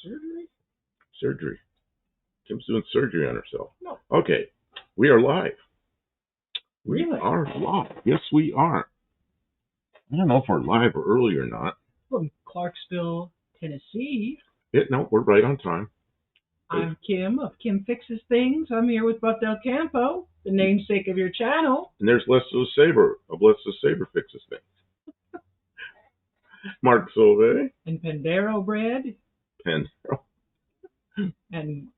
Surgery? Surgery. Kim's doing surgery on herself. No. Okay, we are live. Really? We are live. Yes, we are. I don't know if we're live early or not. From Clarksville, Tennessee. No, we're right on time. I'm Kim of Kim Fixes Things. I'm here with Buck Del Campo, the namesake of your channel. And there's Lester Saber of Lester Saber Fixes Things. Mark Solvay. And Pandero Bread. Pandero. And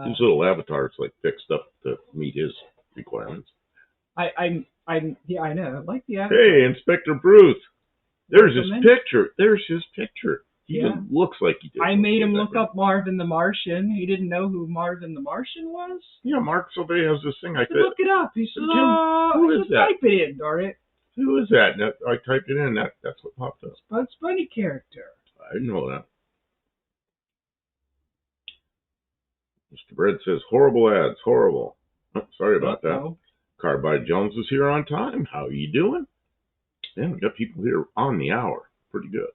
his little avatar's like fixed up to meet his requirements. Yeah, I know. I like the avatar. Hey, Inspector Bruce. There's his Recommend- picture. There's his picture. He Yeah. even looks like he did. I made him look up Marvin the Martian. He didn't know who Marvin the Martian was. Yeah, Mark Solvay has this thing. I said, Look it up. He said, who is that? Type it in, darn it. Who is that? And I typed it in. That's what popped up. Bugs Bunny character. I didn't know that. Mr. Bread says, horrible ads. Horrible. Oh, sorry about that. Carbide Jones is here on time. How are you doing? Yeah, we got people here on the hour. Pretty good.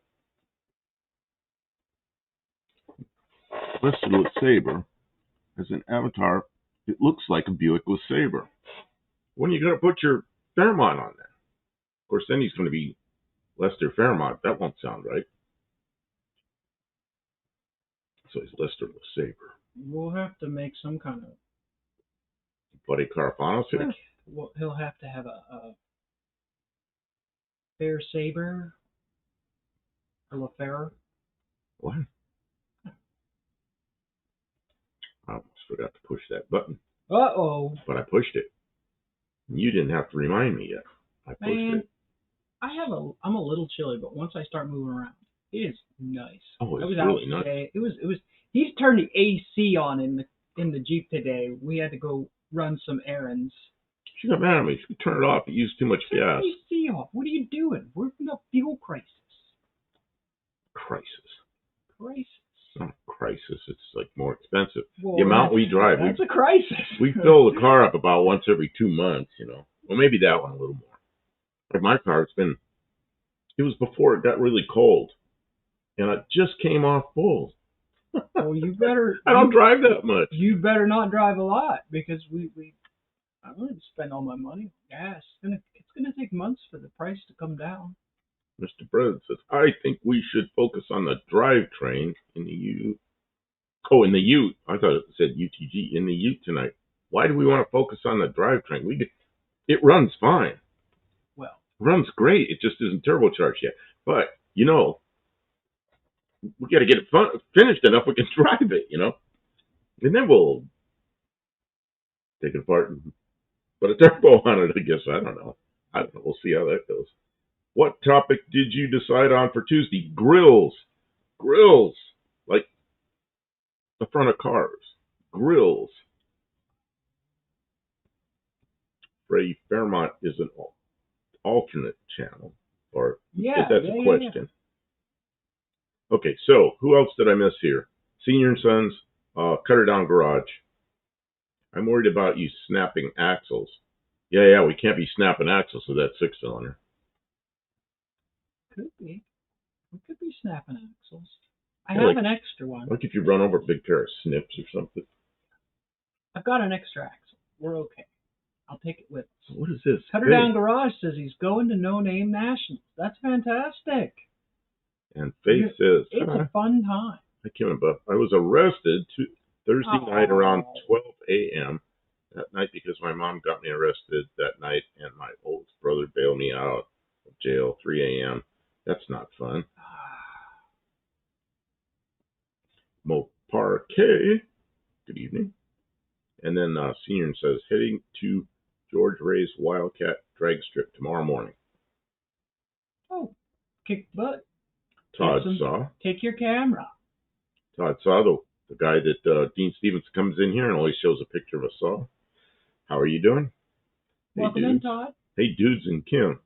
Listed with Saber as an avatar. It looks like a Buick with Saber. When are you going to put your Fairmont on there? Of course, then he's going to be Lester Fairmont. That won't sound right. So he's Lester with Saber. We'll have to make some kind of... Buddy Carfanos here? Like, well, he'll have to have a Fair Saber. Or Wayfarer. What? I almost forgot to push that button. Uh-oh. But I pushed it. You didn't have to remind me yet. I pushed it. I'm a little chilly, but once I start moving around, it is nice. Oh, it's I was really out nice. today. It was. He's turned the AC on in the Jeep today. We had to go run some errands. She got mad at me. She turned it off. It used too much gas. AC off. What are you doing? We're in a fuel crisis. Crisis. Crisis. It's not a crisis. It's like more expensive. Well, the amount we drive. That's a crisis. We fill the car up about once every 2 months, you know. Well, maybe that one a little more. Like my car, it was before it got really cold. And it just came off full. Well, you better. I don't drive that much. You better not drive a lot because I'm going to spend all my money on gas. It's gonna take months for the price to come down. Mr. Bread says, I think we should focus on the drivetrain in the Ute. Oh, in the Ute. I thought it said UTG. In the Ute tonight. Why do we want to focus on the drivetrain? It runs fine. Well, it runs great. It just isn't turbocharged yet. But, you know, we got to get it finished enough we can drive it, you know. And then we'll take it apart and put a turbo on it, I guess. I don't know. We'll see how that goes. What topic did you decide on for Tuesday? Grills. Grills. Like the front of cars. Grills. Ray Fairmont is an alternate channel. Or yeah, that's a question. Yeah. Okay, so who else did I miss here? Senior and Sons, Cutter Down Garage. I'm worried about you snapping axles. Yeah, we can't be snapping axles with that 6-cylinder. Could be. We could be snapping axles. I have an extra one. Like if you run over a big pair of snips or something. I've got an extra axle. We're okay. I'll take it with us. What is this? Cutter Down Garage says he's going to No Name Nationals. That's fantastic. And Faith says, it's a fun time. I can't remember. I was arrested Thursday night around 12 a.m. that night because my mom got me arrested that night and my oldest brother bailed me out of jail 3 a.m. That's not fun. Mo Parquet, good evening. And then Senior says, heading to George Ray's Wildcat drag strip tomorrow morning. Oh, kick butt. Todd saw. Take your camera. Todd saw the guy that Dean Stevens comes in here and always shows a picture of a saw. How are you doing? Welcome in, Todd. Hey, dudes and Kim.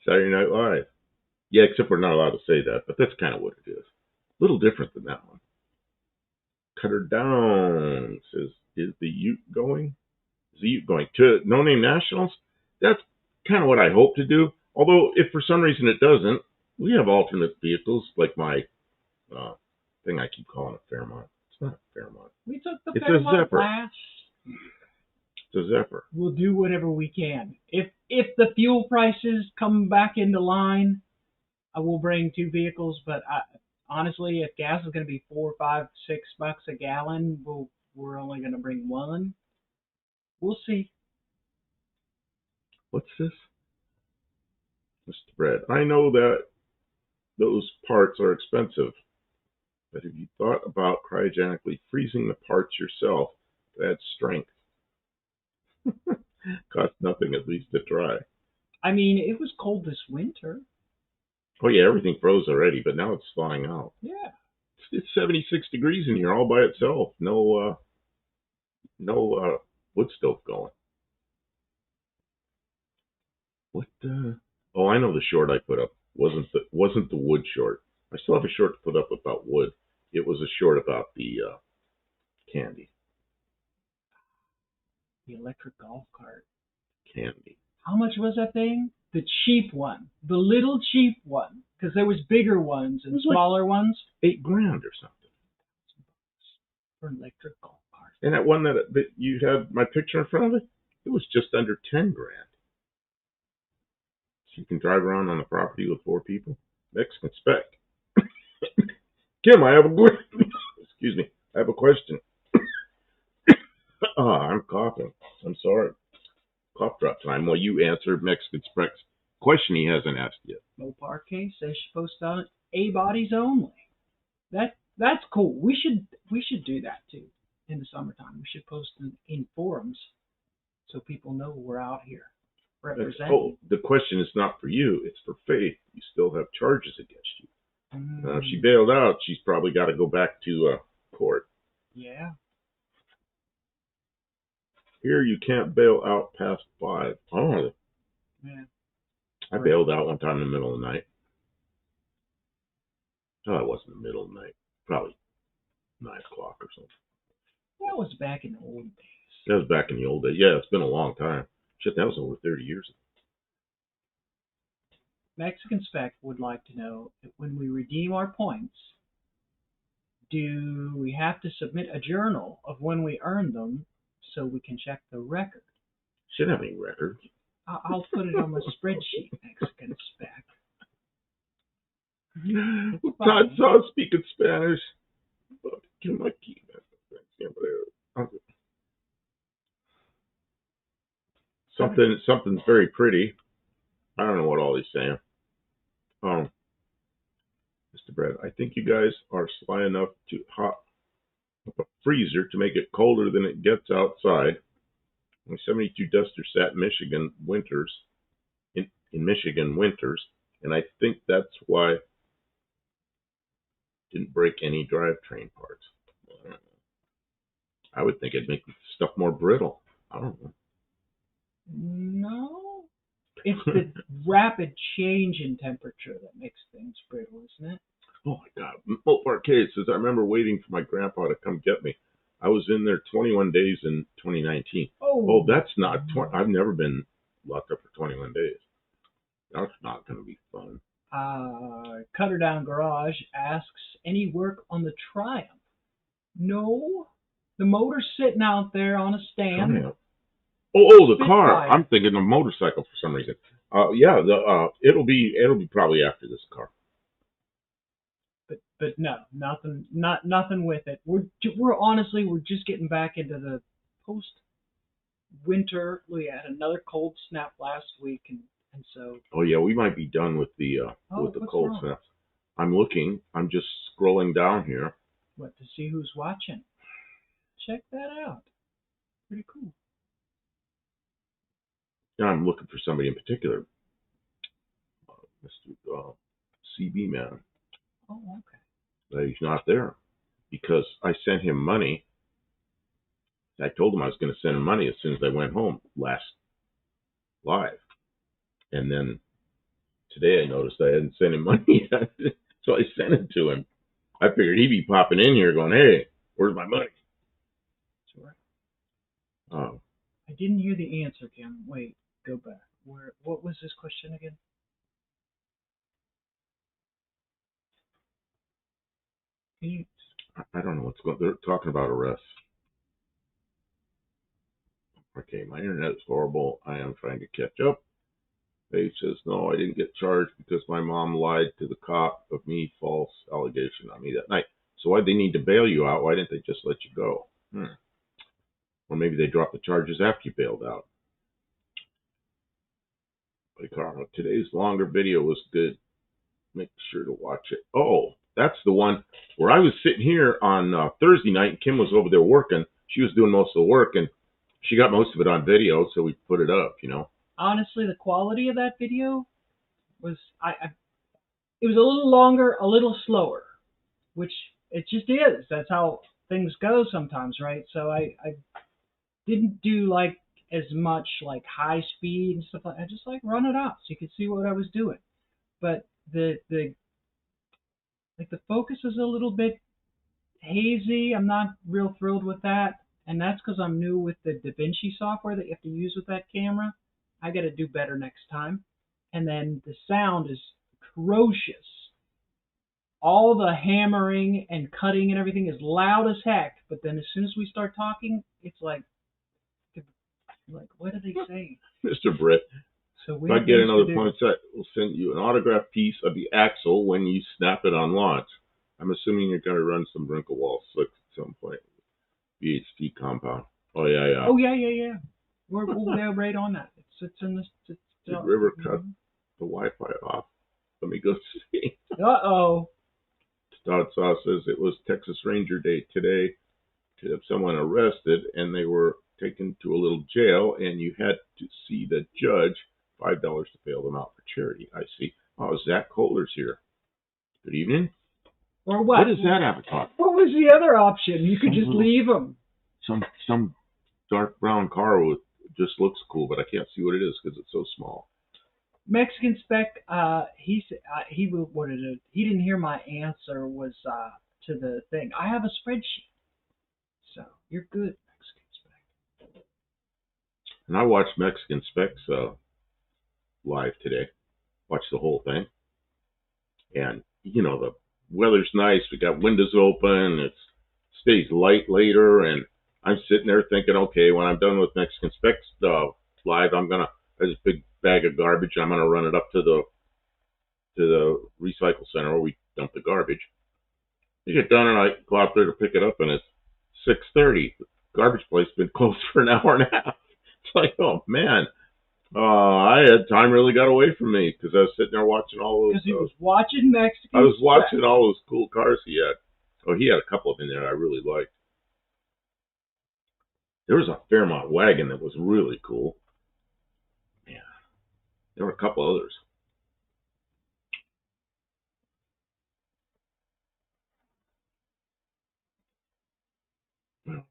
Saturday Night Live. Yeah, except we're not allowed to say that, but that's kind of what it is. A little different than that one. Cutter Down says, is the Ute going? Is the Ute going to No Name Nationals? That's kind of what I hope to do. Although, if for some reason it doesn't, we have alternate vehicles, like my thing I keep calling a Fairmont. It's not a Fairmont. We took the It's a Fairmont Zephyr. last. It's a Zephyr. We'll do whatever we can. If the fuel prices come back into line, I will bring two vehicles. But honestly, if gas is going to be $4, $5, $6 a gallon, we're only going to bring one. We'll see. What's this? Mr. Brad, I know that those parts are expensive, but have you thought about cryogenically freezing the parts yourself to add strength? Costs nothing, at least to try. I mean, it was cold this winter. Oh yeah, everything froze already, but now it's thawing out. Yeah. It's 76 degrees in here all by itself. No wood stove going. What? Oh, I know the short I put up wasn't the wood short. I still have a short to put up about wood. It was a short about the candy. The electric golf cart. Candy. How much was that thing? The cheap one. The little cheap one. Because there was bigger ones and smaller ones. $8,000 or something. For an electric golf cart. And that one that you had my picture in front of it was just under $10,000. So you can drive around on the property with 4 people. Mexican spec. Kim, I have excuse me. I have a question. I'm coughing. I'm sorry. Cough drop time. Well, you answered Mexican spec's question he hasn't asked yet. Mopar case says she posts on A bodies only. That's cool. We should do that too in the summertime. We should post in forums so people know we're out here representing. Oh, the question is not for you. It's for Faith. You still have charges against you. If she bailed out, she's probably got to go back to court. Yeah. Here you can't bail out past 5. Oh. Yeah. I bailed out one time in the middle of the night. Oh, it wasn't the middle of the night. Probably 9 o'clock or something. That was back in the old days. That was back in the old days. Yeah, it's been a long time. Shit, that was over 30 years ago. Mexican Spec would like to know if when we redeem our points, do we have to submit a journal of when we earned them so we can check the record? Shouldn't have any records. I'll put it on my spreadsheet, Mexican Spec. Todd saw speaking Spanish. Something's very pretty. I don't know what all he's saying. Mr. Brad, I think you guys are sly enough to hot up a freezer to make it colder than it gets outside. My 72 Duster sat in Michigan winters, in Michigan winters, and I think that's why it didn't break any drivetrain parts. I would think it'd make stuff more brittle. I don't know. No. It's the rapid change in temperature that makes things brittle, isn't it? Oh my God. Mopar cases. I remember waiting for my grandpa to come get me. I was in there 21 days in 2019. Oh, that's not 20. I've never been locked up for 21 days. That's not going to be fun. Cutter Down Garage asks, any work on the Triumph? No. The motor's sitting out there on a stand. Triumph. Oh, the car. Fire. I'm thinking a motorcycle for some reason. Yeah, it'll be probably after this car. But no, nothing with it. We're honestly just getting back into the post winter. We had another cold snap last week, and so. Oh yeah, we might be done with the cold snaps. I'm looking. I'm just scrolling down here. What, to see who's watching? Check that out. Pretty cool. Yeah, I'm looking for somebody in particular. Mr. CB man. Oh, okay. But he's not there because I sent him money. I told him I was going to send him money as soon as I went home last live. And then today I noticed I hadn't sent him money yet. So I sent it to him. I figured he'd be popping in here going, hey, where's my money? Sure. Oh. I didn't hear the answer, Kim. Wait, go back. What was this question again? I don't know what's going. They're talking about arrests. Okay, my internet is horrible. I am trying to catch up. Paige says, no, I didn't get charged because my mom lied to the cop of me, false allegation on me that night. So why'd they need to bail you out? Why didn't they just let you go? Or maybe they dropped the charges after you bailed out. But Carl, today's longer video was good. Make sure to watch it. Oh, that's the one where I was sitting here on Thursday night and Kim was over there working. She was doing most of the work and she got most of it on video, so we put it up, you know. Honestly, the quality of that video was it was a little longer, a little slower, which it just is. That's how things go sometimes, right? So I didn't do like as much like high speed and stuff like that. I just like run it up so you could see what I was doing. But the focus is a little bit hazy. I'm not real thrilled with that. And that's because I'm new with the DaVinci software that you have to use with that camera. I got to do better next time. And then the sound is atrocious. All the hammering and cutting and everything is loud as heck. But then as soon as we start talking, it's like what are they saying? Mr. Britt, so if I get another point set, we'll send you an autographed piece of the axle when you snap it on launch. I'm assuming you're going to run some wrinkle wall slicks at some point. VHT compound. Oh, yeah. Oh, yeah. We'll be right on that. It's in this. Did River cut the Wi-Fi off? Let me go see. Uh-oh. Todd Saw says it was Texas Ranger Day today to have someone arrested, and they were taken to a little jail, and you had to see the judge, $5 to bail them out for charity. I see. Oh, Zach Kohler's here. Good evening. Or what? What is that avatar? What was the other option? You could just leave them. Some dark brown car with just looks cool, but I can't see what it is because it's so small. Mexican Spec, he didn't hear my answer was to the thing. I have a spreadsheet, so you're good, Mexican Spec. And I watched Mexican Specs live today. Watched the whole thing, and you know the weather's nice. We got windows open. It stays light later, and I'm sitting there thinking, okay, when I'm done with Mexican Specs live, there's a big bag of garbage. I'm gonna run it up to the recycle center where we dump the garbage. You get done, and I go out there to pick it up, and it's 6:30. The garbage place has been closed for an hour and a half. It's like, oh man. Time really got away from me because I was sitting there watching all those. Because he was watching Mexican. I was watching all those cool cars he had. Oh, he had a couple of them in there I really liked. There was a Fairmont wagon that was really cool. Yeah, there were a couple others.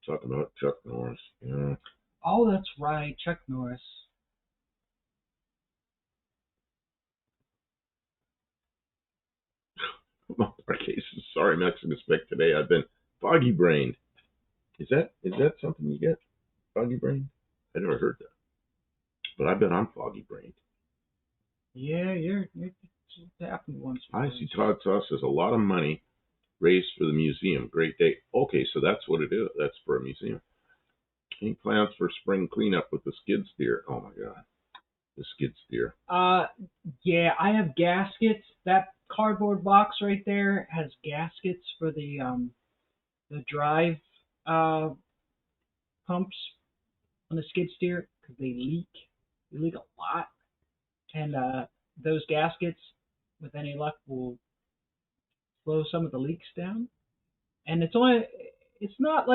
Talking about Chuck Norris. Yeah. Oh, that's right, Chuck Norris. Our cases. Sorry, Mexican Spec today. I've been foggy brained. Is that something you get? Foggy brained? I never heard that. But I bet I'm foggy brained. Yeah, you're happened once. I see Todd Sauce says a lot of money raised for the museum. Great day. Okay, so that's what it is. That's for a museum. Any plans for spring cleanup with the skid steer? Oh my God. The skid steer. Yeah, I have gaskets. That cardboard box right there has gaskets for the drive pumps on the skid steer because they leak. They leak a lot, and those gaskets, with any luck, will slow some of the leaks down. And it's not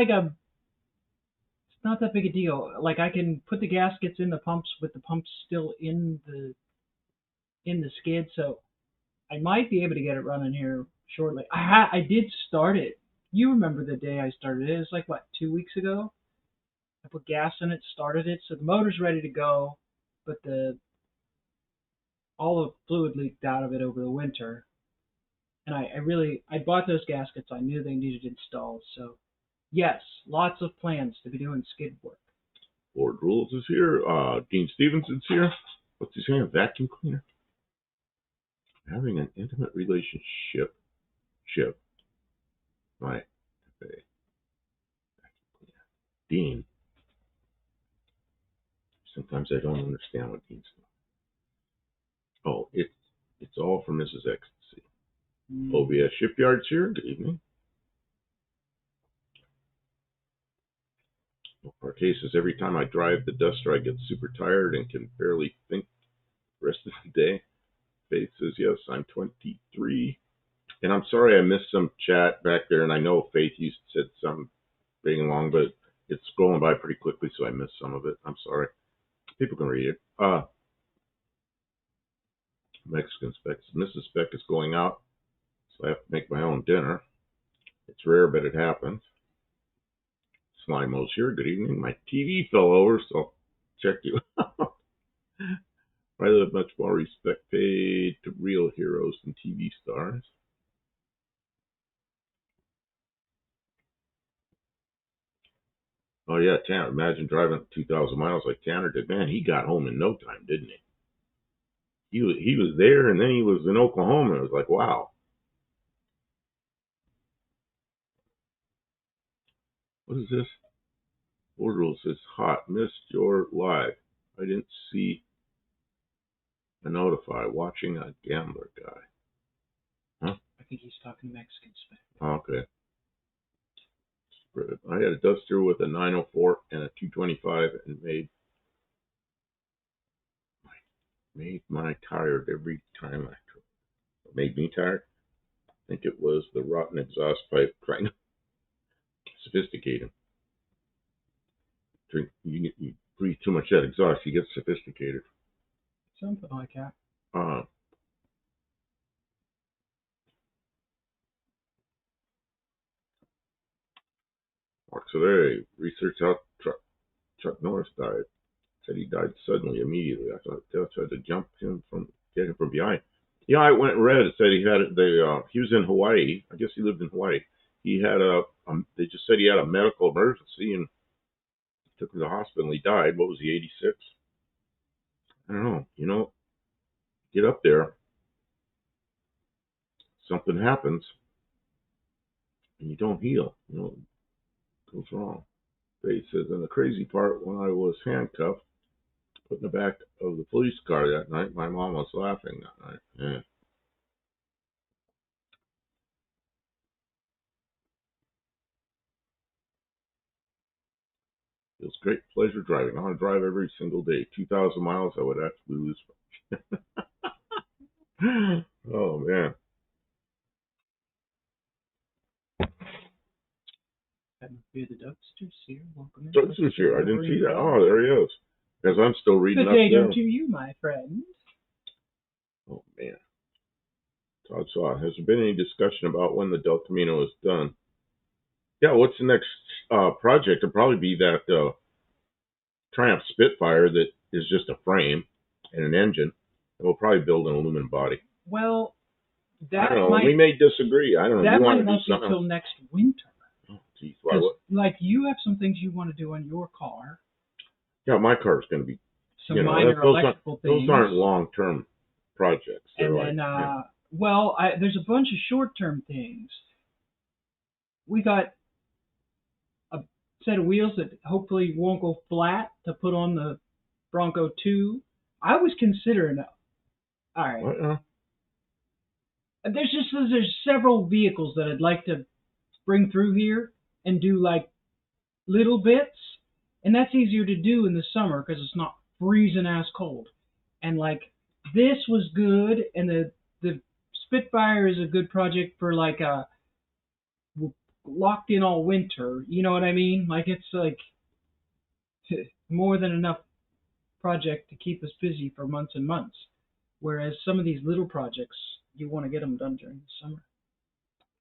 that big a deal. Like I can put the gaskets in the pumps with the pumps still in the skid, so I might be able to get it running here shortly. I did start it. You remember the day I started it? It was like, what, 2 weeks ago? I put gas in it, started it, so the motor's ready to go, but all the fluid leaked out of it over the winter. And I bought those gaskets. I knew they needed installed, so yes, lots of plans to be doing skid work. Lord Rules is here. Dean Stevenson's here. What's he saying? A vacuum cleaner? Having an intimate relationship my Dean. Sometimes I don't understand what Dean's doing. Oh, it's all for Mrs. Ecstasy. OBS Shipyards here. Good evening. Our case is every time I drive the Duster, I get super tired and can barely think the rest of the day. Faith says, yes, I'm 23. And I'm sorry I missed some chat back there, and I know Faith, you said something being long, but it's scrolling by pretty quickly, so I missed some of it. I'm sorry. People can read it. Mexican Spec. Mrs. Spec is going out, so I have to make my own dinner. It's rare, but it happens. Slimo's here. Good evening. My TV fell over, so I'll check you out. Rather than much more respect paid to real heroes than TV stars. Oh yeah, Tanner. Imagine driving 2,000 miles like Tanner did. Man, he got home in no time, didn't he? He was there, and then he was in Oklahoma. It was like, wow. What is this? Order says hot. Missed your live. I didn't see a notify. Watching a gambler guy. Huh? I think he's talking Mexican Spec. Okay. I had a Duster with a 904 and a 225 and made my tired every time I drove. It made me tired. I think it was the rotten exhaust pipe trying to sophisticate him. You breathe too much of that exhaust, you get sophisticated. Something like that. Mark today, research how Chuck Norris died. Said he died suddenly, immediately. I thought they tried to get him from behind. Yeah, I went and read. It said he was in Hawaii. I guess he lived in Hawaii. He had they just said he had a medical emergency and took him to the hospital. He died. What was he, 86? I don't know. Get up there. Something happens, and you don't heal. It goes wrong. Faye says, and the crazy part, when I was handcuffed, put in the back of the police car that night, my mom was laughing that night. Yeah. Feels great pleasure driving. I want to drive every single day. 2,000 miles, I would actually lose. Oh, man. That must be the Duckster's here. Welcome in. Duckster's here. I didn't see that. Oh, there he is. Because I'm still reading Good up day there. to you, my friend. Oh, man. Todd saw. Has there been any discussion about when the Del Camino is done? Yeah, what's the next project? It'll probably be that Triumph Spitfire that is just a frame and an engine. And we'll probably build an aluminum body. Well, I don't know. We may disagree. I don't know. That you might want to not do be something until next winter. Oh, geez. Why, what? Like, you have some things you want to do on your car. Yeah, my car's going to be. Some minor electrical things. Those aren't long-term projects. They're and then, there's a bunch of short-term things. We got a set of wheels that hopefully won't go flat to put on the Bronco 2. I was considering. All right. There's several vehicles that I'd like to bring through here and do like little bits, and that's easier to do in the summer because it's not freezing ass cold. And like this was good, and the Spitfire is a good project for like locked in all winter. You know what I mean? Like it's like more than enough project to keep us busy for months and months. Whereas some of these little projects, you want to get them done during the summer.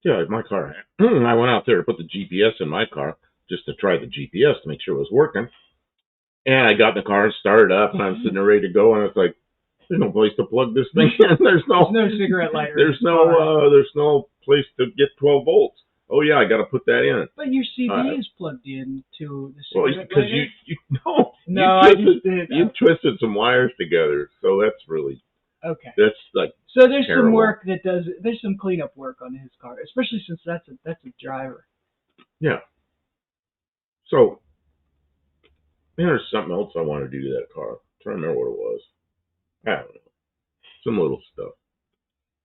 Yeah, my car. I went out there to put the GPS in my car just to try the GPS to make sure it was working. And I got in the car and started up, and I'm sitting there ready to go, and it's like, there's no place to plug this thing in. There's no cigarette lighter. There's no place to get 12 volts. Oh yeah, I got to put that in. But your CV is plugged in to the cigarette because lighter. You I just did. You twisted some wires together, so that's really. Okay. That's like So there's some terrible. work there's some cleanup work on his car, especially since that's a driver. Yeah. So there's something else I want to do to that car. I'm trying to remember what it was. I don't know. Some little stuff.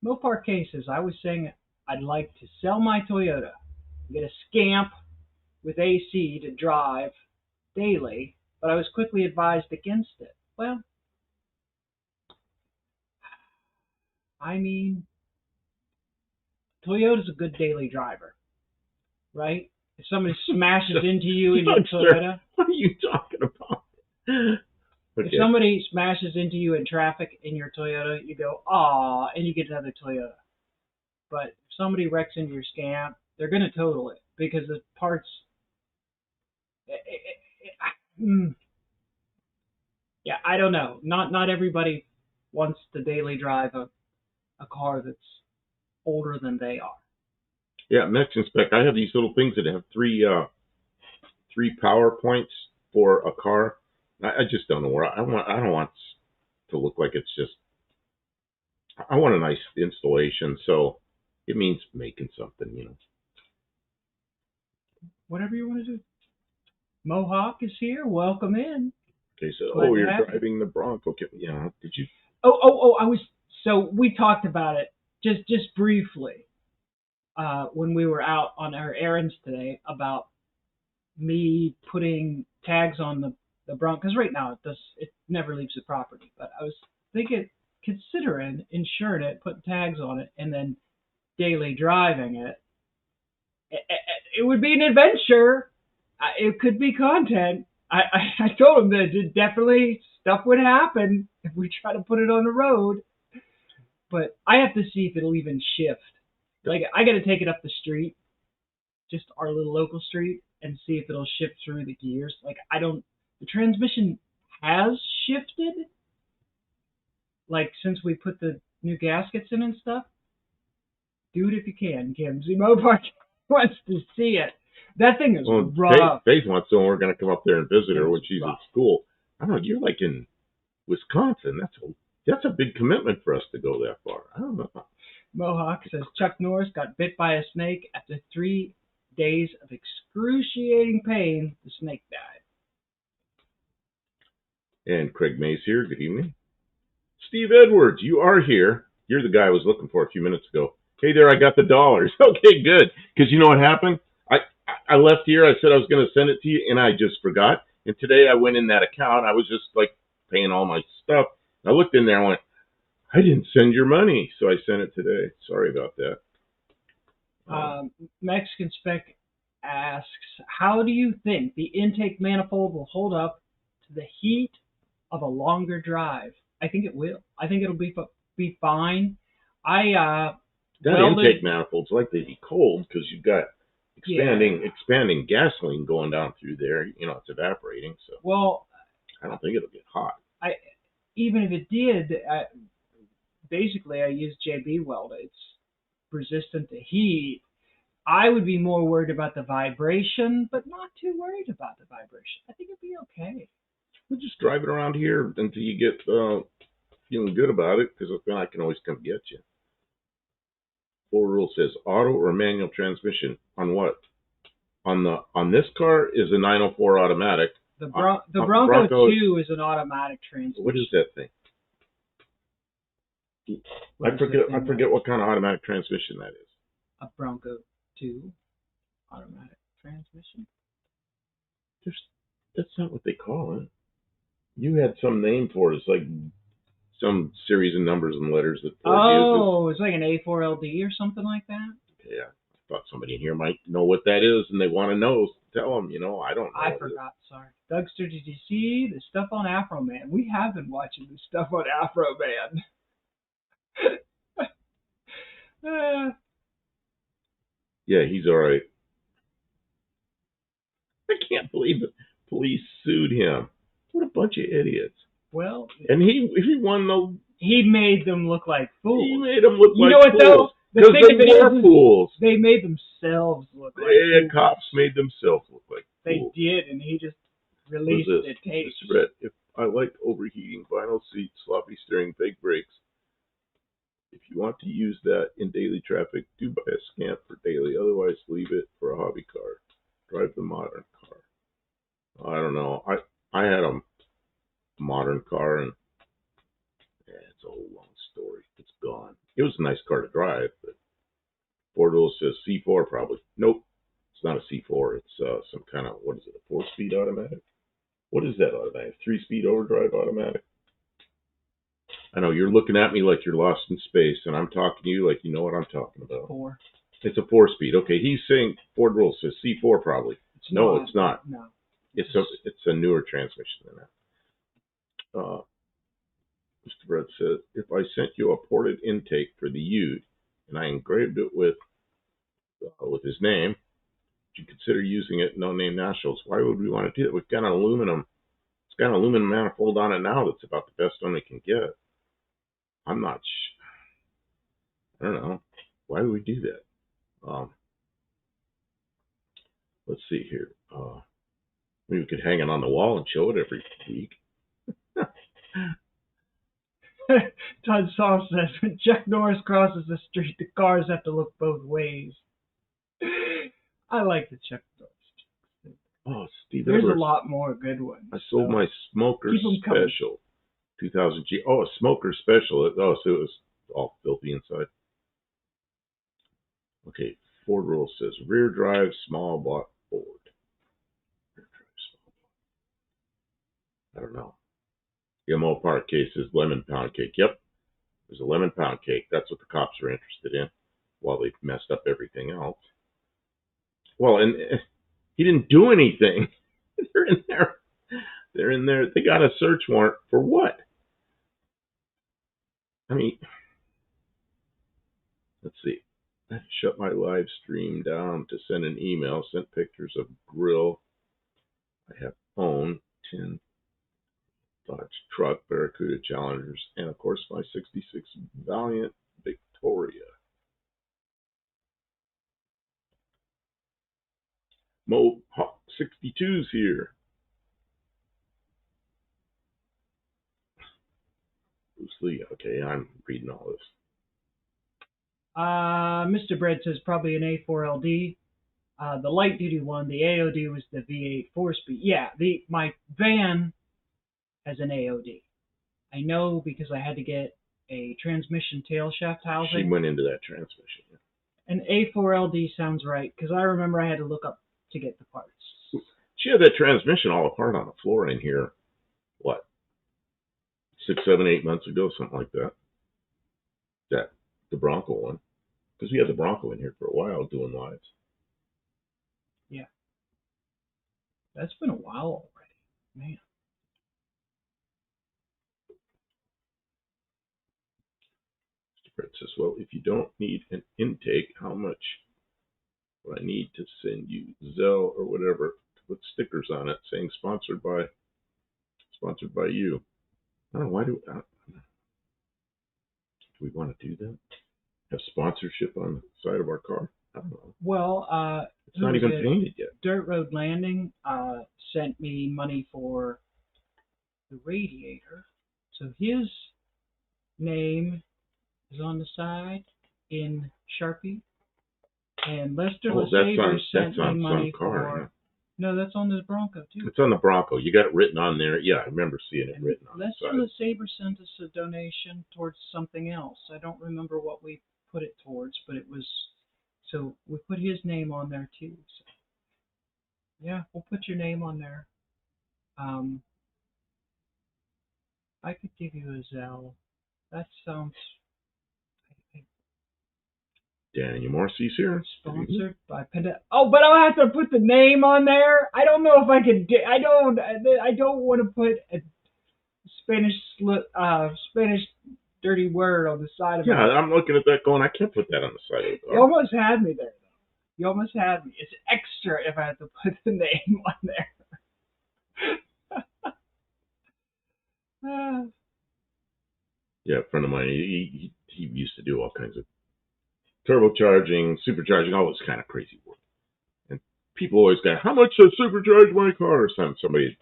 Mopar cases. I was saying I'd like to sell my Toyota, get a Scamp with AC to drive daily, but I was quickly advised against it. Well, I mean, Toyota's a good daily driver, right? If somebody smashes into you in your Toyota, What are you talking about? if Okay. somebody smashes into you in traffic in your Toyota, you go, "Aw," and you get another Toyota. But if somebody wrecks into your Scamp, they're going to total it because the parts. Mm, yeah, I don't know. Not everybody wants to daily drive a car that's older than they are. Yeah, Mexican spec. I have these little things that have three power points for a car. I just don't know where I want. I don't want to look like it's just. I want a nice installation, so it means making something. Whatever you want to do. Mohawk is here. Welcome in. They say, Glad "Oh, to you're have you. driving the Bronco." Okay, yeah. Did you? Oh! I was so we talked about it just briefly when we were out on our errands today about me putting tags on the Bronco because right now it never leaves the property. But I was thinking considering insuring it, putting tags on it, and then daily driving it. It would be an adventure. It could be content. I told him that definitely stuff would happen if we try to put it on the road. But I have to see if it'll even shift. Like I got to take it up the street, just our little local street, and see if it'll shift through the gears. Like I don't. The transmission has shifted. Like since we put the new gaskets in and stuff. Do it if you can, Kim. Zemo Park wants to see it. That thing is Well, rough. Faith wants to, and we're going to come up there and visit her when she's Rough. at school. I don't know. You're like in Wisconsin. That's a big commitment for us to go that far. I don't know. Mohawk says Chuck Norris got bit by a snake. After 3 days of excruciating pain, the snake died. And Craig Mays here. Good evening. Steve Edwards, you are here. You're the guy I was looking for a few minutes ago. Hey there, I got the dollars. Okay, good. Because you know what happened? I left here. I said I was going to send it to you, and I just forgot. And today I went in that account. I was just like paying all my stuff. I looked in there and went, I didn't send your money. So I sent it today. Sorry about that. Mexican Spec asks, how do you think the intake manifold will hold up to the heat of a longer drive? I think it will. I think it'll be fine. That intake manifold's likely to be cold because you've got expanding gasoline going down through there. It's evaporating. So well, I don't think it'll get hot. Even if it did, basically I use JB weld. It's resistant to heat. I would be more worried about the vibration, but not too worried about the vibration. I think it'd be okay. We'll just drive it around here until you get feeling good about it, because then I can always come get you. Full rule says auto or manual transmission. On what? On this car is a 904 automatic. The Bronco 2 is an automatic transmission. What is that thing? I forget what kind of automatic transmission that is. A Bronco 2 automatic transmission? That's not what they call it. You had some name for it. It's like some series of numbers and letters that Ford uses. It's like an A4LD or something like that? Yeah. I thought somebody in here might know what that is, and they want to know. Tell them, I don't know. I forgot, sorry. Dougster, did you see the stuff on Afro Man? We have been watching the stuff on Afro Man. Yeah, he's all right. I can't believe the police sued him. What a bunch of idiots. Well, and he won the. He made them look like fools. He made them look like what, fools. though? Because they were fools. They made themselves look like fools. fools. Cops made themselves look like fools. They did, and he just released the tape. Mr. Brett, if I like overheating, vinyl seats, sloppy steering, fake brakes, you want to use that in daily traffic, do buy a Scamp for daily. Otherwise, leave it for a hobby car. Drive the modern car. I don't know. I had a modern car, and it's a whole long story. It's gone. It was a nice car to drive, but Ford Rule says C4 probably. Nope, it's not a C4. It's some kind of, what is it, a 4-speed automatic? What is that automatic? 3-speed overdrive automatic? I know you're looking at me like you're lost in space, and I'm talking to you like you know what I'm talking about. 4. It's a 4-speed. Okay, he's saying Ford Rule says C4 probably. No, it's not. No. It's a newer transmission than that. Mr. Brett says, if I sent you a ported intake for the Ute and I engraved it with his name, would you consider using it no name nationals? Why would we want to do that? We've got an aluminum. It's got an aluminum manifold on it now that's about the best one we can get. I'm not. I don't know. Why would we do that? Let's see here. Maybe we could hang it on the wall and show it every week. Todd Soft says, when Chuck Norris crosses the street, the cars have to look both ways. I like the Chuck Norris. Oh, Steve There's Edwards. a lot more good ones. I sold my Smoker Special. 2000 G. Oh, a Smoker Special. Oh, so it was all filthy inside. Okay, Ford Rule says rear drive small block Ford. Rear drive small block. I don't know. MO Park case is lemon pound cake. Yep, there's a lemon pound cake. That's what the cops are interested in, while they messed up everything else. Well, and he didn't do anything. They're in there. They're in there. They got a search warrant for what? I mean, let's see. I shut my live stream down to send an email. Sent pictures of grill. I have owned 10 Dodge truck, Barracuda Challengers, and of course my 66 Valiant Victoria. Mo Hawk 62's here. Bruce Lee. Okay, I'm reading all this. Mr. Bread says probably an A4LD. The light duty one, the AOD was the V8 4-speed. Yeah, my van has an AOD. I know because I had to get a transmission tail shaft housing. She went into that transmission. Yeah. An A4LD sounds right because I remember I had to look up to get the parts. She had that transmission all apart on the floor in here. What? 6, 7, 8 months ago, something like that. The Bronco one. Because we had the Bronco in here for a while doing lives. Yeah. That's been a while already. Man. Mr. Brett says, well, if you don't need an intake, how much would I need to send you Zelle or whatever to put stickers on it saying sponsored by you? I don't know, why do we want to do that? Have sponsorship on the side of our car? I don't know. Well, it's not even painted yet. Dirt Road Landing sent me money for the radiator. So his name is on the side in Sharpie. And Lester LeSabre sent me money for... Yeah. No, that's on the Bronco, too. It's on the Bronco. You got it written on there. Yeah, I remember seeing it written on the side. Lester LeSabre sent us a donation towards something else. I don't remember what we put it towards, but it was... So we put his name on there, too. So, yeah, we'll put your name on there. I could give you a Zelle. That sounds... Daniel Morrissey's here. Sponsored by Penda. Oh, but I'll have to put the name on there. I don't know if I can. I don't want to put a Spanish dirty word on the side of it. Yeah, I'm looking at that going, I can't put that on the side of the car. You almost had me there, though. You almost had me. It's extra if I have to put the name on there. Yeah, a friend of mine, he used to do all kinds of turbocharging, supercharging, all this kind of crazy work. And people always go, how much to supercharge my car? Or somebody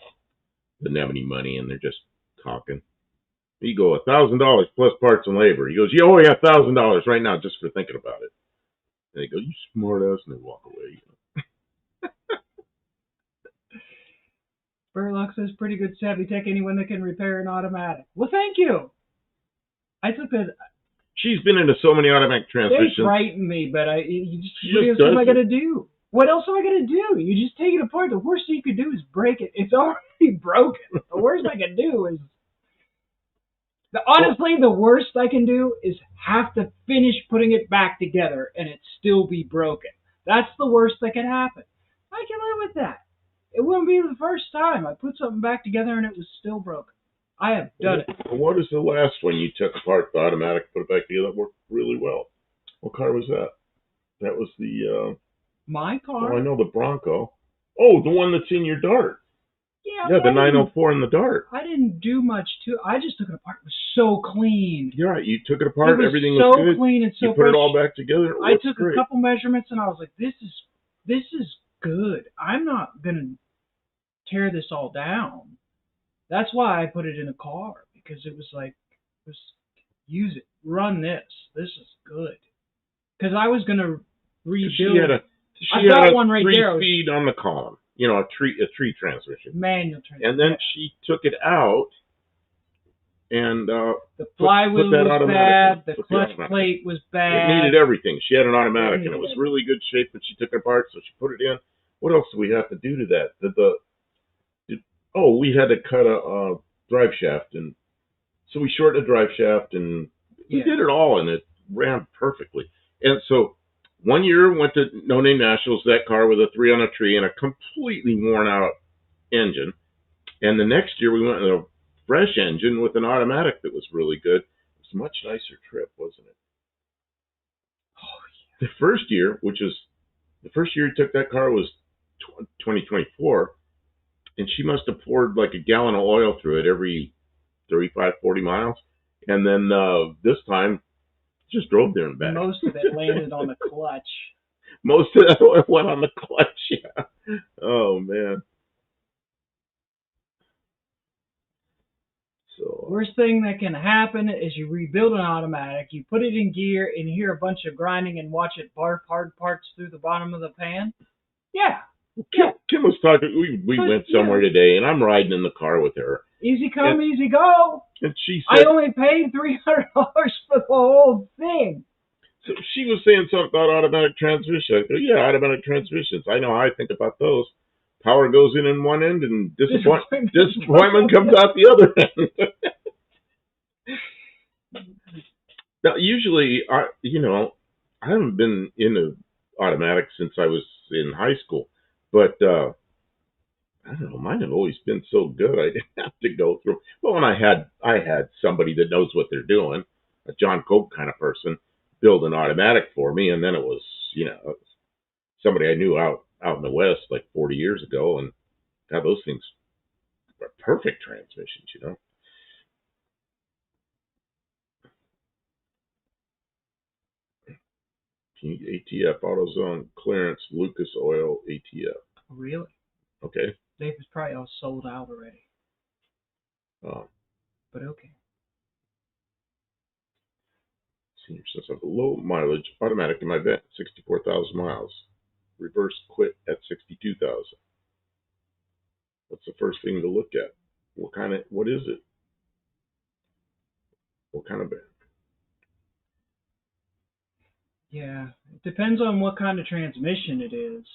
didn't have any money and they're just talking. You go $1,000 plus parts and labor. He goes, oh yeah, $1,000 right now just for thinking about it. And they go, you smart ass, and they walk away. Burlock says pretty good savvy tech, anyone that can repair an automatic. Well, thank you. I took a. She's been into so many automatic transmissions. They frighten me, but what else am I gonna do? What else am I gonna do? You just take it apart. The worst thing you could do is break it. It's already broken. The worst I can do is. Honestly, the worst I can do is have to finish putting it back together and it still be broken. That's the worst that can happen. I can live with that. It wouldn't be the first time I put something back together and it was still broken. I have done it. What is the last one you took apart the automatic, put it back together? That worked really well. What car was that? That was the... My car? Oh, I know, the Bronco. Oh, the one that's in your Dart. Yeah, the 904 in the Dart. I didn't do much to it. I just took it apart. It was so clean. You're right. You took it apart. Everything was was good. So clean and so you put it all back together. I took a couple measurements and I was like, this is good. I'm not going to tear this all down. That's why I put it in a car, because it was like, use it, run this. This is good. Because I was going to rebuild. She had a one right 3-speed on the column. You know, a tree transmission. Manual transmission. And then she took it out and the flywheel was bad, the clutch plate was bad. It needed everything. She had an automatic and it was really good shape when she took it apart, so she put it in. What else do we have to do to that? We had to cut a drive shaft, and so we shortened the drive shaft and we did it all, and it ran perfectly. And so one year went to No Name Nationals, that car with a 3 on a tree and a completely worn out engine. And the next year we went with a fresh engine with an automatic that was really good. It was a much nicer trip, wasn't it? Oh, yeah. The first year he took that car was 2024, and she must have poured like a gallon of oil through it every 35, 40 miles. And then this time, just drove there and back. Most of it landed on the clutch. Most of that oil went on the clutch, yeah. Oh, man. So, worst thing that can happen is you rebuild an automatic, you put it in gear, and you hear a bunch of grinding and watch it barf hard parts through the bottom of the pan. Yeah. Kim was talking, we went somewhere today, and I'm riding in the car with her. Easy come, easy go. And she said, I only paid $300 for the whole thing. So she was saying something about automatic transmission. I go, yeah, automatic transmissions. I know how I think about those. Power goes in one end, and disappointment comes out the other end. Now, usually, I haven't been into automatic since I was in high school, but I don't know, mine have always been so good. I didn't have to go through. Well, and I had somebody that knows what they're doing, a John Cope kind of person, build an automatic for me, and then it was, somebody I knew out in the West like 40 years ago, and God, those things are perfect transmissions, ATF, AutoZone, clearance, Lucas Oil, ATF. Really? Okay. They was probably all sold out already. Oh. But okay. Senior says I have a low mileage automatic in my van, 64,000 miles. Reverse quit at 62,000. What's the first thing to look at? What is it? What kind of van? Yeah, it depends on what kind of transmission it is.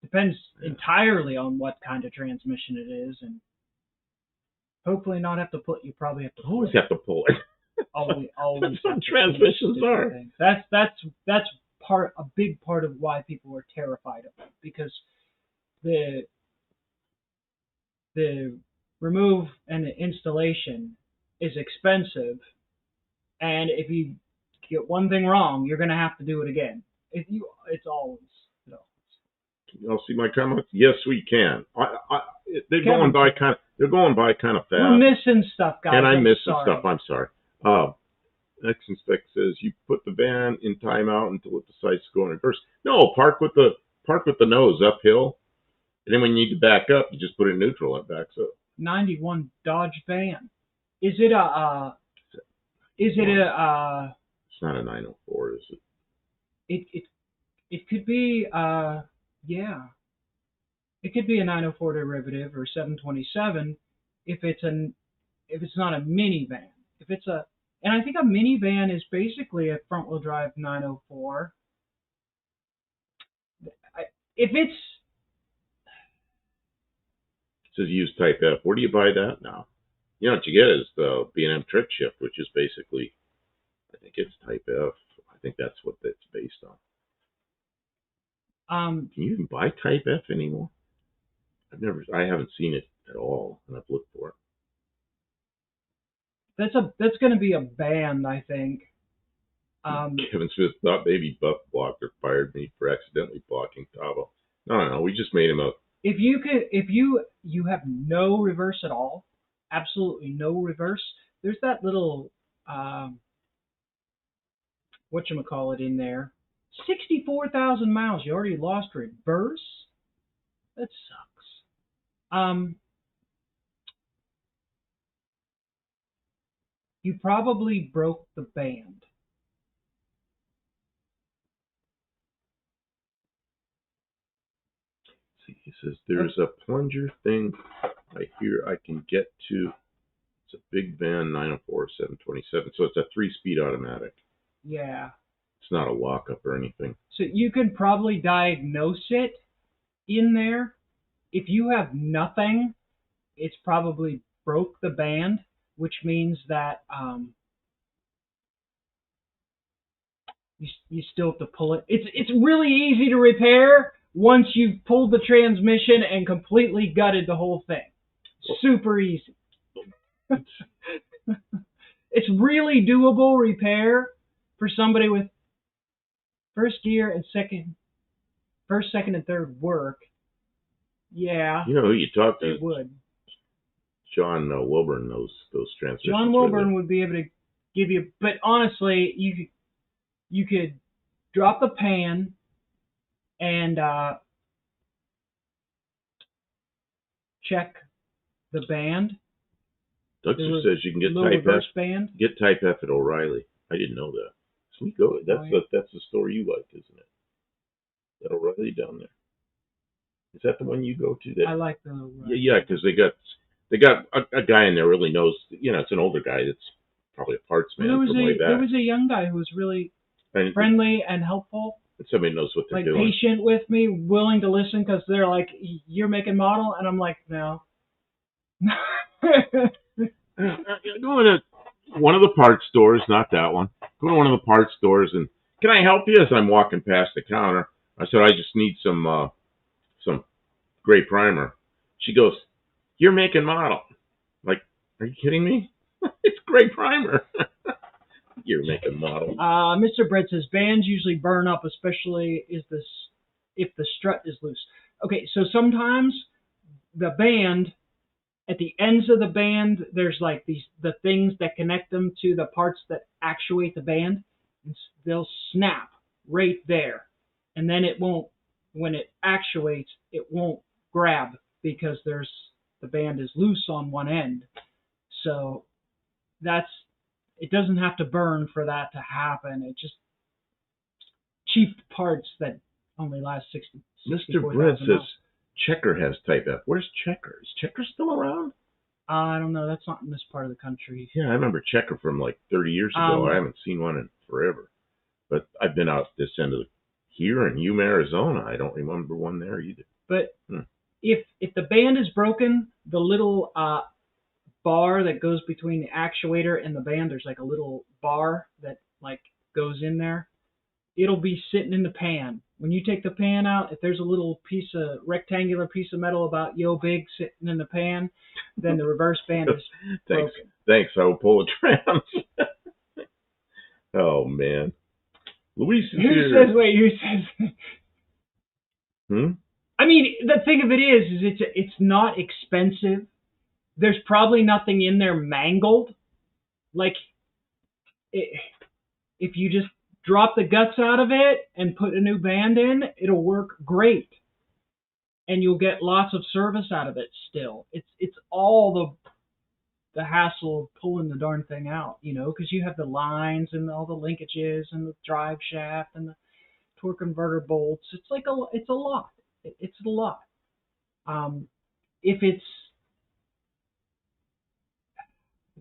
Depends entirely on what kind of transmission it is, and hopefully not have to you probably have to always have to pull it. Always That's what transmissions are. That's a big part of why people are terrified of it, because the remove and the installation is expensive, and if you get one thing wrong, you're going to have to do it again. It's always. I'll see my comments. Yes, we can. They're going by kind of fast. We're missing stuff, guys. And I'm missing stuff. I'm sorry. Next Inspec says you put the van in timeout until it decides to go in reverse. No, park with the nose uphill, and then when you need to back up, you just put it in neutral and it backs up. 91 Dodge van. Is it a is it a It's not a 904, is it? it it it could be yeah, it could be a 904 derivative or 727 if it's not a minivan. If it's a and I think a minivan is basically a front wheel drive 904. If it's It says use Type F. Where do you buy that now? You know what you get is the B&M trick shift, which is basically, I think it's Type F. I think that's what that's based on. Can you even buy Type F anymore? I haven't seen it at all, and I've looked for it. that's going to be a band, I think. Kevin Smith thought maybe Buff blocked or fired me for accidentally blocking Tavo. No, we just made him a. If you have no reverse at all, absolutely no reverse. There's that little whatchamacallit in there. 64,000 miles. You already lost reverse. That sucks. You probably broke the band. See, he says there's a plunger thing I hear I can get to. It's a big van, 904 727. So it's a 3-speed automatic. Yeah. It's not a lockup or anything. So you can probably diagnose it in there. If you have nothing, it's probably broke the band, which means that you still have to pull it. It's really easy to repair once you've pulled the transmission and completely gutted the whole thing. Super easy. It's really doable repair for somebody with first, second, and third work. Yeah. You know who you talk to? It would. John Wilburn knows those transmissions. John Wilburn would be able to give you, but honestly, you could drop the pan and check the band. Doug just says you can get Type F. Band. Get Type F at O'Reilly. I didn't know that. So we go. That's the store you like, isn't it? That O'Reilly down there. Is that the one you go to? That I like the O'Reilly. Yeah, because they got a guy in there really knows. It's an older guy that's probably a parts man from way back. There was a young guy who was really friendly and helpful. Somebody knows what they're doing. Patient with me, willing to listen, because they're like, "You're making model," and I'm like, "No." Go to one of the parts stores, not that one. Go to one of the parts stores and, "Can I help you?" As I'm walking past the counter, I said, "I just need some gray primer." She goes, "You're making model." I'm like, are you kidding me? It's gray primer. You're making model. Mr. Brett says bands usually burn up, especially if the strut is loose. Okay, so sometimes the band, at the ends of the band, there's like the things that connect them to the parts that actuate the band. They'll snap right there, and then it won't. When it actuates, it won't grab because the band is loose on one end. So it doesn't have to burn for that to happen. It just cheap parts that only last 60. Mr. Brett says Checker has Type F. Where's Checker? Is Checker still around? I don't know. That's not in this part of the country. Yeah, I remember Checker from like 30 years ago. I haven't seen one in forever. But I've been out this end of here in Yuma, Arizona. I don't remember one there either. But if the band is broken, the little bar that goes between the actuator and the band, there's like a little bar that like goes in there. It'll be sitting in the pan. When you take the pan out, if there's a little rectangular piece of metal about big sitting in the pan, then the reverse band is broken. Thanks. I will pull a trans. Oh man. Luis is here. Who says? I mean, the thing of it is it's not expensive. There's probably nothing in there mangled. Like, if you just drop the guts out of it and put a new band in, it'll work great. and you'll get lots of service out of it still. It's all the hassle of pulling the darn thing out, because you have the lines and all the linkages and the drive shaft and the torque converter bolts. It's a lot. It's a lot. Um, if it's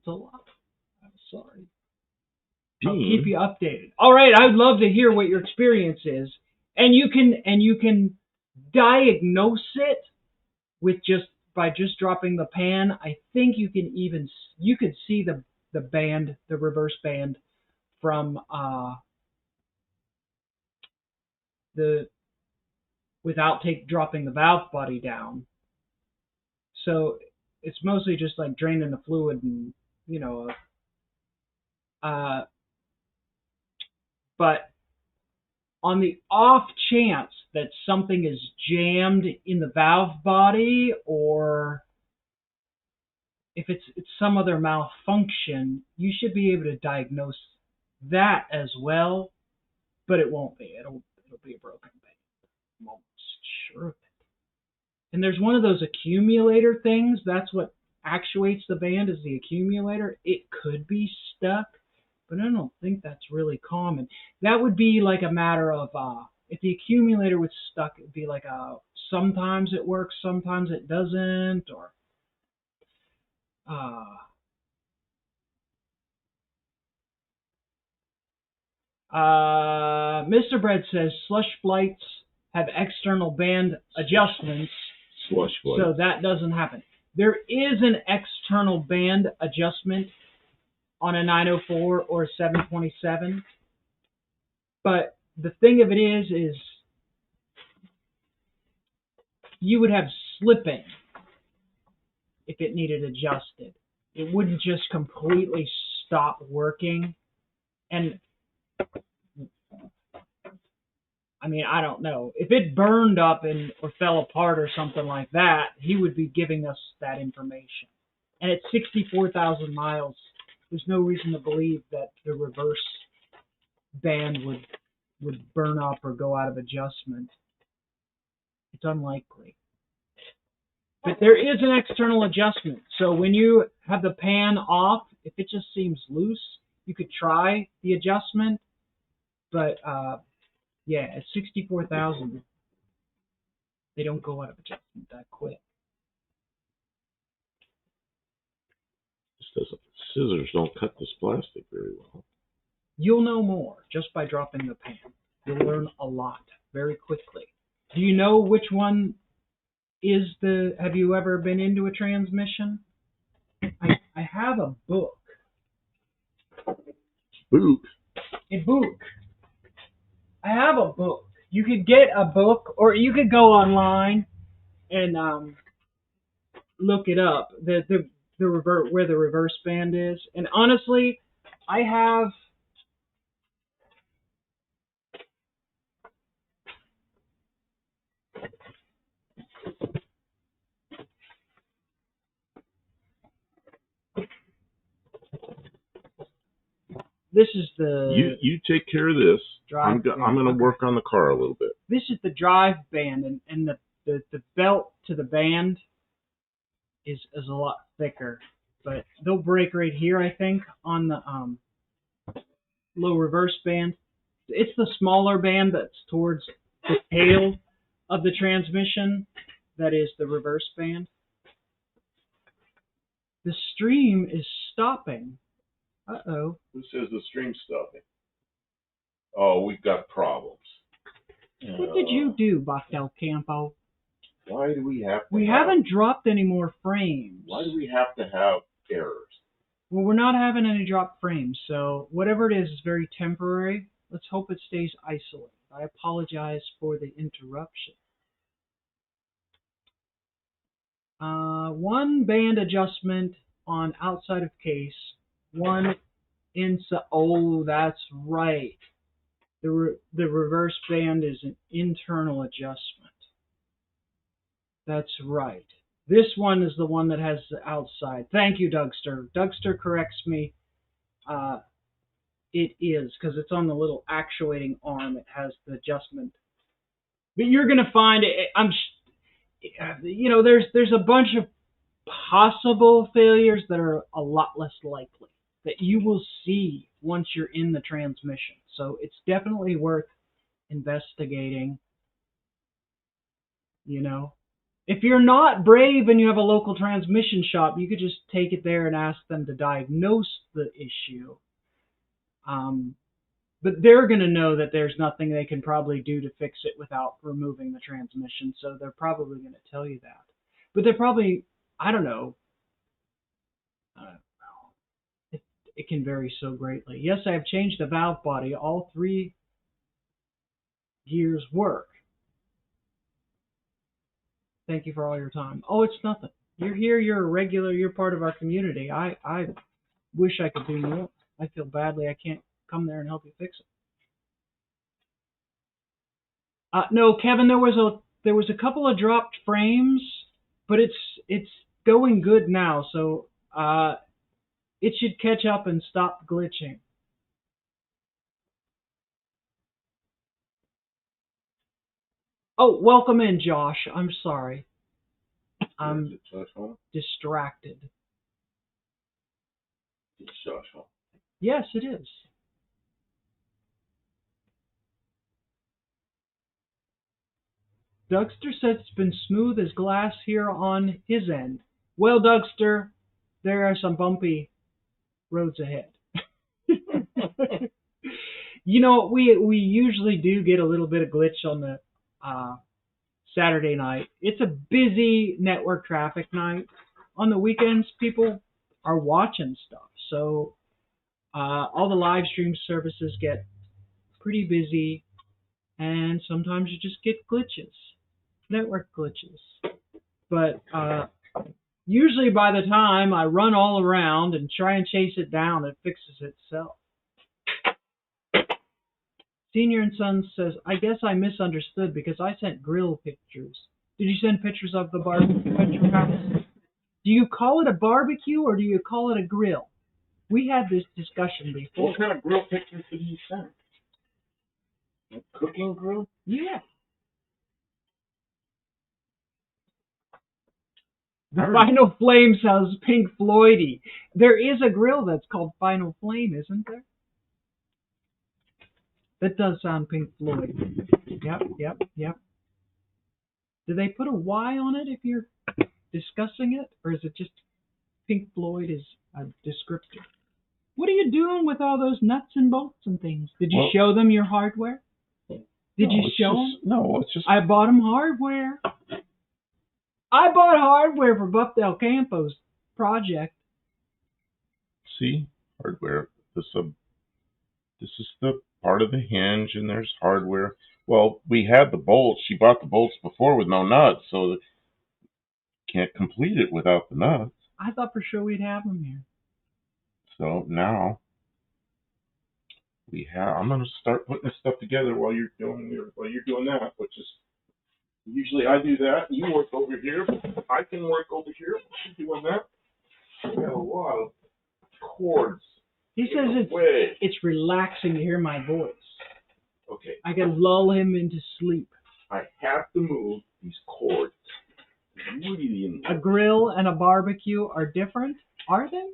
a lot. I'm sorry. I'll keep you updated. All right, I'd love to hear what your experience is, and you can diagnose it with by just dropping the pan. I think you could see the band, the reverse band from the without dropping the valve body down. So it's mostly just like draining the fluid and but on the off chance that something is jammed in the valve body, or if it's some other malfunction, you should be able to diagnose that as well. But it won't be. It'll be a broken band. I'm almost sure of it. And there's one of those accumulator things. That's what actuates the band, is the accumulator. It could be stuck, but I don't think that's really common. That would be like a matter of if the accumulator was stuck, it'd be like sometimes it works, sometimes it doesn't, or Mr. Bread says slush flights have external band adjustments, so that doesn't happen. There is an external band adjustment on a 904 or a 727, but the thing of it is you would have slipping if it needed adjusted. It wouldn't just completely stop working. And I mean, I don't know. If it burned up or fell apart or something like that, he would be giving us that information. And at 64,000 miles, there's no reason to believe that the reverse band would burn up or go out of adjustment. It's unlikely. But there is an external adjustment. So when you have the pan off, if it just seems loose, you could try the adjustment. But yeah, at 64,000, they don't go out of adjustment that quick. Scissors don't cut this plastic very well. You'll know more just by dropping the pan. You'll learn a lot very quickly. Do you know which one is have you ever been into a transmission? I have a book. Book? A book. I have a book. You could get a book, or you could go online and look it up. The where the reverse band is. And honestly, I have this is the you take care of this. I'm drive going to work on the car a little bit. This is the drive band, and the belt to the band is a lot thicker, but they'll break right here, I think, on the low reverse band. It's the smaller band that's towards the tail of the transmission that is the reverse band. The stream is stopping. Uh-oh. Who says the stream's stopping? Oh, we've got problems. What did you do, Bach Campo? Why do we have to We haven't dropped any more frames. Why do we have to have errors? Well, we're not having any dropped frames, so whatever it is very temporary. Let's hope it stays isolated. I apologize for the interruption. One band adjustment on outside of case. One inside. Oh, that's right. The reverse band is an internal adjustment. That's right. This one is the one that has the outside. Thank you, Dougster. Dougster corrects me. It is, because it's on the little actuating arm. It has the adjustment. But you're going to find it. you know, there's a bunch of possible failures that are a lot less likely that you will see once you're in the transmission. So it's definitely worth investigating, you know. If you're not brave and you have a local transmission shop, you could just take it there and ask them to diagnose the issue. But they're going to know that there's nothing they can probably do to fix it without removing the transmission, so they're probably going to tell you that. But they're probably, I don't know, it can vary so greatly. Yes, I have changed the valve body. All 3 gears work. Thank you for all your time. Oh, it's nothing. You're here. You're a regular. You're part of our community. I wish I could do more. I feel badly I can't come there and help you fix it. No, Kevin, there was a couple of dropped frames, but it's going good now. So it should catch up and stop glitching. Oh, welcome in, Josh. I'm sorry. I'm distracted. Yes, it is. Dougster says it's been smooth as glass here on his end. Well, Dougster, there are some bumpy roads ahead. You know, we usually do get a little bit of glitch on the Saturday night. It's a busy network traffic night. On the weekends, people are watching stuff. So all the live stream services get pretty busy, and sometimes you just get glitches, network glitches. But usually by the time I run all around and try and chase it down, it fixes itself. Senior and Son says, I guess I misunderstood because I sent grill pictures. Did you send pictures of the barbecue at your house? Do you call it a barbecue or do you call it a grill? We had this discussion before. What kind of grill pictures did you send? A cooking grill? Yeah. The Final Flame sounds Pink Floydy. There is a grill that's called Final Flame, isn't there? That does sound Pink Floyd. Yep. Do they put a Y on it if you're discussing it? Or is it just Pink Floyd is a descriptor? What are you doing with all those nuts and bolts and things? Did you show them your hardware? Did you show them? No, it's just... I bought them hardware. I bought hardware for Buff Del Campo's project. See? Hardware. This is the part of the hinge, and there's hardware. Well, we had the bolts. She bought the bolts before with no nuts, so can't complete it without the nuts. I thought for sure we'd have them here. So now I'm going to start putting this stuff together while you're doing that, which is usually I do that. You work over here. I can work over here. Doing that. We have a lot of cords. He says it's relaxing to hear my voice. Okay. I can lull him into sleep. I have to move these cords. A grill and a barbecue are different, are they?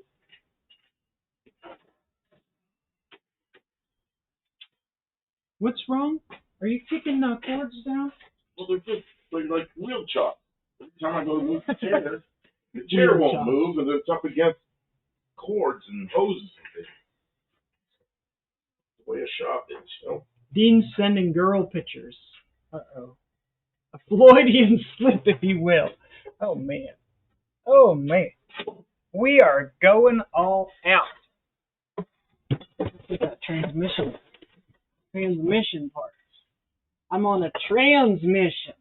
What's wrong? Are you kicking the cords down? Well, they're like wheel chops. Every time I go to move the chair won't move, and it's up against cords and hoses and things. The way a shop is, you know. Dean's sending girl pictures. Uh-oh. A Floydian slip, if you will. Oh, man. Oh, man. We are going all out. We got transmission parts. I'm on a transmission.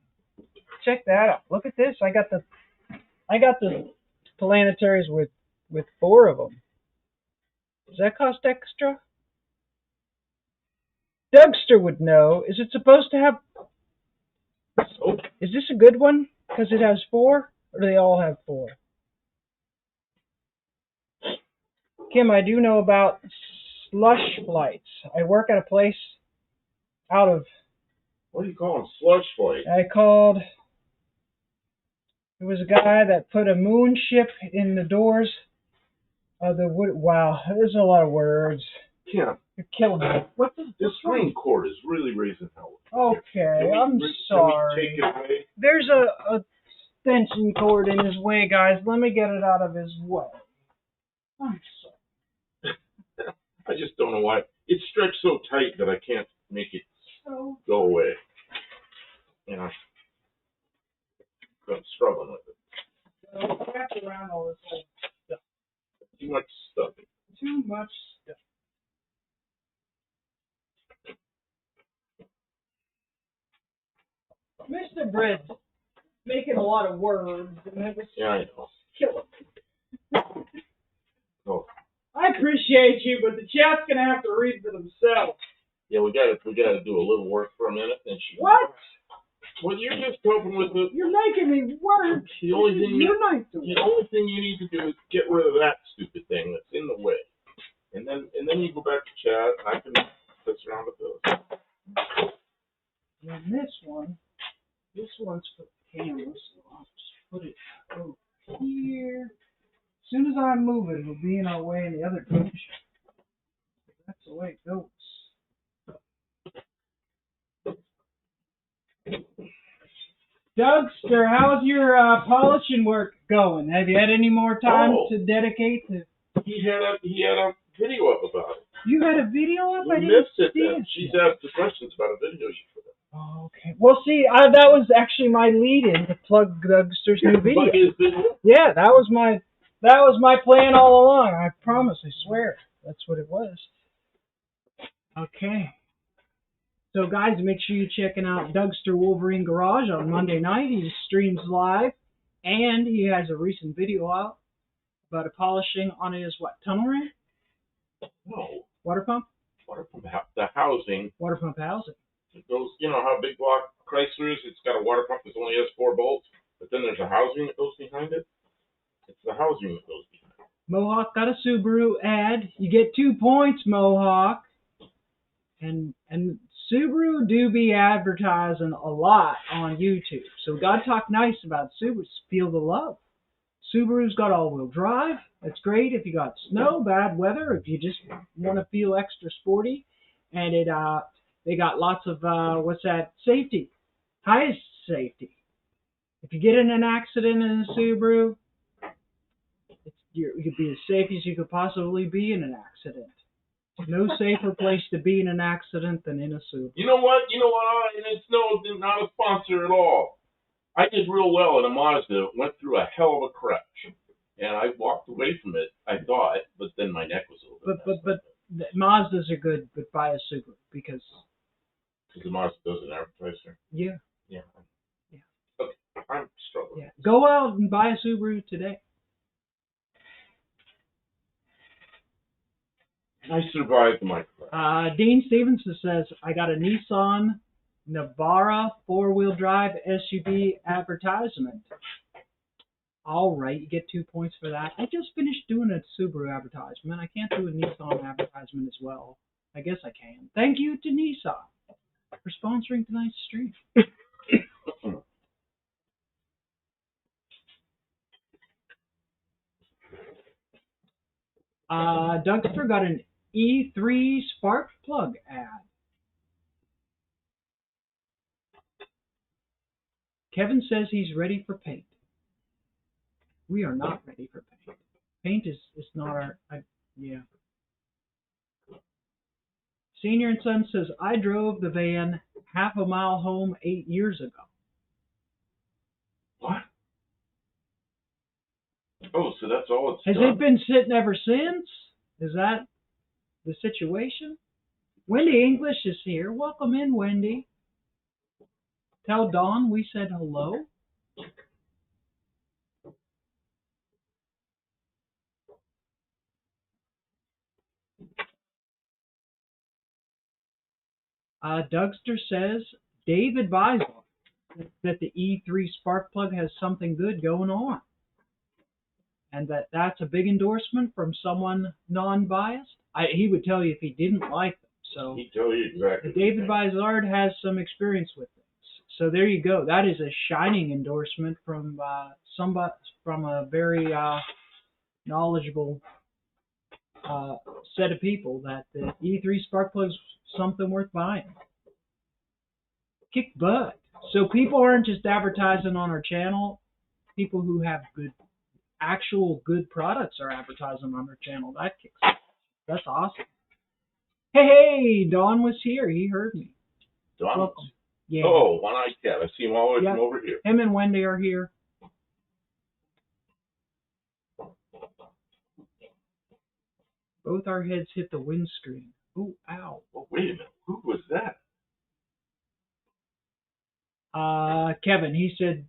Check that out. Look at this. I got the planetaries with 4 of them. Does that cost extra? Dougster would know. Is it supposed to have... Is this a good one? Because it has 4? Or do they all have 4? Kim, I do know about slush flights. I work at a place out of... What do you call them? Slush flights? I called There was a guy that put a moon ship in the doors of the wood. Wow, there's a lot of words. Yeah. You're killing me. This screen cord is really raising hell. Okay, I'm sorry. Can we take it away? There's a extension cord in his way, guys. Let me get it out of his way. I'm sorry. I just don't know why. It's stretched so tight that I can't make it go away. You know, so I'm struggling with it. Wrap around all this old stuff. Too much stuff. Too much stuff. Mr. Bread making a lot of words, and it was I know. killing me. Oh. I appreciate you, but the chat's gonna have to read for themselves. Yeah, we gotta do a little work for a minute, and she. What? Well, you're just helping with the. You're making me work. The only thing you need to do is get rid of that stupid thing that's in the way, and then you go back to chat, and I can mess around with those. And this one's for the camera, so I'll just put it over here. As soon as I move it, it'll be in our way in the other direction. That's the way it goes. Dougster, how's your polishing work going? Have you had any more time to dedicate to? He had a video up about it. You had a video up? I missed it. She's asked the questions about a video you put up. Oh, okay. Well, see, that was actually my lead-in to plug Dougster's new video. Plug his video? Yeah, that was my plan all along. I promise. I swear. That's what it was. Okay. So, guys, make sure you're checking out Dougster Wolverine Garage on Monday night. He streams live, and he has a recent video out about a polishing on his, tunnel ring? No. Water pump? Water pump, the housing. Water pump housing. It goes, you know how big block Chrysler is? It's got a water pump that only has 4 bolts, but then there's a housing that goes behind it. It's the housing that goes behind it. Mohawk got a Subaru ad. You get 2 points, Mohawk. And Subaru do be advertising a lot on YouTube. So we got to talk nice about Subaru. Feel the love. Subaru's got all-wheel drive. That's great if you got snow, bad weather, if you just want to feel extra sporty. And they got lots of, safety. Highest safety. If you get in an accident in a Subaru, you could be as safe as you could possibly be in an accident. No safer place to be in an accident than in a Subaru. You know what? And it's not a sponsor at all. I did real well in a Mazda. Went through a hell of a crash, and I walked away from it. I thought, but then my neck was a little bit. But Mazdas are good, but buy a Subaru because the Mazda doesn't advertise there. Yeah. Yeah. Okay, I'm struggling. Yeah. Go out and buy a Subaru today. I survived the microphone. Dean Stevenson says, I got a Nissan Navara 4-wheel drive SUV advertisement. All right, you get 2 points for that. I just finished doing a Subaru advertisement. I can't do a Nissan advertisement as well. I guess I can. Thank you to Nissan for sponsoring tonight's stream. Dougster got an E3 spark plug ad. Kevin says he's ready for paint. We are not ready for paint. Paint is not our... yeah. Senior and Son says, I drove the van half a mile home 8 years ago. What? Oh, so that's all it's Has done? it been sitting ever since? Is that the situation? Wendy English is here. Welcome in, Wendy. Tell Dawn we said hello. Dougster says Dave advised that the E3 spark plug has something good going on. And that's a big endorsement from someone non-biased. He would tell you if he didn't like them. So he'd tell you exactly. David Bizard has some experience with things. So there you go. That is a shining endorsement from somebody from a very knowledgeable set of people that the E3 spark plug is something worth buying. Kick butt. So people aren't just advertising on our channel. People who have actual good products are advertising on our channel. That kicks butt. That's awesome. Hey, Don was here. He heard me. Don? Welcome. Yeah. Oh, one-eyed cat. I see him all the way Yep. from over here. Him and Wendy are here. Both our heads hit the windscreen. Ooh, ow. Oh, wait a minute. Who was that? Kevin, he said,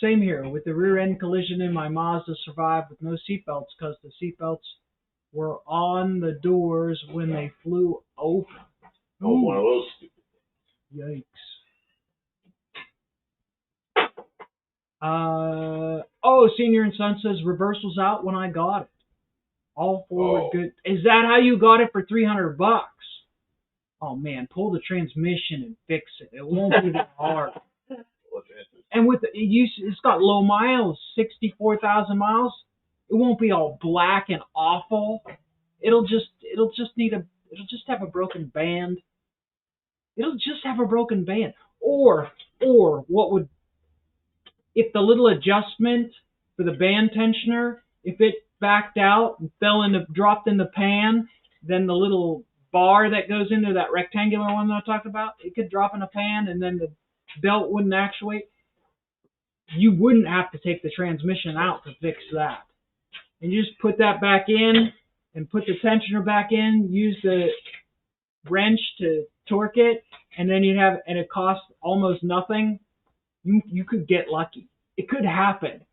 same here. With the rear end collision in my Mazda survived with no seatbelts because the seatbelts were on the doors when they flew open. Oh, Ooh. one of those stupid Yikes. Senior and Son says reversal's out when I got it. All forward good. Is that how you got it for $300? Oh man, pull the transmission and fix it. It won't be that hard. And with it's got low miles, 64,000 miles. It won't be all black and awful. It'll just have a broken band. It'll just have a broken band. Or what would, if the little adjustment for the band tensioner, if it backed out and dropped in the pan, then the little bar that goes into that rectangular one that I talked about, it could drop in a pan and then the belt wouldn't actuate. You wouldn't have to take the transmission out to fix that. And you just put that back in and put the tensioner back in, use the wrench to torque it, and then and it costs almost nothing. You could get lucky. It could happen.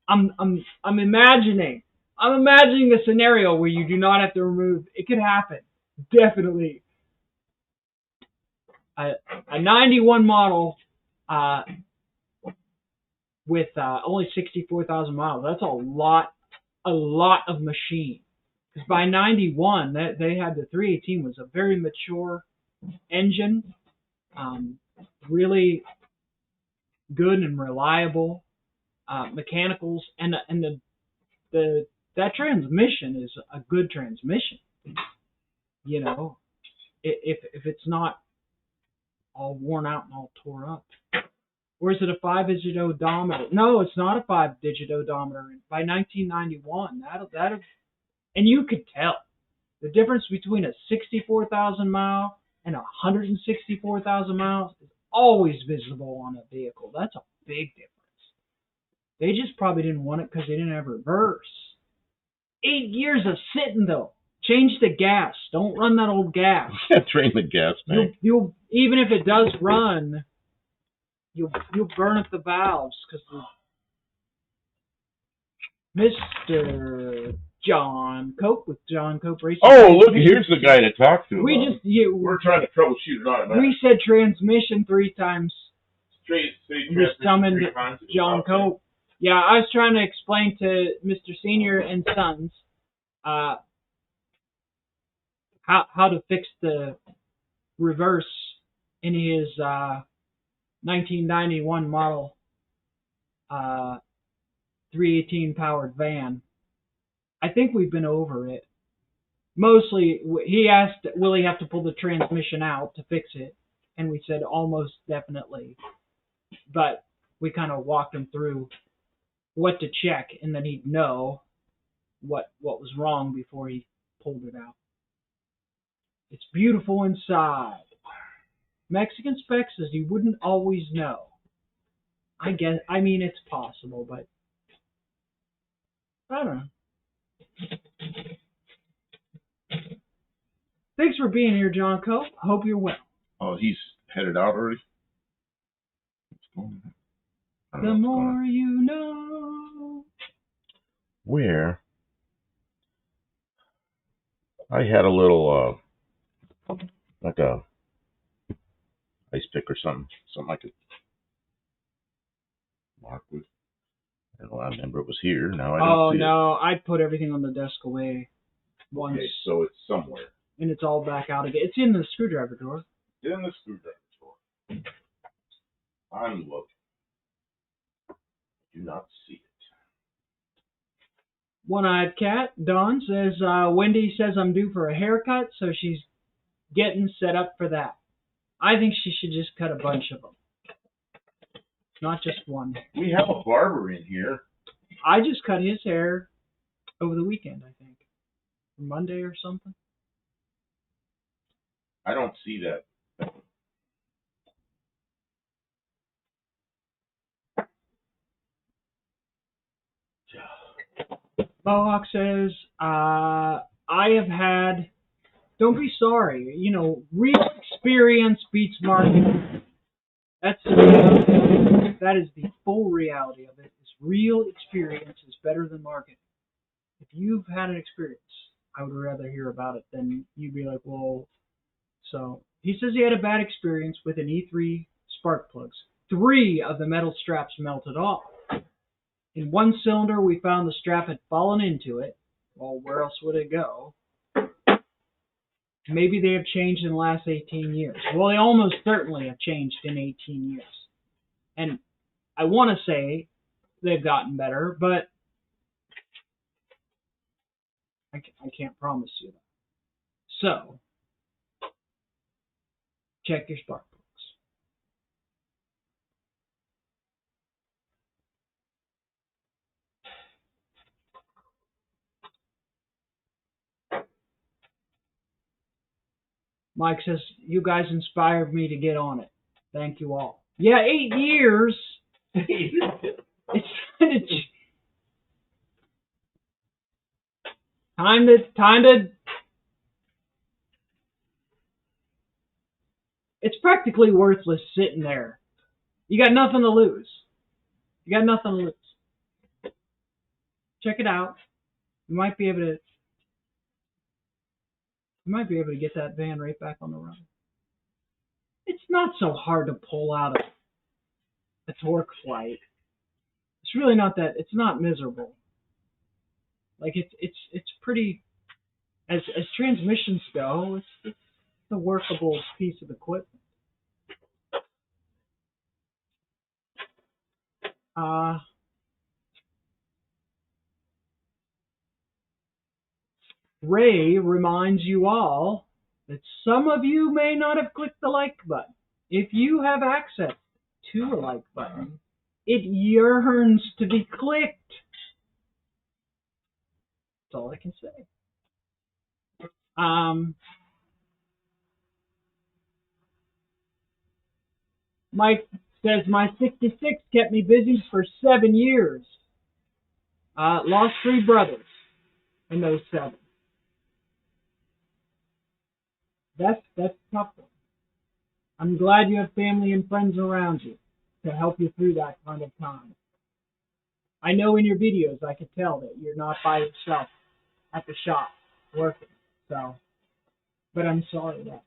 I'm imagining a scenario where you do not have to remove. It could happen. Definitely. A 91 model with only 64,000 miles. That's a lot of machine. Because by 91, they had the 318 was a very mature engine, really good and reliable mechanicals, and that transmission is a good transmission. You know, if it's not all worn out and all tore up. Or is it a 5-digit odometer? No, it's not a 5-digit odometer. By 1991, that'll and you could tell the difference between a 64,000 mile and 164,000 miles is always visible on a vehicle. That's a big difference. They just probably didn't want it because they didn't have reverse. 8 years of sitting though. Change the gas. Don't run that old gas. Drain the gas tank. You'll even if it does run, you'll burn up the valves because Mr. John Cope with John Cope Racing. Oh, look, here's the guy to talk to. We're trying to troubleshoot it on it. We said transmission 3 times. Straight We summoned John Cope. Yeah, I was trying to explain to Mr. Senior and Sons how to fix the reverse in his 1991 model 318 powered van. I think we've been over it. Mostly, he asked, will he have to pull the transmission out to fix it? And we said almost definitely. But we kind of walked him through what to check, and then he'd know what was wrong before he pulled it out. It's beautiful inside. Mexican Spec says you wouldn't always know. I mean, it's possible, but I don't know. Thanks for being here, John Cope. I hope you're well. Oh, he's headed out already? The more you know. Where? I had a little, like a ice pick or something I could mark with. Well, I remember it was here. Now I don't see it. Oh, no, I put everything on the desk away once. Okay, so it's somewhere. And it's all back out again. It's in the screwdriver drawer. In the screwdriver drawer. I'm looking. do not see it. One-eyed cat, Dawn, says, Wendy says I'm due for a haircut, so she's getting set up for that. I think she should just cut a bunch of them. Not just one. We have a barber in here. I just cut his hair over the weekend, I think. Monday or something. I don't see that. Mohawk says, I have had, don't be sorry, real experience beats marketing. That is the full reality of it. Is real experience is better than marketing. If you've had an experience, I would rather hear about it than you be like, well, so he says he had a bad experience with an E3 spark plugs. 3 of the metal straps melted off. In one cylinder, we found the strap had fallen into it. Well, where else would it go? Maybe they have changed in the last 18 years. Well, they almost certainly have changed in 18 years. And I want to say they've gotten better, but I can't promise you that. So, check your spark plugs. Mike says, you guys inspired me to get on it. Thank you all. Yeah, 8 years. It's time to. It's practically worthless sitting there. You got nothing to lose. You got nothing to lose. Check it out. You might be able to get that van right back on the road. It's not so hard to pull out a torque flight. It's really not that. It's not miserable. Like it's pretty. As transmissions go, it's a workable piece of equipment. Ray reminds you all that some of you may not have clicked the like button. If you have access to a like button, it yearns to be clicked. That's all I can say. Mike says, my 66 kept me busy for 7 years. Lost 3 brothers in those 7. That's a tough one. I'm glad you have family and friends around you to help you through that kind of time. I know in your videos I could tell that you're not by yourself at the shop working. So, but I'm sorry that.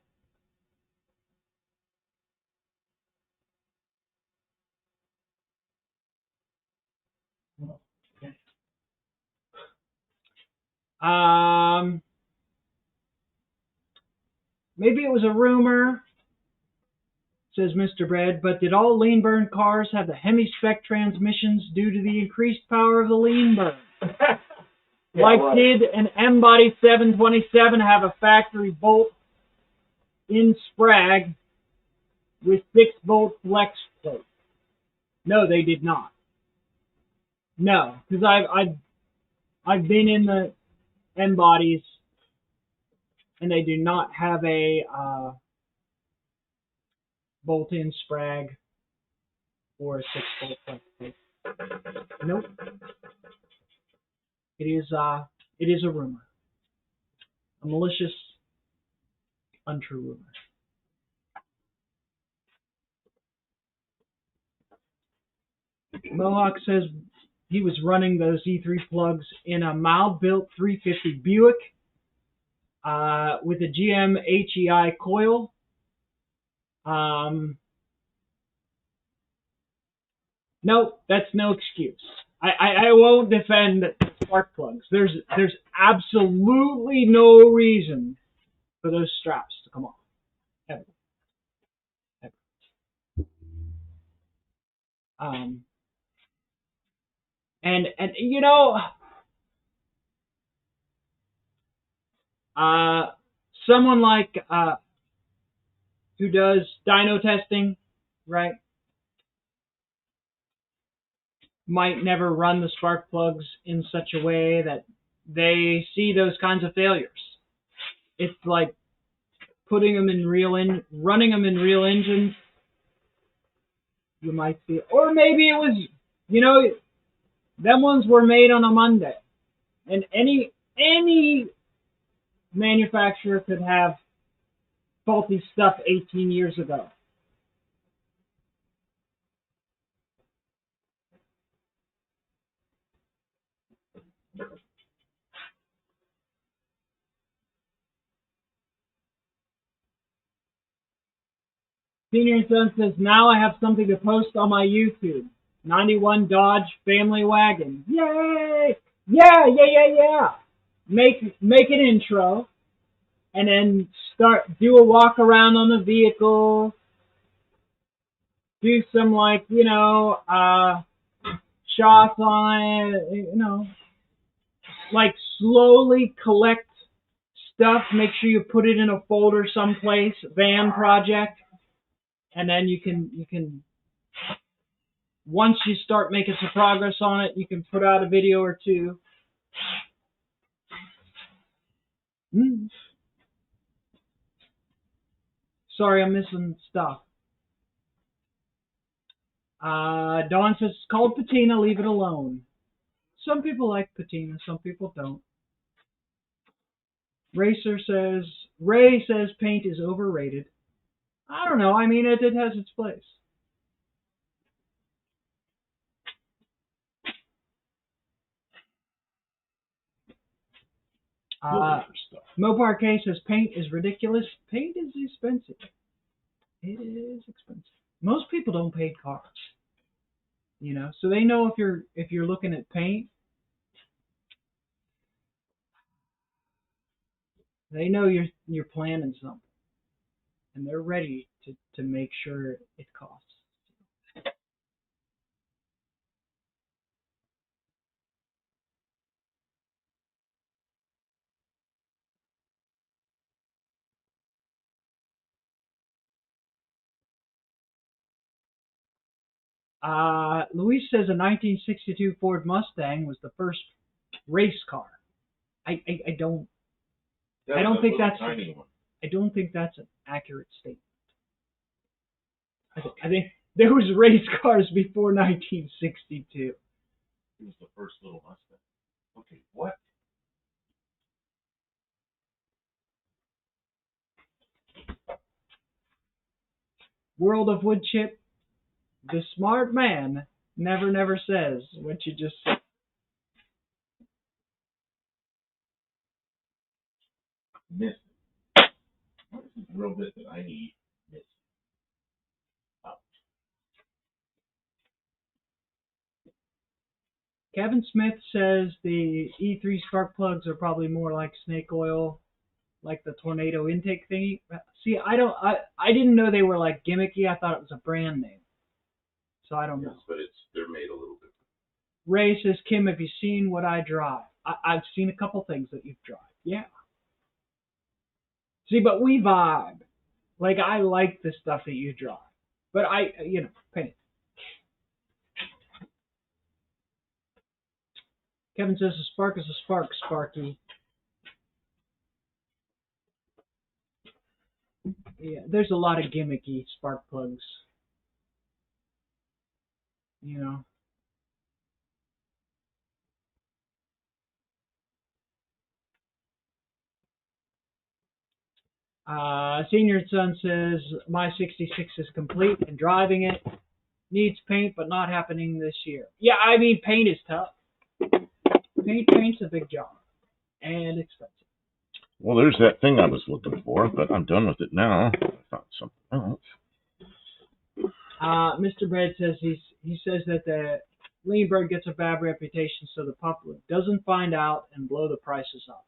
Maybe it was a rumor, says Mr. Bread, but did all lean burn cars have the hemi-spec transmissions due to the increased power of the lean burn? Yeah, like, right. Did an M-Body 727 have a factory bolt in Sprag with 6-bolt flex plate? No, they did not. No, because I've been in the M-Bodies, and they do not have a bolt-in Sprag or a 6-bolt flex plate. Nope. It is a rumor. A malicious, untrue rumor. Mohawk says he was running those E3 plugs in a mild-built 350 Buick with a GM HEI coil. Nope, that's no excuse. I won't defend spark plugs. There's absolutely no reason for those straps to come off. Ever. Ever. And you know, uh, someone like who does dyno testing, right, might never run the spark plugs in such a way that they see those kinds of failures. It's like putting them in running them in real engines. You might see, or maybe it was, you know, them ones were made on a Monday, and any manufacturer could have faulty stuff 18 years ago. Senior and Son says, now I have something to post on my YouTube. 91 Dodge Family Wagon. Yay! Yeah. Make an intro, and then do a walk around on the vehicle. Do some, like, shots on it, like slowly collect stuff. Make sure you put it in a folder someplace, van project, and then you can once you start making some progress on it, you can put out a video or two. Sorry, I'm missing stuff. Dawn says, it's called patina, leave it alone. Some people like patina, some people don't. Ray says paint is overrated. I don't know. I mean, it has its place. Mopar K says paint is ridiculous. Paint is expensive. It is expensive. Most people don't paint cars, so they know if you're looking at paint, they know you're planning something, and they're ready to make sure it costs. Luis says a 1962 Ford Mustang was the first race car. I don't think that's I don't think that's an accurate statement. I think there was race cars before 1962. It was the first little Mustang. Okay, what? World of Wood Chip, the smart man never says what you just said. Miss. What is this real bit that I need? Miss. Oh. Kevin Smith says the E3 spark plugs are probably more like snake oil, like the tornado intake thingy. See, I didn't know they were like gimmicky. I thought it was a brand name. So I don't know. Yes, but they're made a little bit. Ray says, Kim, have you seen what I drive? I've seen a couple things that you've drive. Yeah. See, but we vibe. Like, I like the stuff that you drive. But paint. Kevin says a spark is a spark, Sparky. Yeah, there's a lot of gimmicky spark plugs. Senior Son says, my 66 is complete and driving it. Needs paint, but not happening this year. Yeah, I mean, paint is tough. Paint's a big job. And expensive. Well, there's that thing I was looking for, but I'm done with it now. I found something else. Mr. Bread says he says that the lean bird gets a bad reputation, so the public doesn't find out and blow the prices up.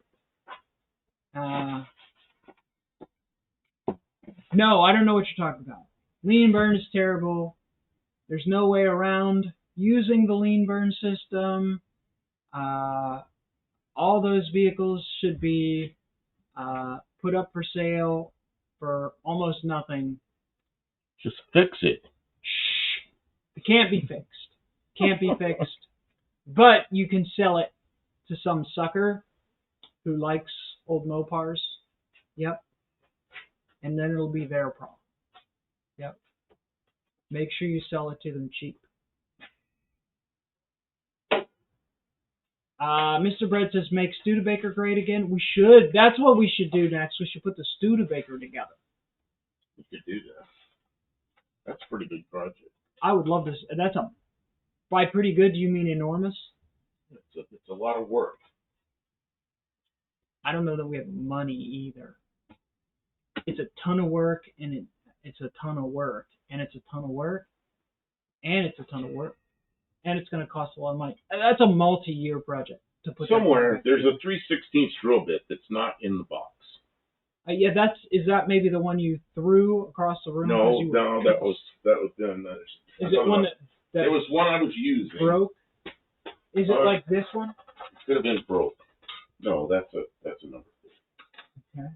No, I don't know what you're talking about. Lean and burn is terrible. There's no way around using the lean burn system. Uh, all those vehicles should be put up for sale for almost nothing. Just fix it. Shh. It can't be fixed. Can't be fixed. But you can sell it to some sucker who likes old Mopars. Yep. And then it'll be their problem. Yep. Make sure you sell it to them cheap. Mr. Bread says, make Studebaker great again. We should. That's what we should do next. We should put the Studebaker together. We could do that. That's a pretty big project. I would love this. That's a. By pretty good, do you mean enormous? It's a lot of work. I don't know that we have money either. It's a ton of work, and it's a ton of work, and it's a ton of work, and it's a ton of work, and it's going to cost a lot of money. That's a multi-year project to put. Somewhere there's a 3/16 drill bit that's not in the box. Yeah, is that maybe the one you threw across the room? No, that was done. Is it one that it was one I was using. Broke? Is it like this one? It could have been broke. No, that's a number. Okay.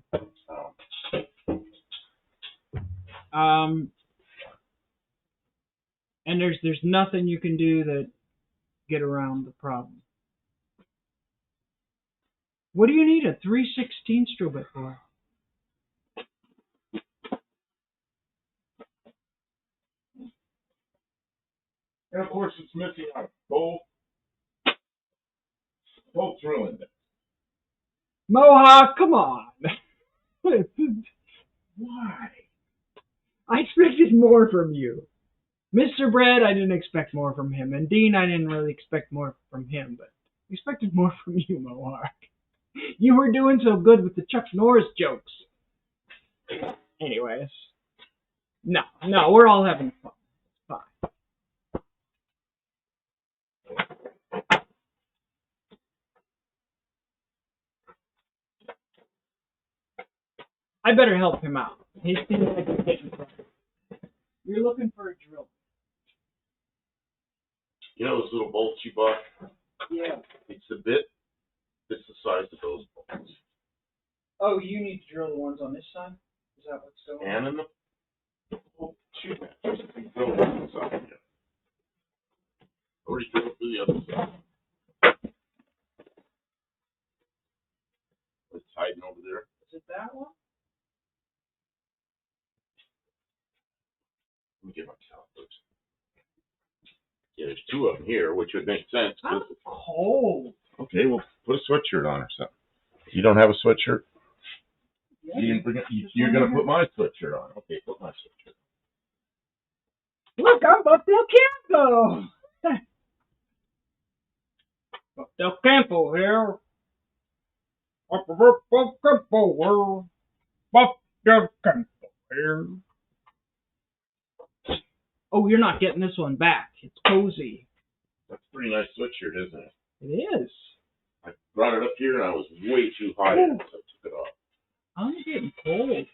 And there's nothing you can do to get around the problem. What do you need a 3/16 drill bit for? And of course, it's missing out both drill index. Mohawk, come on. Why? I expected more from you. Mr. Bread, I didn't expect more from him. And Dean, I didn't really expect more from him. But I expected more from you, Mohawk. You were doing so good with the Chuck Norris jokes. Anyways. No, we're all having fun. It's fine. I better help him out. He seems like he's getting frustrated. You're looking for a drill. You know those little bolts you bought? Yeah. It's the bit. It's the size of those bolts. Oh, you need to drill the ones on this side? Is that what's going on? And in the shoot matches. You drill one side. Yeah. Already drilled for the other side. It's hiding over there. Is it that one? Let me get my calipers. Yeah, there's two of them here, which would make sense. It's cold. Okay, well, put a sweatshirt on or something. You don't have a sweatshirt? Yeah, You didn't bring it. You're going to put my sweatshirt on. Okay, put my sweatshirt on. Look, I'm Buck Del Campo. Buck Del Campo here. Buck Campo here. Buck Del Campo here. Oh, you're not getting this one back. It's cozy. That's a pretty nice sweatshirt, isn't it? It is. I brought it up here and I was way too hot in it, so I took it off. I'm getting cold.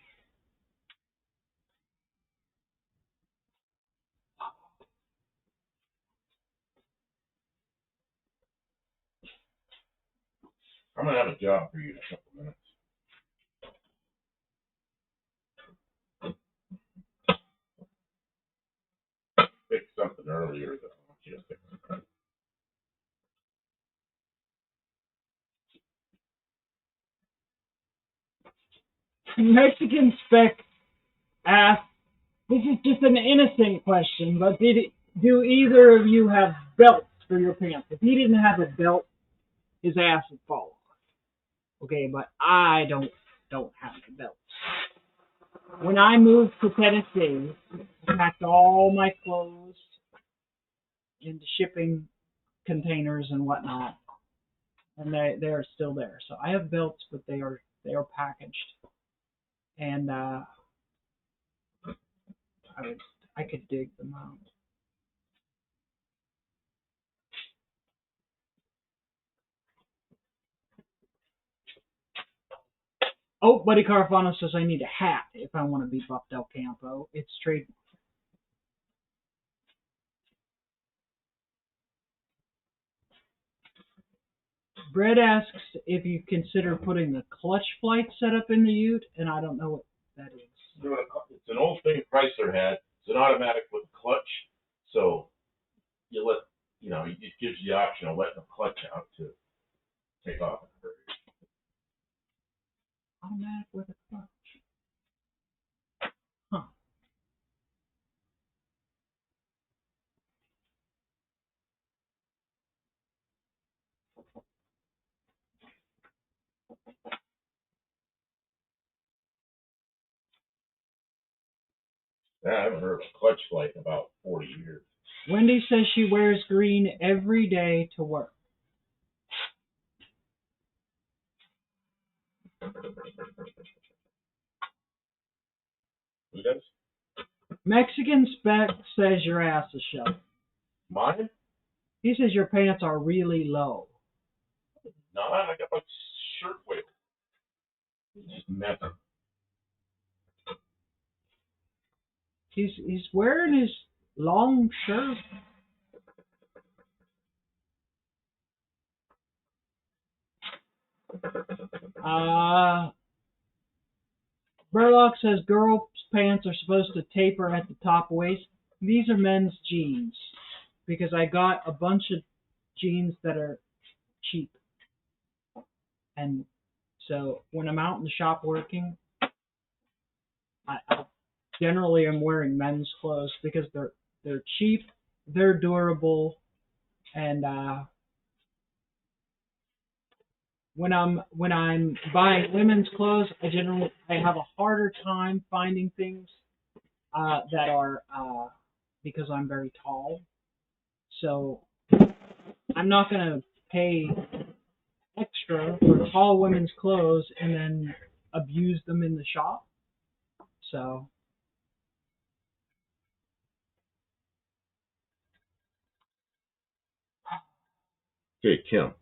I'm going to have a job for you in a couple minutes. Fix something earlier that I want you to fix. Mexican Spec asks, this is just an innocent question, but do either of you have belts for your pants? If he didn't have a belt, his ass would fall off. Okay, but I don't have a belt. When I moved to Tennessee, I packed all my clothes into shipping containers and whatnot, and they are still there. So I have belts, but they are packaged, and I could dig them out. Oh, Buddy Carafano says I need a hat if I want to be Buck Del Campo. It's trademark. Brett asks if you consider putting a clutch flight setup in the Ute, and I don't know what that is. It's an old thing Chrysler had. It's an automatic with a clutch, so it gives you the option of letting the clutch out to take off. Automatic with a clutch. Huh. Yeah, I haven't heard of a clutch flight in about 40 years. Wendy says she wears green every day to work. Who does? Mexican Spec says your ass is shut. Mine? He says your pants are really low. No, I got my shirt weight. Just messing. He's wearing his long shirt. Burlock says girls' pants are supposed to taper at the top waist. These are men's jeans because I got a bunch of jeans that are cheap. And so when I'm out in the shop working, I generally am wearing men's clothes because they're cheap, they're durable, and when I'm buying women's clothes, I have a harder time finding things that are because I'm very tall. So I'm not gonna pay extra for tall women's clothes and then abuse them in the shop. So Okay, Kim.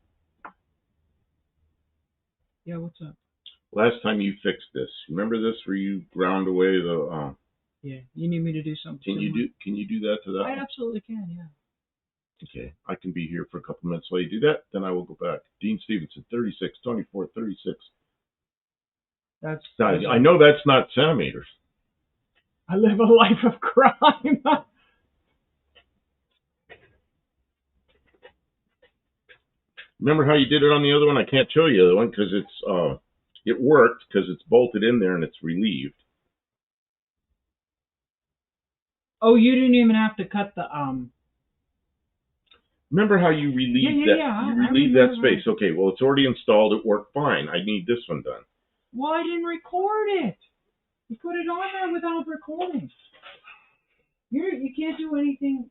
yeah, what's up? Last time you fixed this, remember this where you ground away the? Yeah, you need me to do something. Can you do that to that? I absolutely can. Yeah. Okay, I can be here for a couple minutes while you do that. Then I will go back. Dean Stevenson, 36, 24, 36. That's I know that's not centimeters. I live a life of crime. Remember how you did it on the other one? I can't show you the other one because it worked because it's bolted in there and it's relieved. Oh, you didn't even have to cut the Remember how you relieved Yeah. You relieved that space. Okay, well it's already installed. It worked fine. I need this one done. Well, I didn't record it. You put it on there without recording. You can't do anything.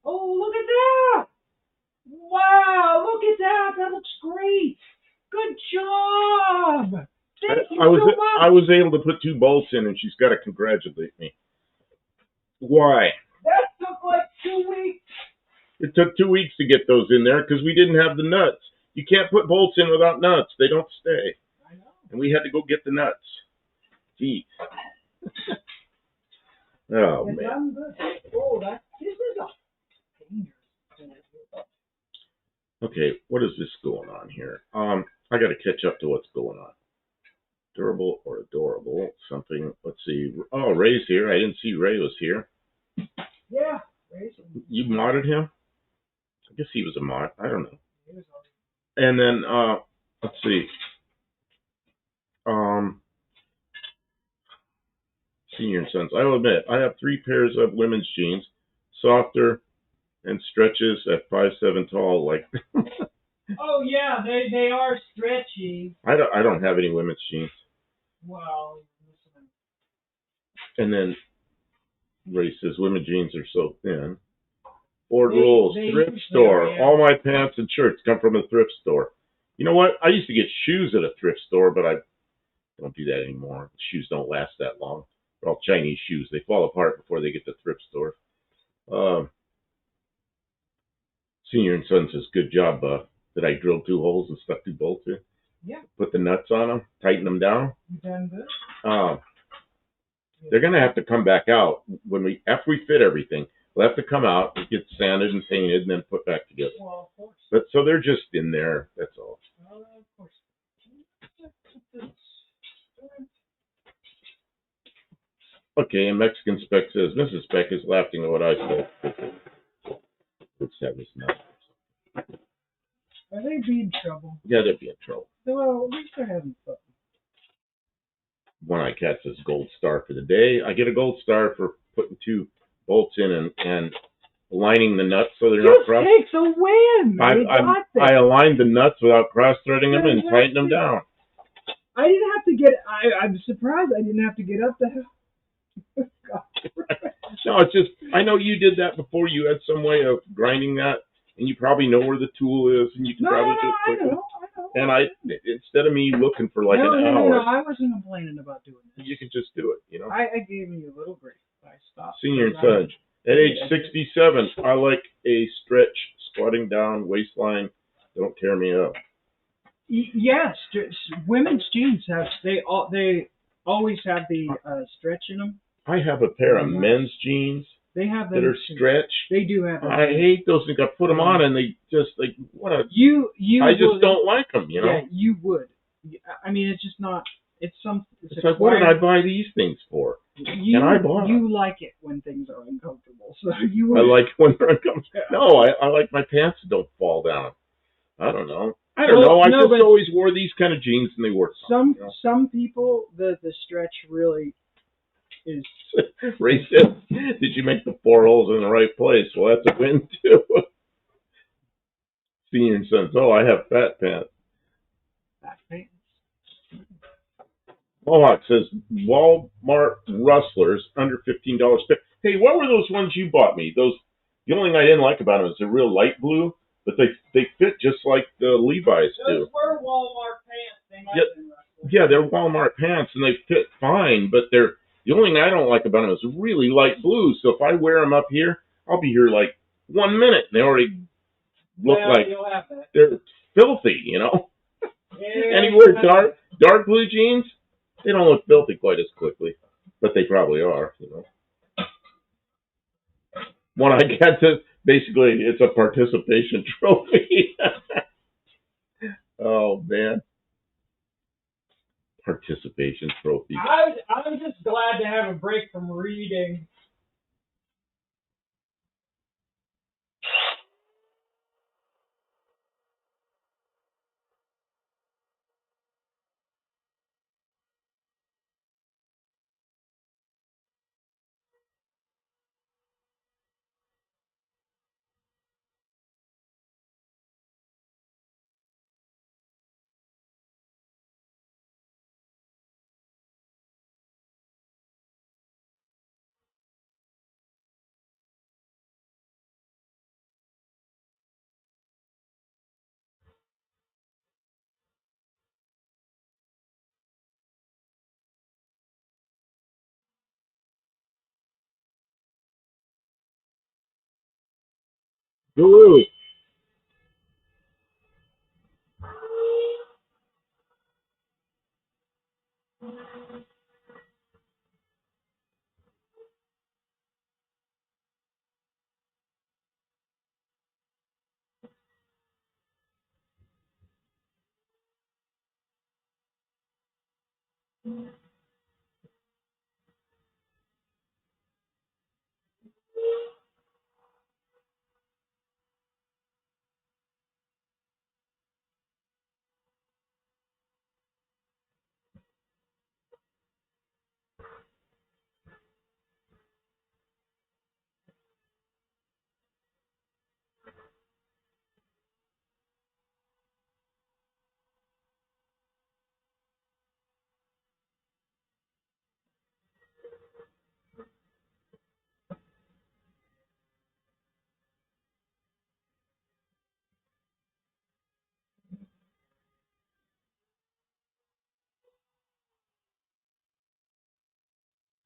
Oh, look at that! Wow, look at that! That looks great. Good job. Thank you so much. I was able to put 2 bolts in, and she's got to congratulate me. Why? That took like 2 weeks. It took 2 weeks to get those in there because we didn't have the nuts. You can't put bolts in without nuts. They don't stay. I know. And we had to go get the nuts. Gee. Oh, man. I'm good. Oh, this is a dangerous. Okay, what is this going on here? I got to catch up to what's going on. Durable or adorable, something. Let's see. Oh, Ray's here. I didn't see Ray was here. Yeah, Ray's. You modded him? I guess he was a mod. I don't know. And then, let's see. Senior and Sons. I will admit, I have 3 pairs of women's jeans, softer and stretches at 5'7" tall. Like. Oh yeah, they are stretchy. I don't have any women's jeans. Well. And then Ray says women's jeans are so thin. Board rules, thrift store. Yeah. All my pants and shirts come from a thrift store. You know what? I used to get shoes at a thrift store, but I don't do that anymore. Shoes don't last that long. They're all Chinese shoes. They fall apart before they get to thrift store. Senior and Son says, good job, that I drilled 2 holes and stuck 2 bolts in. Yeah. Put the nuts on them, tighten them down. You done good? They're going to have to come back out after we fit everything. We'll have to come out, get sanded and painted, and then put back together. Well, of course. But so they're just in there. That's all. Okay, and Mexican Spec says, Mrs. Spec is laughing at what I said. Let's have this now. Are they be in trouble? Yeah, they'd be in trouble. Well, at least they're having fun. When I catch this gold star for the day, I get a gold star for putting 2 bolts in and aligning the nuts so they're not cross. Just takes a win. I aligned the nuts without cross-threading them and tightened them down. I didn't have to get. I'm surprised I didn't have to get up there. No, it's just I know you did that before. You had some way of grinding that, and you probably know where the tool is, and you can probably just click it. And instead of me looking for like an hour, no, I wasn't complaining about doing this. You can just do it. You know. I gave you a little break. I stopped. Senior and Such. At age 67, I like a stretch, squatting down, waistline. Don't tear me up. Yes, women's jeans they always have the stretch in them. I have a pair of men's jeans. They have that are stretch. They do have. I hate those things. I put them on and they just like what a. I just don't like them. You know. Yeah, you would. I mean, it's just not. It's some. It's like, what did I buy these things for? And I bought them. You like it when things are uncomfortable, so you. I like when they're uncomfortable. No, I like my pants don't fall down. I don't know. I just always wore these kind of jeans and they work. Some people the stretch really is. Ray said, "Did you make the 4 holes in the right place?" Well, that's a win too. Senior and Sons. Oh, I have fat pants. Fat pants. Mohawk says Walmart rustlers under $15. Hey, what were those ones you bought me? Those. The only thing I didn't like about them is they're real light blue. But they fit just like the Levi's do. Those were Walmart pants. They might have been rustlers. Yeah, they're Walmart pants, and they fit fine. But the only thing I don't like about them is really light blue. So if I wear them up here, I'll be here like 1 minute, and they already look like they're filthy, you know. Yeah, and you wear dark blue jeans, they don't look filthy quite as quickly, but they probably are, you know. When I get to. Basically, it's a participation trophy. Oh, man. Participation trophy. I'm just glad to have a break from reading. Woo!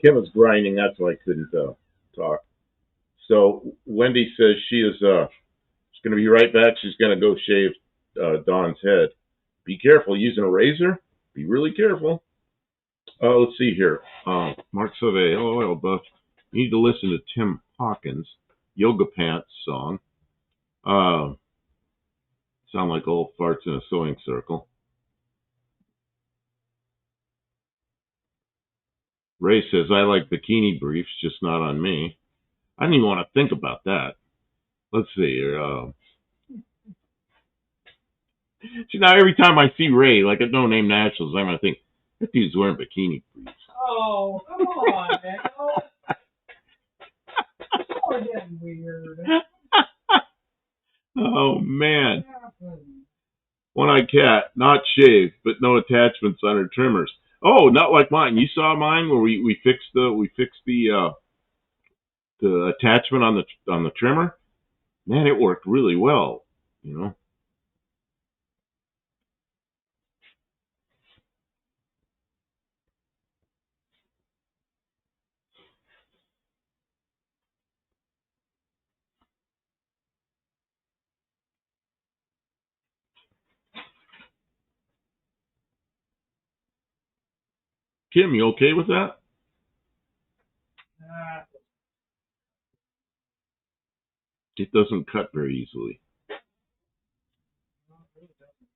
Kim was grinding, that's why I couldn't talk. So Wendy says she's going to be right back. She's going to go shave Dawn's head. Be careful using a razor. Be really careful. Let's see here. Mark Sauvé, hello, Buff. You need to listen to Tim Hawkins' Yoga Pants song. Sound like old farts in a sewing circle. Ray says, I like bikini briefs, just not on me. I didn't even want to think about that. Let's see here. See, now every time I see Ray, like at No Name Nationals, I'm going to think, that dude's wearing bikini briefs. Oh, come on, man. Oh, getting weird. Oh, man. One-eyed cat, not shaved, but no attachments on her trimmers. Oh, not like mine. You saw mine where we fixed the attachment on the trimmer. Man, it worked really well. You know. Kim, you okay with that? It doesn't cut very easily.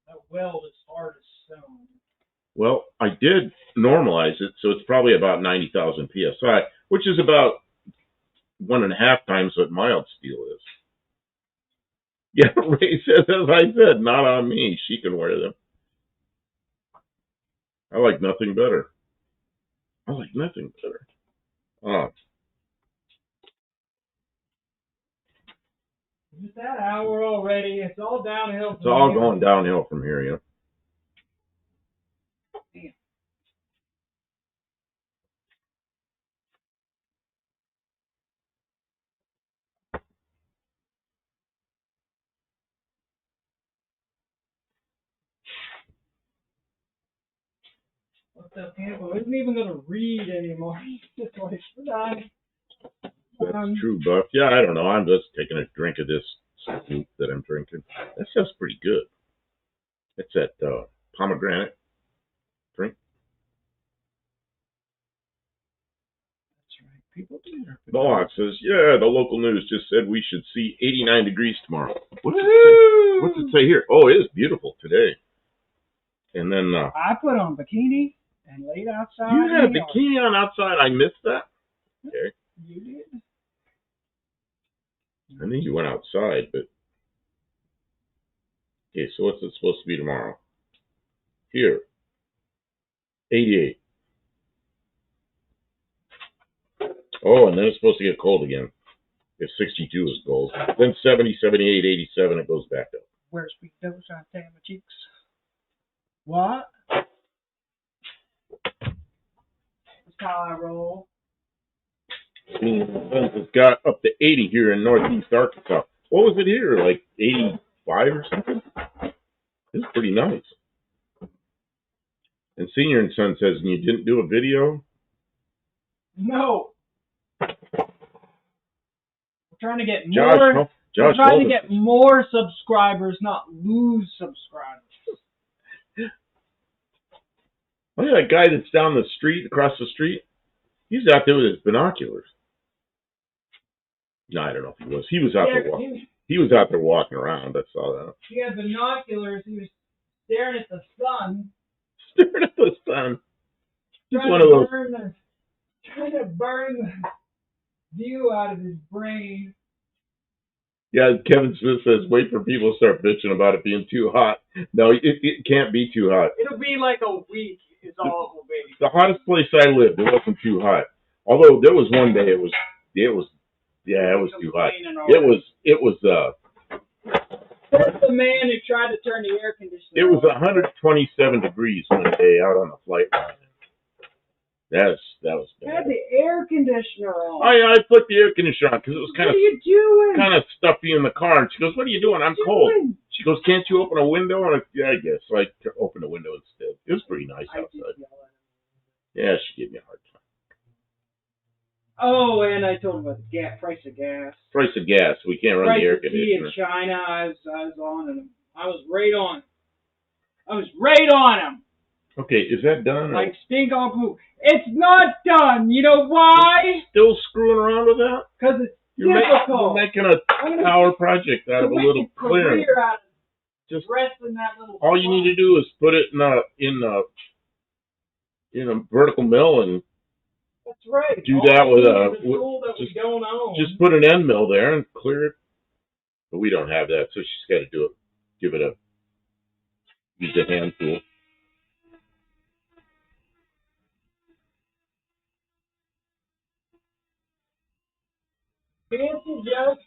That weld is hard as stone. Well, I did normalize it, so it's probably about 90,000 psi, which is about 1.5 times what mild steel is. Yeah, Ray says, as I said, not on me. She can wear them. I like nothing better. I like nothing better. Oh. It's that hour already. It's all downhill. It's all going downhill from here, you know. What's up, Campbell? Isn't even going to read anymore. He's just like, done. That's true, Buff. Yeah, I don't know. I'm just taking a drink of this soup that I'm drinking. That stuff's pretty good. It's that pomegranate drink. That's right. People do their Boss says, yeah, the local news just said we should see 89 degrees tomorrow. What's it say here? Oh, it is beautiful today. And then I put on bikini and laid outside. You had a bikini on outside. I missed that. Okay. You did. I think you went outside, but okay. So what's it supposed to be tomorrow? Here, 88. Oh, and then it's supposed to get cold again. If 62 is cold, then 70, 78, 87, it goes back up. Where's sweet dose on my cheeks? What? That's how I roll. It's got up to 80 here in northeast Arkansas. What was it here? Like 85 or something? This is pretty nice. And Senior and Son says, and you didn't do a video? No. We're trying to get more. We're trying to get more subscribers, not lose subscribers. Look at that guy that's down the street, across the street. He's out there with his binoculars. No, I don't know if he was. He was out there walking. He was out there walking around. I saw that. He had binoculars. He was staring at the sun. Staring at the sun. He's Trying one of those. Trying to burn the view out of his brain. Yeah, Kevin Smith says, wait for people to start bitching about it being too hot. No, it can't be too hot. It'll be like a week is all it will be. The hottest place I lived, it wasn't too hot. Although there was one day it was too hot. It was That's the man who tried to turn the air conditioner It was 127 degrees one day out on the flight line. That was bad. Had the air conditioner on. I put the air conditioner on because it was kind of stuffy in the car. And she goes, "What are you doing? I'm cold." She goes, "Can't you open a window?" And I guess so I opened a window instead. It was pretty nice outside. Yeah, she gave me a hard time. Oh, and I told him about the price of gas. Price of gas. We can't run the air conditioner. In China, I was on him. I was right on him. Okay, is that done? Like stink on poop. It's not done. You know why? Still screwing around with that? Because it's difficult. You're making a power project out of a little clearing. Just resting that little. All you need to do is put it in a vertical mill and That's right. Do that with a tool that we don't own. just put an end mill there and clear it. But we don't have that, so she's got to do it. Give it a use a hand tool. Fancy Jeff.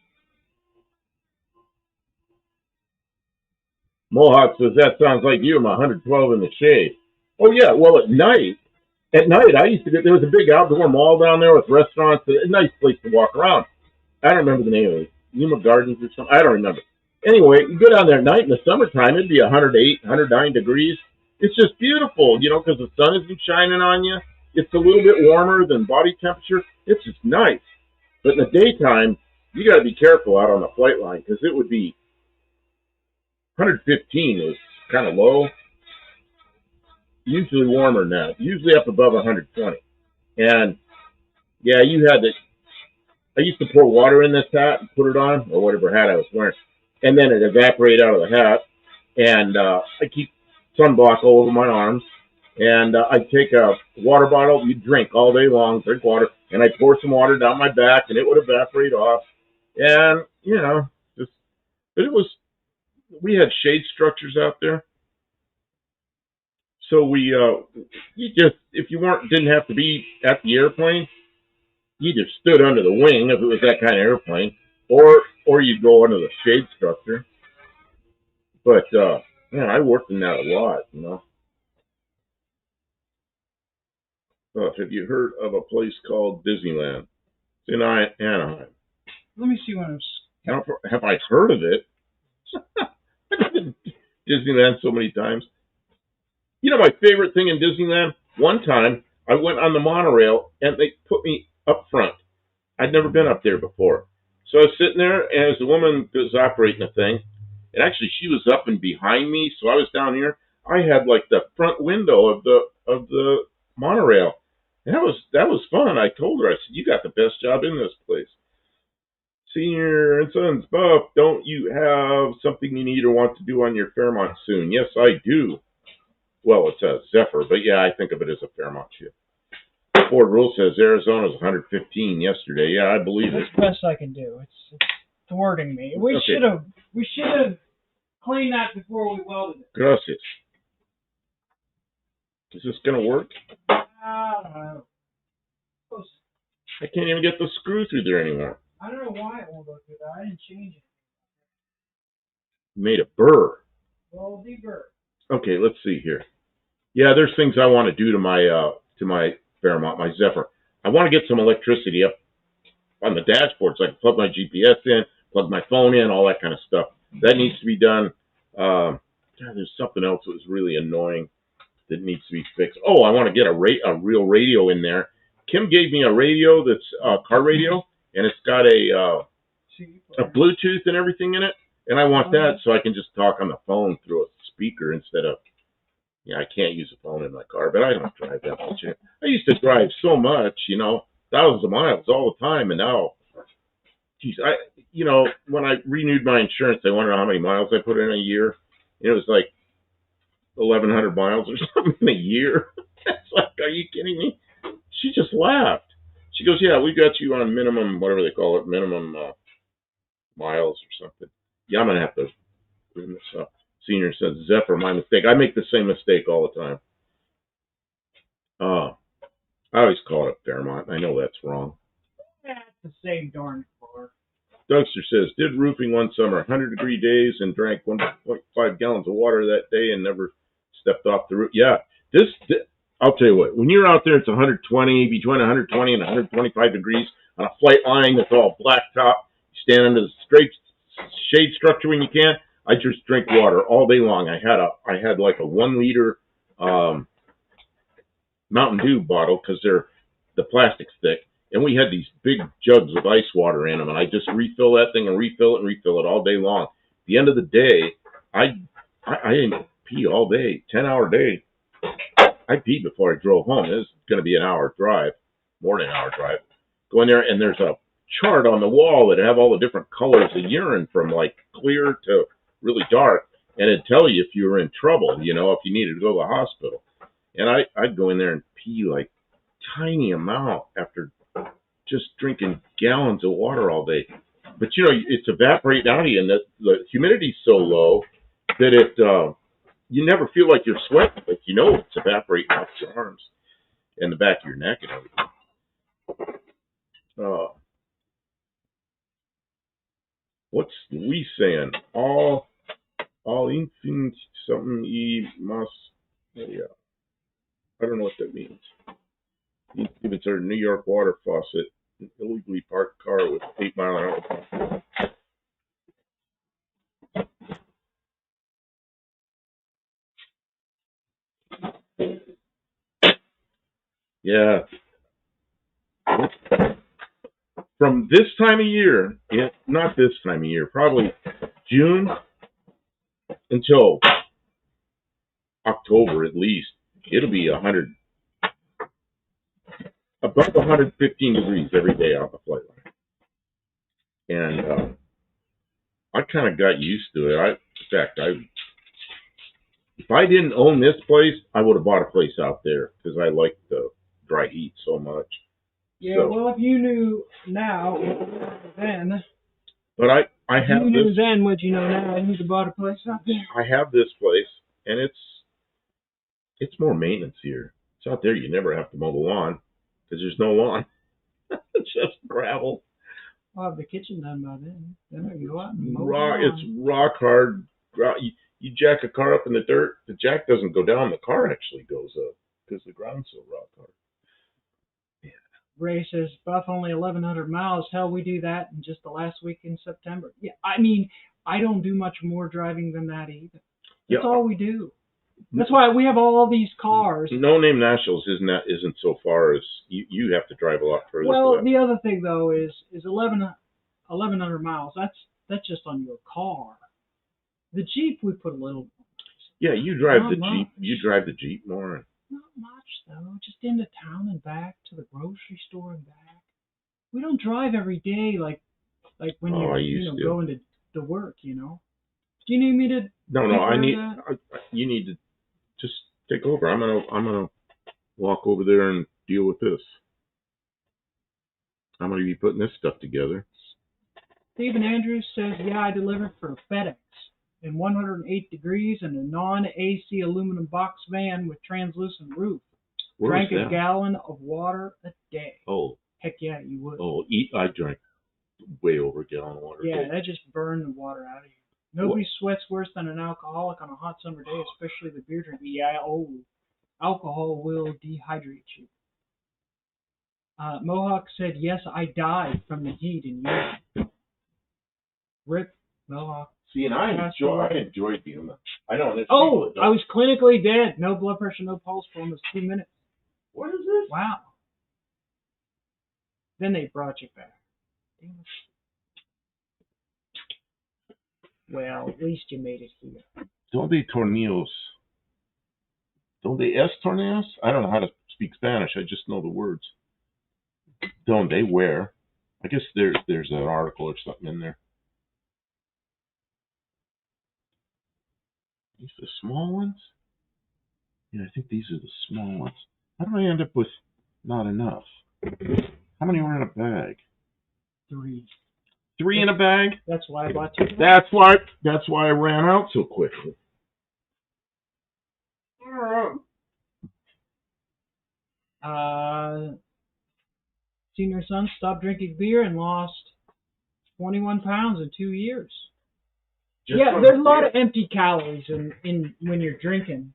Mohawk says that sounds like you. I'm 112 in the shade. Oh yeah. Well, at night I used to get. There was a big outdoor mall down there with restaurants. A nice place to walk around. I don't remember the name of it. Yuma Gardens or something. I don't remember. Anyway, you go down there at night in the summertime, it'd be 108, 109 degrees. It's just beautiful, because the sun isn't shining on you. It's a little bit warmer than body temperature. It's just nice. But in the daytime, you got to be careful out on the flight line because it would be 115 was kind of low. Usually warmer than that. Usually up above 120. And yeah, you had to. I used to pour water in this hat and put it on, or whatever hat I was wearing, and then it evaporated out of the hat. And I keep sunblock all over my arms, and I take a water bottle. You drink all day long, drink water, and I pour some water down my back, and it would evaporate off. And just but it was. We had shade structures out there, so you just if you didn't have to be at the airplane. You either stood under the wing if it was that kind of airplane, or you'd go under the shade structure. But I worked in that a lot, Have you heard of a place called Disneyland? It's in Anaheim. Let me see what I'm. Have I heard of it? I've been to Disneyland so many times. My favorite thing in Disneyland. One time I went on the monorail and they put me up front. I'd never been up there before. So I was sitting there, and as the woman was operating the thing, and actually she was up and behind me, so I was down here. I had like the front window of the monorail. And that was fun. I told her, I said, "You got the best job in this place." Senior and Sons, Buff, don't you have something you need or want to do on your Fairmont soon? Yes, I do. Well, it's a Zephyr, but yeah, I think of it as a Fairmont ship. Ford Rule says Arizona was 115 yesterday. Yeah, I believe it. That's the best I can do. It's thwarting me. We should have cleaned that before we welded it. Gracias. Is this gonna work? I don't know. I can't even get the screw through there anymore. I don't know why it won't go through that. I didn't change it. Made a burr. Well, deburr. Okay, let's see here. Yeah, there's things I want to do to my Fairmont, my Zephyr. I want to get some electricity up on the dashboard so I can plug my GPS in, plug my phone in, all that kind of stuff. That needs to be done. There's something else that was really annoying that needs to be fixed. Oh, I want to get a real radio in there. Kim gave me a radio that's a car radio, and it's got a Bluetooth and everything in it. And I want that so I can just talk on the phone through a speaker instead of, I can't use a phone in my car, but I don't drive that much. I used to drive so much, thousands of miles all the time. And now, geez, when I renewed my insurance, I wondered how many miles I put in a year. And it was like 1,100 miles or something in a year. It's like, are you kidding me? She just laughed. She goes, yeah, we got you on minimum, whatever they call it, minimum miles or something. Yeah, I'm going to have to bring this up. Senior says, Zephyr, my mistake. I make the same mistake all the time. I always call it a Fairmont. I know that's wrong. That's the same darn car. Dougster says, did roofing one summer, 100-degree days, and drank 1.5 gallons of water that day and never stepped off the roof. Yeah, this I'll tell you what, when you're out there, it's 120, between 120 and 125 degrees on a flight line that's all blacktop. You stand under the straight shade structure when you can. I just drink water all day long. I had like a 1 liter Mountain Dew bottle because the plastic's thick, and we had these big jugs of ice water in them, and I just refill that thing and refill it all day long. At the end of the day, I didn't pee all day, 10-hour day. I peed before I drove home. This is going to be an hour drive, more than an hour drive. Go in there, and there's a chart on the wall that have all the different colors of urine from like clear to really dark, and it'd tell you if you were in trouble, if you needed to go to the hospital. And I'd go in there and pee like tiny amount after just drinking gallons of water all day. But you know, it's evaporating out of you, and the humidity's so low that you never feel like you're sweating, but you know it's evaporating out your arms and the back of your neck and everything. What's Lee saying? All infant something e must. Yeah, I don't know what that means. If it's a New York water faucet, illegally parked car with 8-mile-an-hour. Yeah. From this time of year, not this time of year, probably June until October at least, it'll be above 115 degrees every day on the flight line. And I kind of got used to it. If I didn't own this place, I would have bought a place out there because I like the dry heat so much. Yeah, so, well, if you knew now, then. But I have you knew this. Then what you know now, you'd have bought a place out there. I have this place, and it's more maintenance here. It's out there. You never have to mow the lawn because there's no lawn. It's just gravel. I'll have the kitchen done by then. Then you go out and mow It's rock hard. You jack a car up in the dirt, the jack doesn't go down, the car actually goes up because the ground's so rock hard. Yeah. Ray says, Buff, only 1,100 miles. Hell, we do that in just the last week in September. Yeah, I mean, I don't do much more driving than that either. That's all we do. That's why we have all these cars. No Name Nationals isn't so far as you have to drive a lot further. Well, the other thing though is 1,100 miles. That's just on your car. The Jeep we put a little. Yeah, you drive the Jeep. You drive the Jeep more. Not much though. Just into town and back to the grocery store and back. We don't drive every day like when you're going to work. You know. Do you need me to? No. You need to just take over. I'm gonna walk over there and deal with this. I'm gonna be putting this stuff together. Stephen Andrews says, "Yeah, I delivered for FedEx in 108 degrees in a non-AC aluminum box van with translucent roof. Drank a gallon of water a day." Oh. Heck yeah, you would. Oh, I drank way over a gallon of water. Yeah, that just burned the water out of you. Nobody sweats worse than an alcoholic on a hot summer day, especially the beer drinker. Yeah, alcohol will dehydrate you. Mohawk said, "Yes, I died from the heat in Europe." Rip Mohawk. See, and I enjoyed being there. I know. I was clinically dead. No blood pressure, no pulse for almost 2 minutes. What is this? Wow. Then they brought you back. Well, at least you made it here. Donde tornillos? Donde es tornillos? I don't know how to speak Spanish. I just know the words. Donde, where? I guess there's an article or something in there. These are the small ones? Yeah, I think these are the small ones. How do I end up with not enough? How many were in a bag? 3. 3 in a bag? That's why I bought 2. That's why I ran out so quickly. Senior son stopped drinking beer and lost 21 pounds in 2 years. Yeah, there's a lot of empty calories in when you're drinking.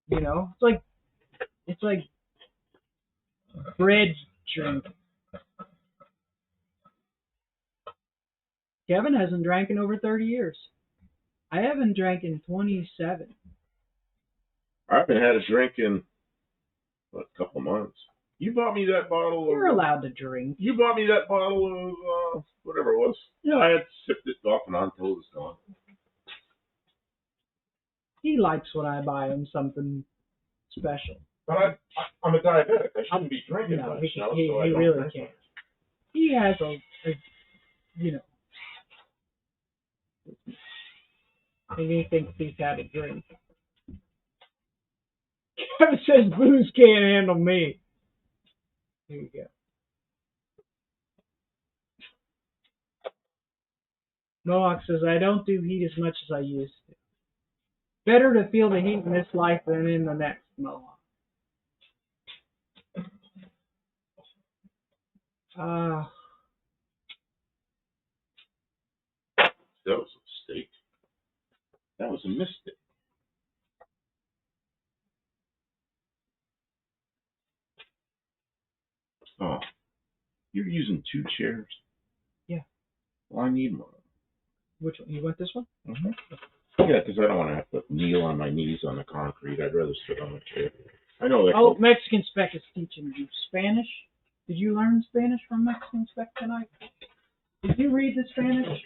You know, it's like bread drink. Kevin hasn't drank in over 30 years. I haven't drank in 27. I haven't had a drink in a couple of months. You bought me that bottle. You're allowed to drink. You bought me that bottle of whatever it was. Yeah, I had sipped it off and on until it was gone. He likes when I buy him something special. But I'm a diabetic. I shouldn't be drinking much. He really can't. He has a you know. And he thinks he's had a drink. Kevin says booze can't handle me. Here you go. Mohawk says, I don't do heat as much as I used to. Better to feel the heat in this life than in the next, Mohawk. That was a mistake. That was a mistake. Oh, you're using 2 chairs? Yeah. Well, I need one. Which one? You want this one? Mm-hmm. Yeah, because I don't want to have to kneel on my knees on the concrete. I'd rather sit on a chair. I know that. Oh, Mexican Spec is teaching you Spanish. Did you learn Spanish from Mexican Spec tonight? Did you read the Spanish?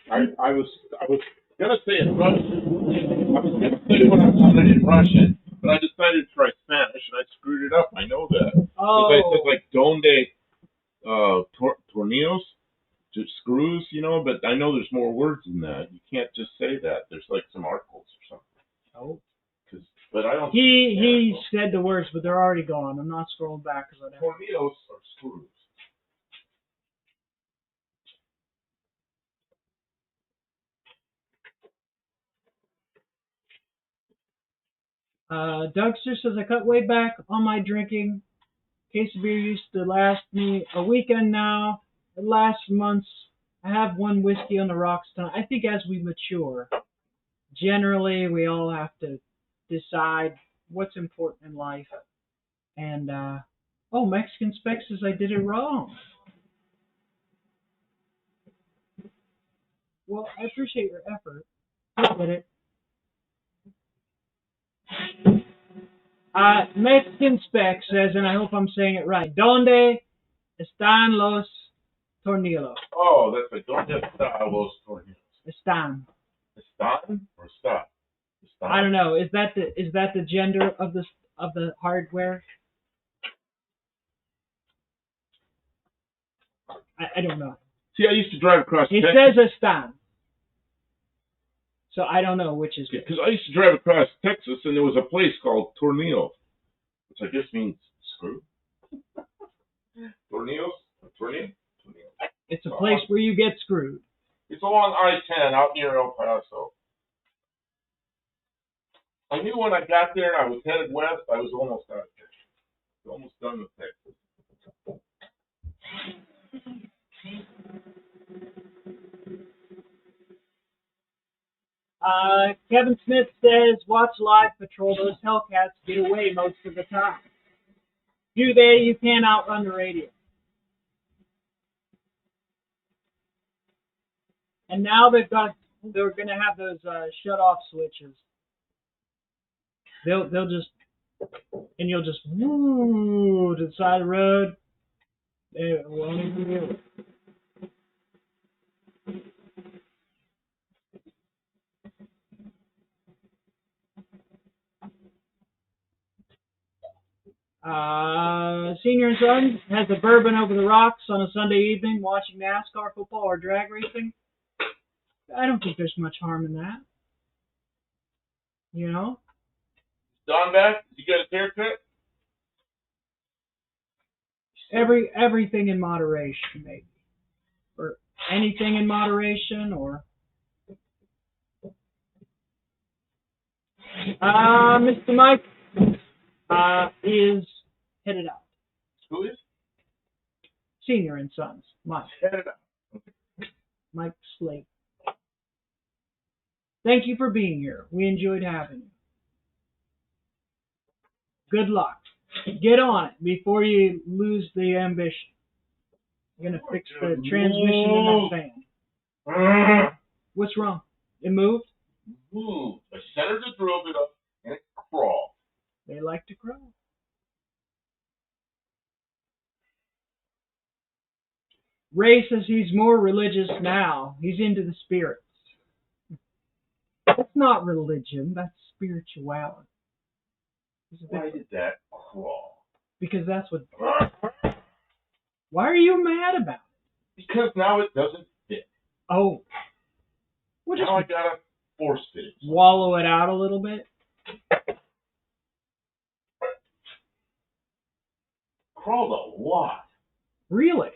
I was gonna say in Russian. I was gonna say what I wanted in Russian, but I decided to try Spanish and I screwed it up. I know that. Oh. Because I said like donde tornillos, just screws, you know. But I know there's more words than that. You can't just say that. There's like some articles or something. Oh. But I don't. He said the words, but they're already gone. I'm not scrolling back because I don't. Tornillos are screws. Dougster says, I cut way back on my drinking. Case of beer used to last me a weekend now. It lasts months. I have one whiskey on the rocks tonight. I think as we mature, generally we all have to decide what's important in life. And, Mexican Spec says I did it wrong. Well, I appreciate your effort. I did it. Mexican Spec says, and I hope I'm saying it right, ¿Dónde están los tornillos? Oh, that's like ¿Dónde están los tornillos? Están. Están or está? Están. I don't know. Is that the gender of the hardware? I don't know. See, I used to drive across It Texas. says están. So I don't know which is which. Because I used to drive across Texas, and there was a place called Tornillo, which I guess means screw. Tornillos? Tornillo? It's a place where you get screwed. It's along I-10 out near El Paso. I knew when I got there and I was headed west, I was almost out of Texas. Almost done with Texas. Kevin Smith says, watch live patrol. Those Hellcats get away most of the time. Do they? You can't outrun the radio. And now they're going to have those shut-off switches. They'll just, and you'll just woo to the side of the road. They won't even do it. Senior and Son has a bourbon over the rocks on a Sunday evening watching NASCAR, football, or drag racing. I don't think there's much harm in that. You know? Don back? Did you get a haircut? Everything in moderation, maybe. Or anything in moderation, or... Mr. Mike is headed out. Who is? Senior and Sons. Mike. Headed out. Mike Slate. Thank you for being here. We enjoyed having you. Good luck. Get on it before you lose the ambition. You're going to fix the transmission in that van. What's wrong? It moved? Moved. I centered the drill bit up and it crawled. They like to crawl. Ray says he's more religious now. He's into the spirits. That's not religion. That's spirituality. Why did that crawl? Because that's what... Why are you mad about it? Because now it doesn't fit. Oh. Well, just now I gotta force fit it. Wallow it out a little bit. Crawl lot. Really?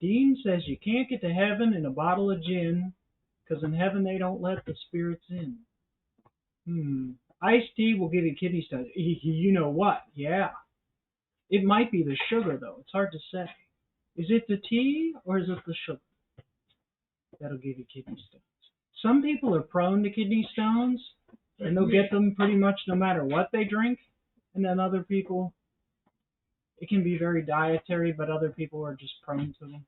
Dean says you can't get to heaven in a bottle of gin, 'cause in heaven they don't let the spirits in. Iced tea will give you kidney stones. You know what? Yeah. It might be the sugar, though. It's hard to say. Is it the tea or is it the sugar that'll give you kidney stones? Some people are prone to kidney stones, and they'll get them pretty much no matter what they drink. And then other people, it can be very dietary, but other people are just prone to them.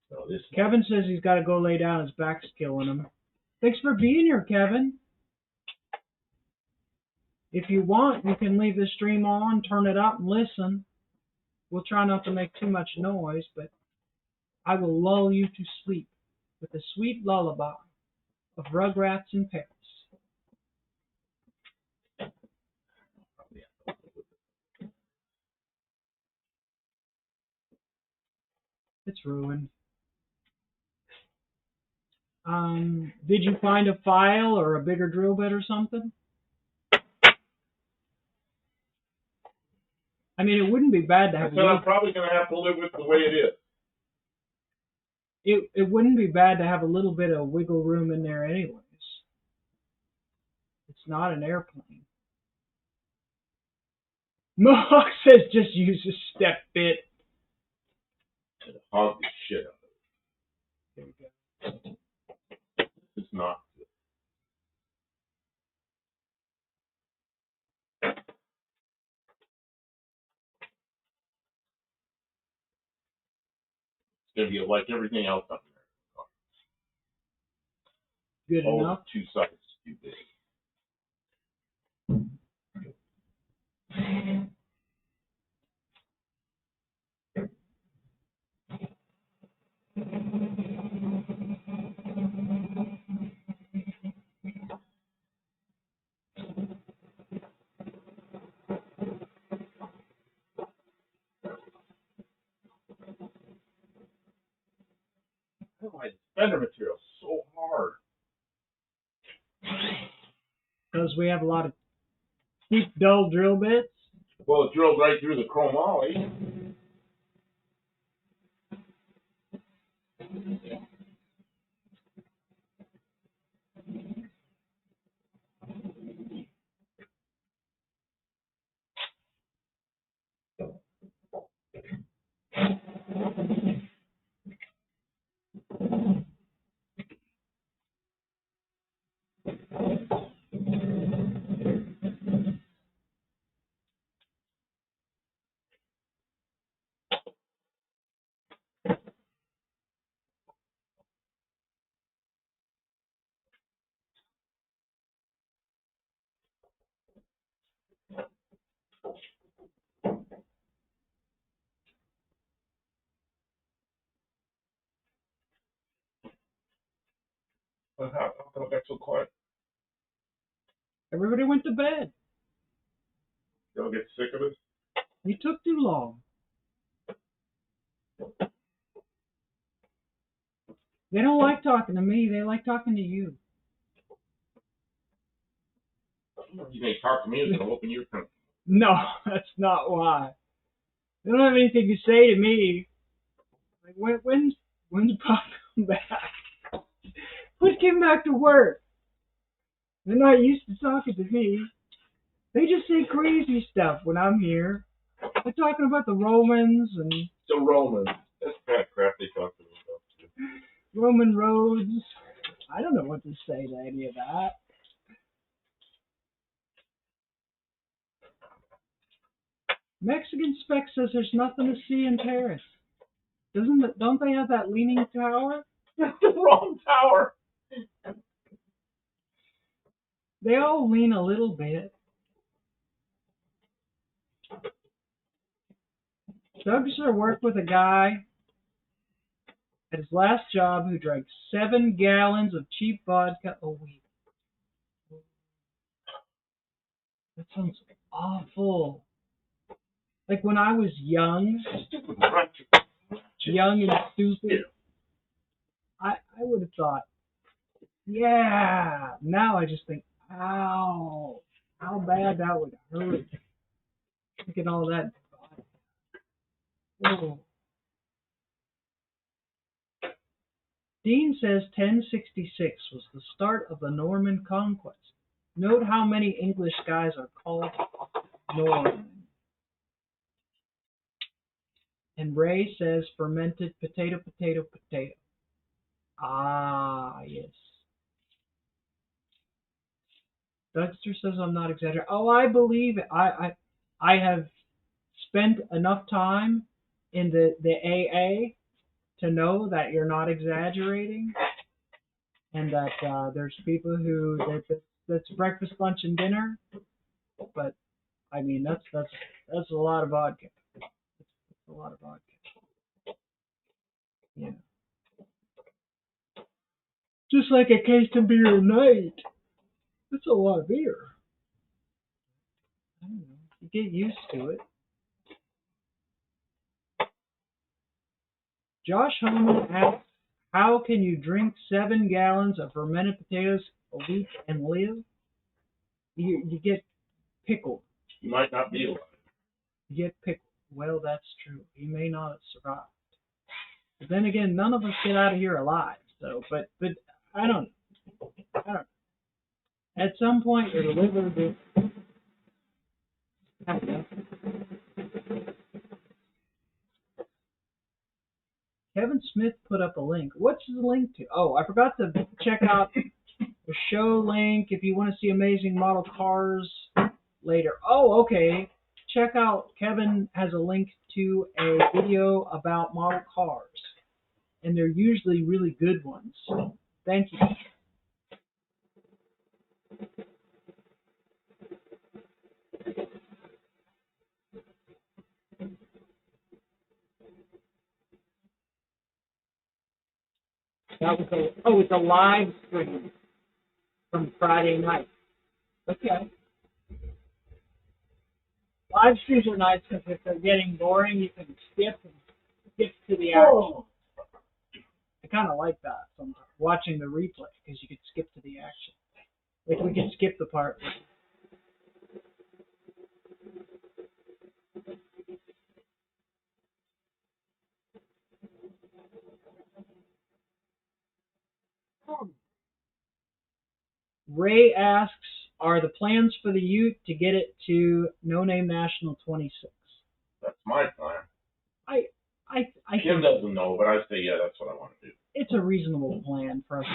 So Kevin says he's got to go lay down. His back's killing him. Thanks for being here, Kevin. If you want, you can leave the stream on, turn it up, and listen. We'll try not to make too much noise, but I will lull you to sleep with the sweet lullaby of Rugrats in Paris. It's ruined. Did you find a file or a bigger drill bit or something? I mean, it wouldn't be bad to have. I'm probably going to have to live with the way it is. It wouldn't be bad to have a little bit of wiggle room in there, anyways. It's not an airplane. Mohawk says just use a step bit. Hog the shit out There we go. It's not. It's going to be like everything else up there. Good enough. 2 sizes too big. My fender material is so hard. Because we have a lot of deep, dull drill bits. Well, it drilled right through the chromoly. How come I got so quiet? Everybody went to bed. Y'all get sick of it? You took too long. They don't like talking to me. They like talking to you. You may talk to me as I'm open your country. No, that's not why. They don't have anything to say to me. Like, when's Pop come back? Who's getting back to work? They're not used to talking to me. They just say crazy stuff when I'm here. They're talking about the Romans and The Romans. That's kind of crap they talk to me about too. Roman roads. I don't know what to say to any of that. Mexican Spec says there's nothing to see in Paris. Don't they have that leaning tower? That's the wrong tower. They all lean a little bit. Doug used to work with a guy at his last job who drank 7 gallons of cheap vodka a week. That sounds awful. Like when I was young and stupid, I would have thought, yeah. Now I just think, ow, how bad that would hurt. Look at all that. Whoa. Dean says 1066 was the start of the Norman conquest. Note how many English guys are called Norman. And Ray says fermented potato, potato, potato. Ah, yes. Dexter says I'm not exaggerating. Oh, I believe it. I have spent enough time in the AA to know that you're not exaggerating, and that there's people who that's breakfast, lunch, and dinner. But I mean that's a lot of vodka. That's a lot of vodka. Yeah. Just like a case of beer a night. That's a lot of beer. I don't know. You get used to it. Josh Holman asks, how can you drink 7 gallons of fermented potatoes a week and live? You get pickled. You might not be alive. You get pickled. Well, that's true. He may not have survived. But then again, none of us get out of here alive. So, but I don't know. At some point, your liver just. I don't know. Kevin Smith put up a link. What's the link to? Oh, I forgot to check out the show link if you want to see amazing model cars later. Oh, okay. Check out, Kevin has a link to a video about model cars. And they're usually really good ones. So, thank you. It's a live stream from Friday night. Okay. Live streams are nice because if they're getting boring, you can skip to the action. I kind of like that sometimes, watching the replay, because you could skip to the action. Like we could skip the part. Ray asks, are the plans for the Ute to get it to No Name National 26? That's my plan. I Jim think doesn't know, but I say, yeah, that's what I want to do. it's a reasonable plan for us.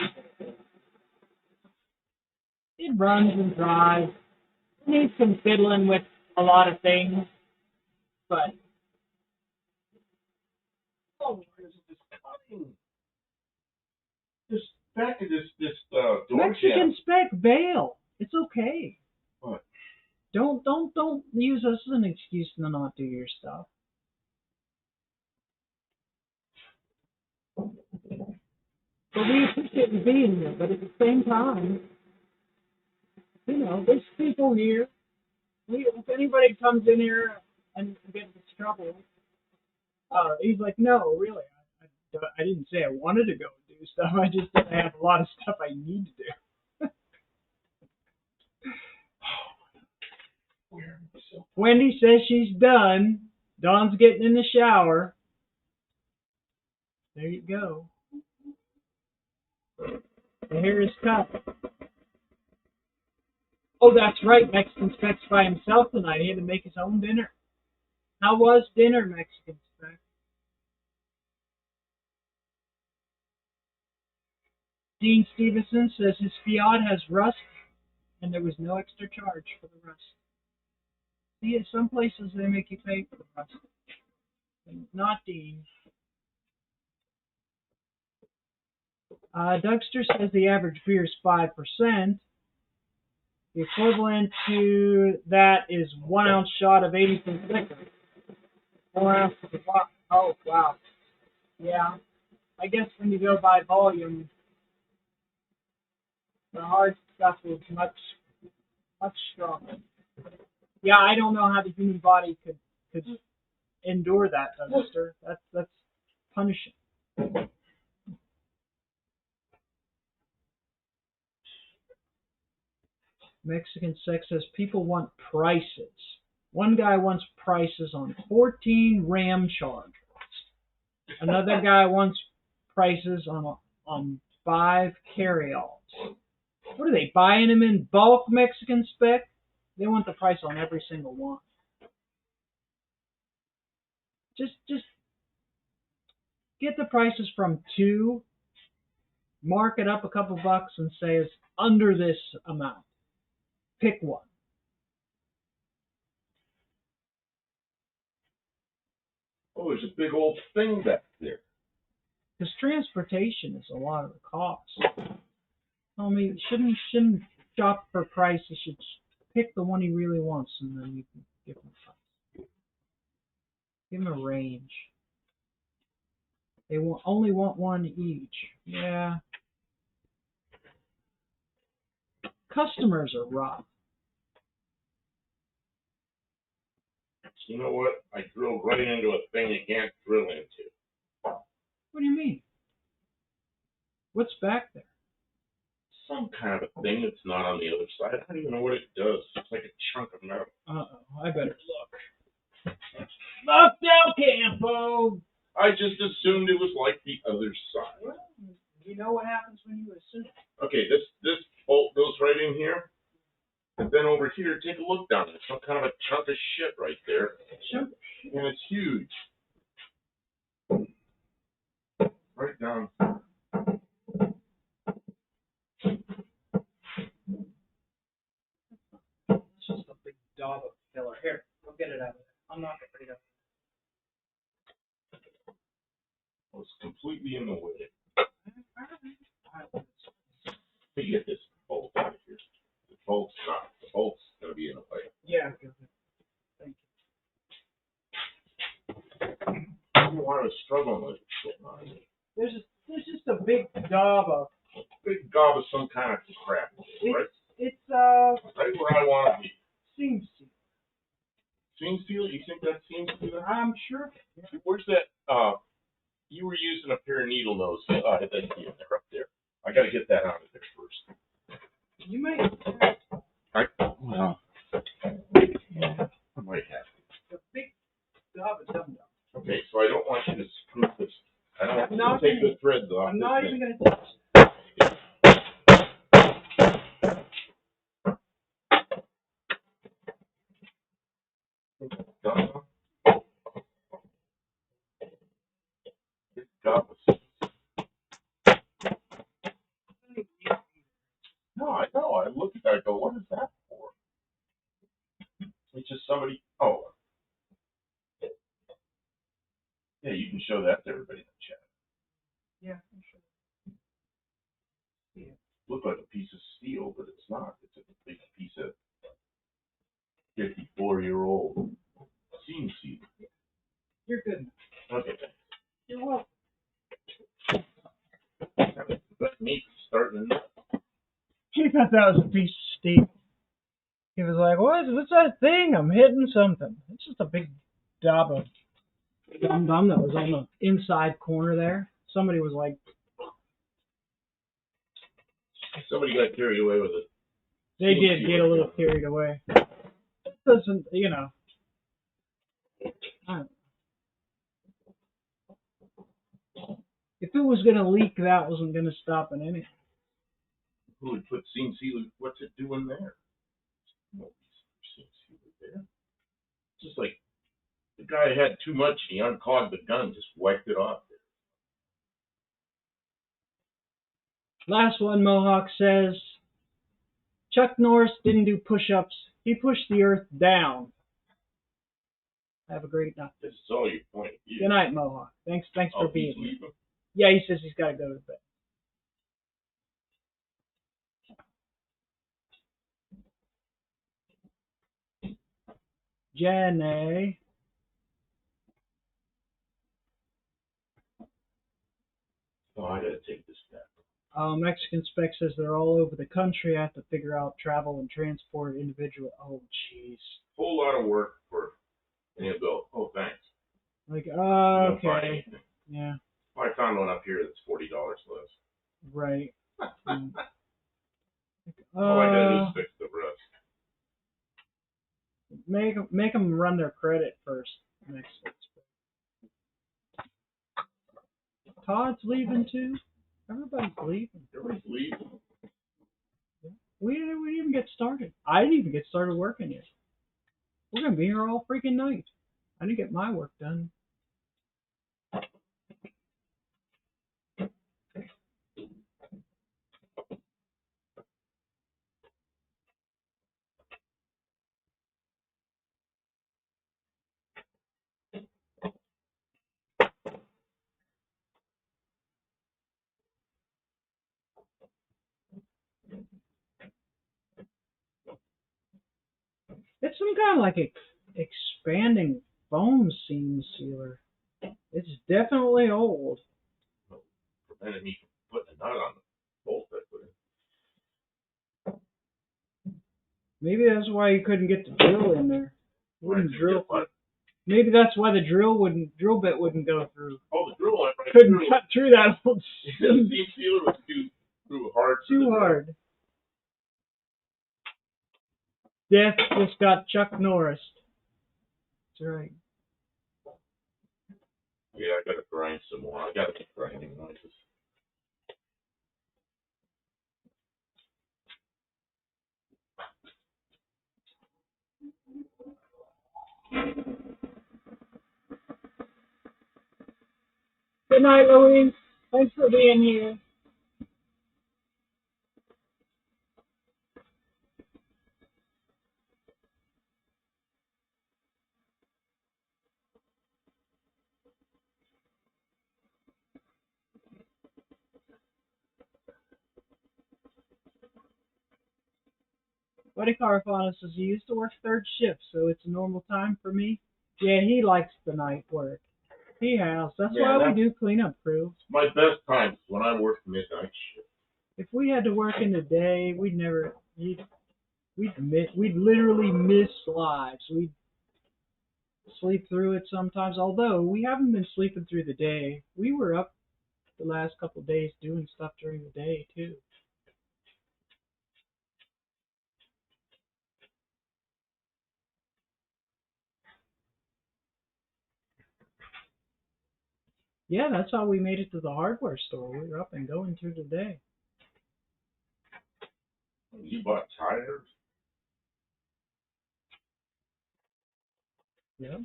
It runs and drives. It needs some fiddling with a lot of things, but Oh, there's this cutting. This back of this door Mexican spec bail. It's okay. What? Don't use us as an excuse to not do your stuff. But we appreciate you being here. But at the same time, there's people here. If anybody comes in here and gets into trouble, he's like, no, really, I didn't say I wanted to go and do stuff. I just said I have a lot of stuff I need to do. Wendy says she's done. Dawn's getting in the shower. There you go. The hair is cut. Oh, that's right. Mexican Spec's by himself tonight. He had to make his own dinner. How was dinner, Mexican Spec? Dean Stevenson says his Fiat has rust, and there was no extra charge for the rust. See, at some places they make you pay for the rust. Not Dean. Dougster says the average beer is 5%. The equivalent to that is 1 ounce shot of 80 proof liquor. 4 ounces of vodka. Oh, wow. Yeah. I guess when you go by volume, the hard stuff is much stronger. Yeah, I don't know how the human body could endure that, Dougster. That's punishing. Mexican Sex says people want prices. One guy wants prices on 14 Ram Chargers. Another guy wants prices on 5 carryalls. What are they buying them in bulk, Mexican Spec? They want the price on every single one. Just get the prices from 2, mark it up a couple bucks, and say it's under this amount. Pick one. Oh, there's a big old thing back there. Because transportation is a lot of the cost. I mean, shouldn't shop for price. You should pick the one he really wants, and then you can give him a price. Give him a range. They only want one each. Yeah. Customers are rough. You know what? I drilled right into a thing you can't drill into. What do you mean? What's back there? Some kind of a thing that's not on the other side. I don't even know what it does. It's like a chunk of metal. Uh-oh. I better look. Look down, Campo! I just assumed it was like the other side. Well, you know what happens when you assume. Okay, this bolt goes right in here. And then over here, take a look down. There's some kind of a chunk of shit right there. And it's huge. Right down. It's just a big daub of filler. Here, I'll get it out of there. I'm not going to put it up. It's completely in the way. You get this bolt out of here. The bolt's going to be in the way. Yeah. Thank you. I don't want to struggle with it. There's just a big daub of some kind of crap. Right? It's right where I want to be. Seam seal. Seam seal? You think that's seam seal? I'm sure. Yeah. Where's that? You were using a pair of needle nose. That up there. I got to get that out of there first. You might. Well, I might have to. A big daub of dum dum. Okay, so I don't want you to screw this. I don't want you to take the threads off. I'm not even going to touch it. No, I know. I look at that. I go, what is that for? It's just somebody. Oh, yeah. You can show that to everybody in the chat. Yeah, I'm sure. Yeah. Look like a piece of steel, but it's not. It's a big piece of 54-year-old seam seal. You're good. Okay, thanks. You're welcome. That's me starting. He thought that was a piece of steel. He was like, what's that thing? I'm hitting something. It's just a big daub of dum-dum that was on the inside corner there. Somebody was like... Somebody got carried away with it. They did get a little carried away. It doesn't, you know... I don't know. If it was going to leak, that wasn't going to stop it anything. Who would put seam sealer? What's it doing there? No seam sealer there. Just like the guy had too much, he unclogged the gun, just wiped it off there. Last one, Mohawk says, Chuck Norris didn't do push-ups. He pushed the earth down. Have a great night. This is all your point. Good night, Mohawk. Thanks for being here. Leaving? Yeah, he says he's got to go to bed. Jenny. Oh, I gotta take this back. Mexican Spec says they're all over the country. I have to figure out travel and transport individual. Oh, jeez. Whole lot of work for. And he'll go, oh, thanks. Like, okay. Yeah. Well, I found one up here that's $40 less. Right. All I gotta do is fix the rest. make them run their credit first next week. Todd's leaving too. Everybody's leaving. Everybody's leaving. We didn't even get started. I didn't even get started working yet. We're gonna be here all freaking night. I didn't get my work done. It's some kind of like expanding foam seam sealer. It's definitely old. Prevented me from putting a nut on the bolt I put in. Maybe that's why you couldn't get the drill in there. Wouldn't drill. What? Maybe that's why the drill bit wouldn't go through. Oh, the drill went right Couldn't through. cut through that old The seam sealer was too hard. Too hard. Death just got Chuck Norris. That's right. Yeah, I gotta grind some more. I gotta keep grinding noises. Good night, Louise. Thanks for being here. Buddy Carfanis says he used to work third shift, so it's a normal time for me. Yeah, he likes the night work. He has. That's why we do cleanup crew. My best times when I worked midnight shift. If we had to work in the day, we'd literally miss lives. We'd sleep through it sometimes. Although we haven't been sleeping through the day. We were up the last couple of days doing stuff during the day too. Yeah, that's how we made it to the hardware store. We were up and going through the day. You bought tires? Yeah.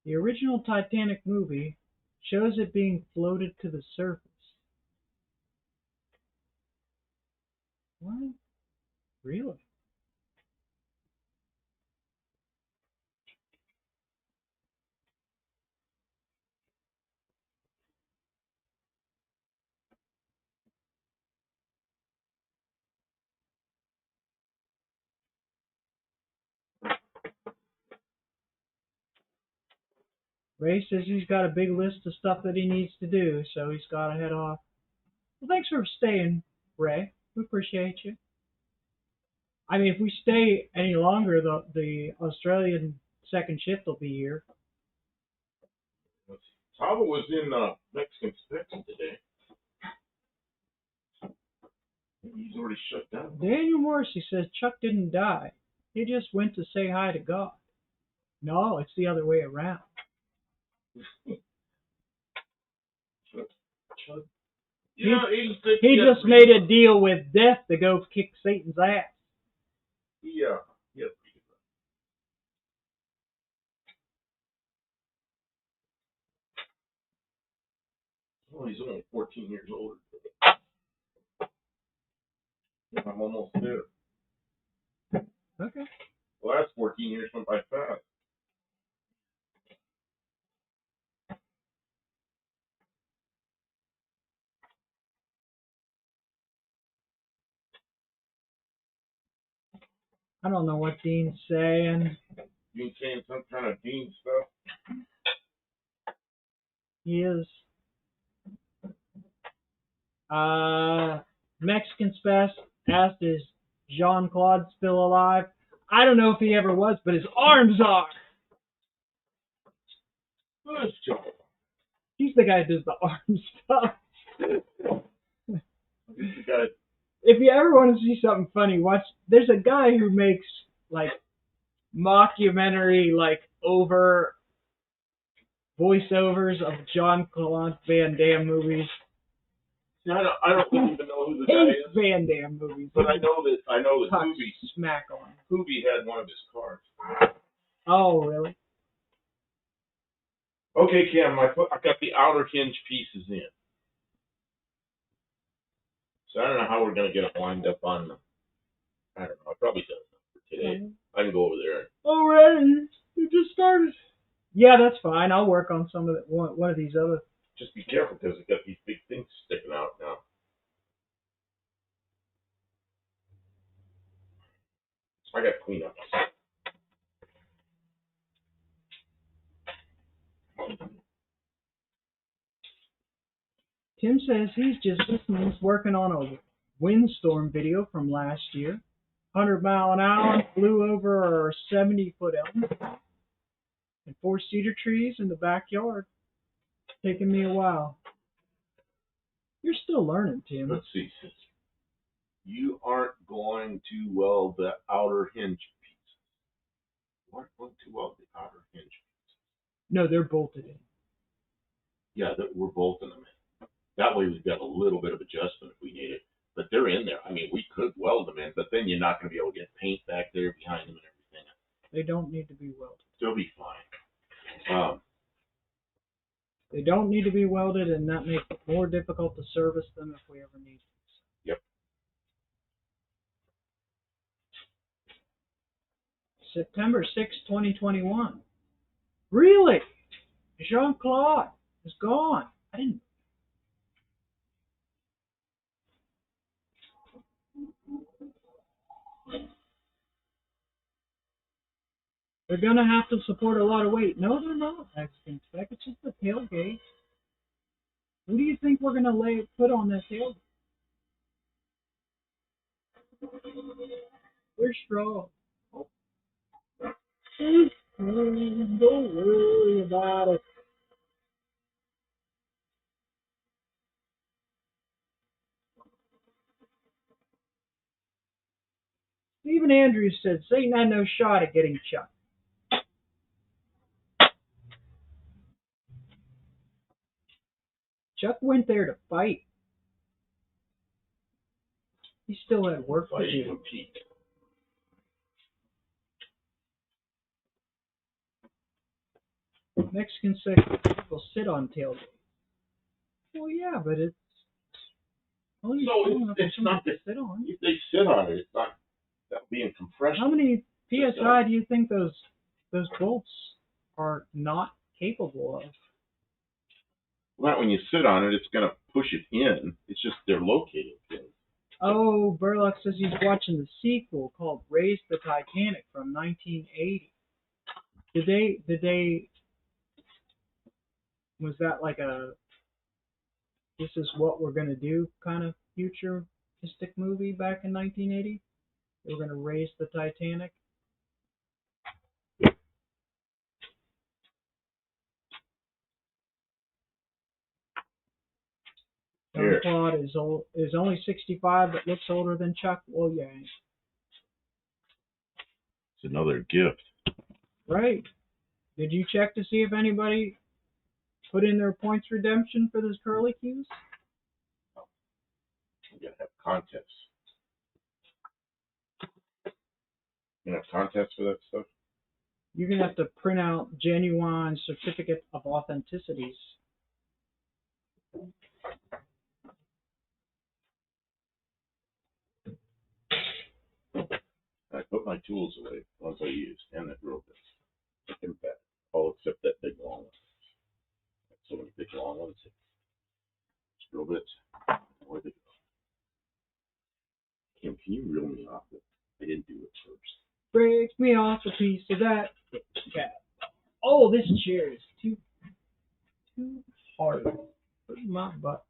The original Titanic movie shows it being floated to the surface. What? Really? Ray says he's got a big list of stuff that he needs to do, so he's got to head off. Well, thanks for staying, Ray. We appreciate you. I mean, if we stay any longer, the Australian second shift will be here. Tava was in Mexican Specs today. He's already shut down. Daniel Morrissey says Chuck didn't die. He just went to say hi to God. No, it's the other way around. Yeah, he just made a deal with death to go kick Satan's ass. Yeah. Oh, he's only 14 years older. I'm almost there. Okay. The last 14 years went by fast. I don't know what Dean's saying. Dean's saying some kind of Dean stuff. He is. Mexican Spaz asked, is Jean-Claude still alive? I don't know if he ever was, but his arms are. Who's John? He's the guy who does the arm stuff. He's the guy. If you ever want to see something funny, watch. There's a guy who makes like mockumentary like over voiceovers of Jean-Claude Van Damme movies. I don't even know who the guy Hate is, Van Damme movies. but I know that Talk Hoobie smack on. had one of his cars. Oh, really? Okay, Cam, I got the outer hinge pieces in. So I don't know how we're gonna get it lined up on them. I don't know. I probably done enough for today. I can go over there. Already? You just started. Yeah, that's fine. I'll work on some of the, one of these other. Just be careful because it's got these big things sticking out now. I got cleanup. Tim says he's just listening. He's working on a windstorm video from last year. 100 mile an hour, flew over 70-foot elm and 4 cedar trees in the backyard. Taking me a while. You're still learning, Tim. Let's see. You aren't going to weld the outer hinge pieces. You aren't going to weld the outer hinge pieces. No, they're bolted in. Yeah, we're bolting them in. That way we've got a little bit of adjustment if we need it. But they're in there. I mean, we could weld them in, but then you're not going to be able to get paint back there behind them and everything. They don't need to be welded. They'll be fine. They don't need to be welded, and that makes it more difficult to service them if we ever need to. Yep. September 6, 2021. Really? Jean-Claude is gone. I didn't. They're going to have to support a lot of weight. No, they're not, Mexican spec. It's just the tailgate. What do you think we're going to put on that tailgate? We're strong. Don't worry about it. Stephen Andrews said Satan had no shot at getting Chuck. Chuck went there to fight. He still had work to do. Mexican will sit on tailgate. Well, yeah, but it's only it's not to sit on. If they sit on it, it's not that'll be in compression. How many psi do you think those bolts are not capable of? Well, when you sit on it, it's going to push it in. It's just they're locating things. Oh, Burlock says he's watching the sequel called Raise the Titanic from 1980. Did they? Was that like a this is what we're gonna do kind of futuristic movie back in 1980? They were gonna raise the Titanic. Jean-Claude is only 65, but looks older than Chuck. Well, yeah. It's another gift. Right. Did you check to see if anybody put in their points redemption for this curly cues? We gotta have contests. You have contests for that stuff? You're gonna have to print out genuine certificate of authenticities. I put my tools away, ones I used, and that drill bits. In fact, all except that big long one. So many big long ones. Drill bits. Where they go? Kim, can you reel me off it? I didn't do it first. Breaks me off a piece of that cat. Oh, this chair is too hard. Where's my butt?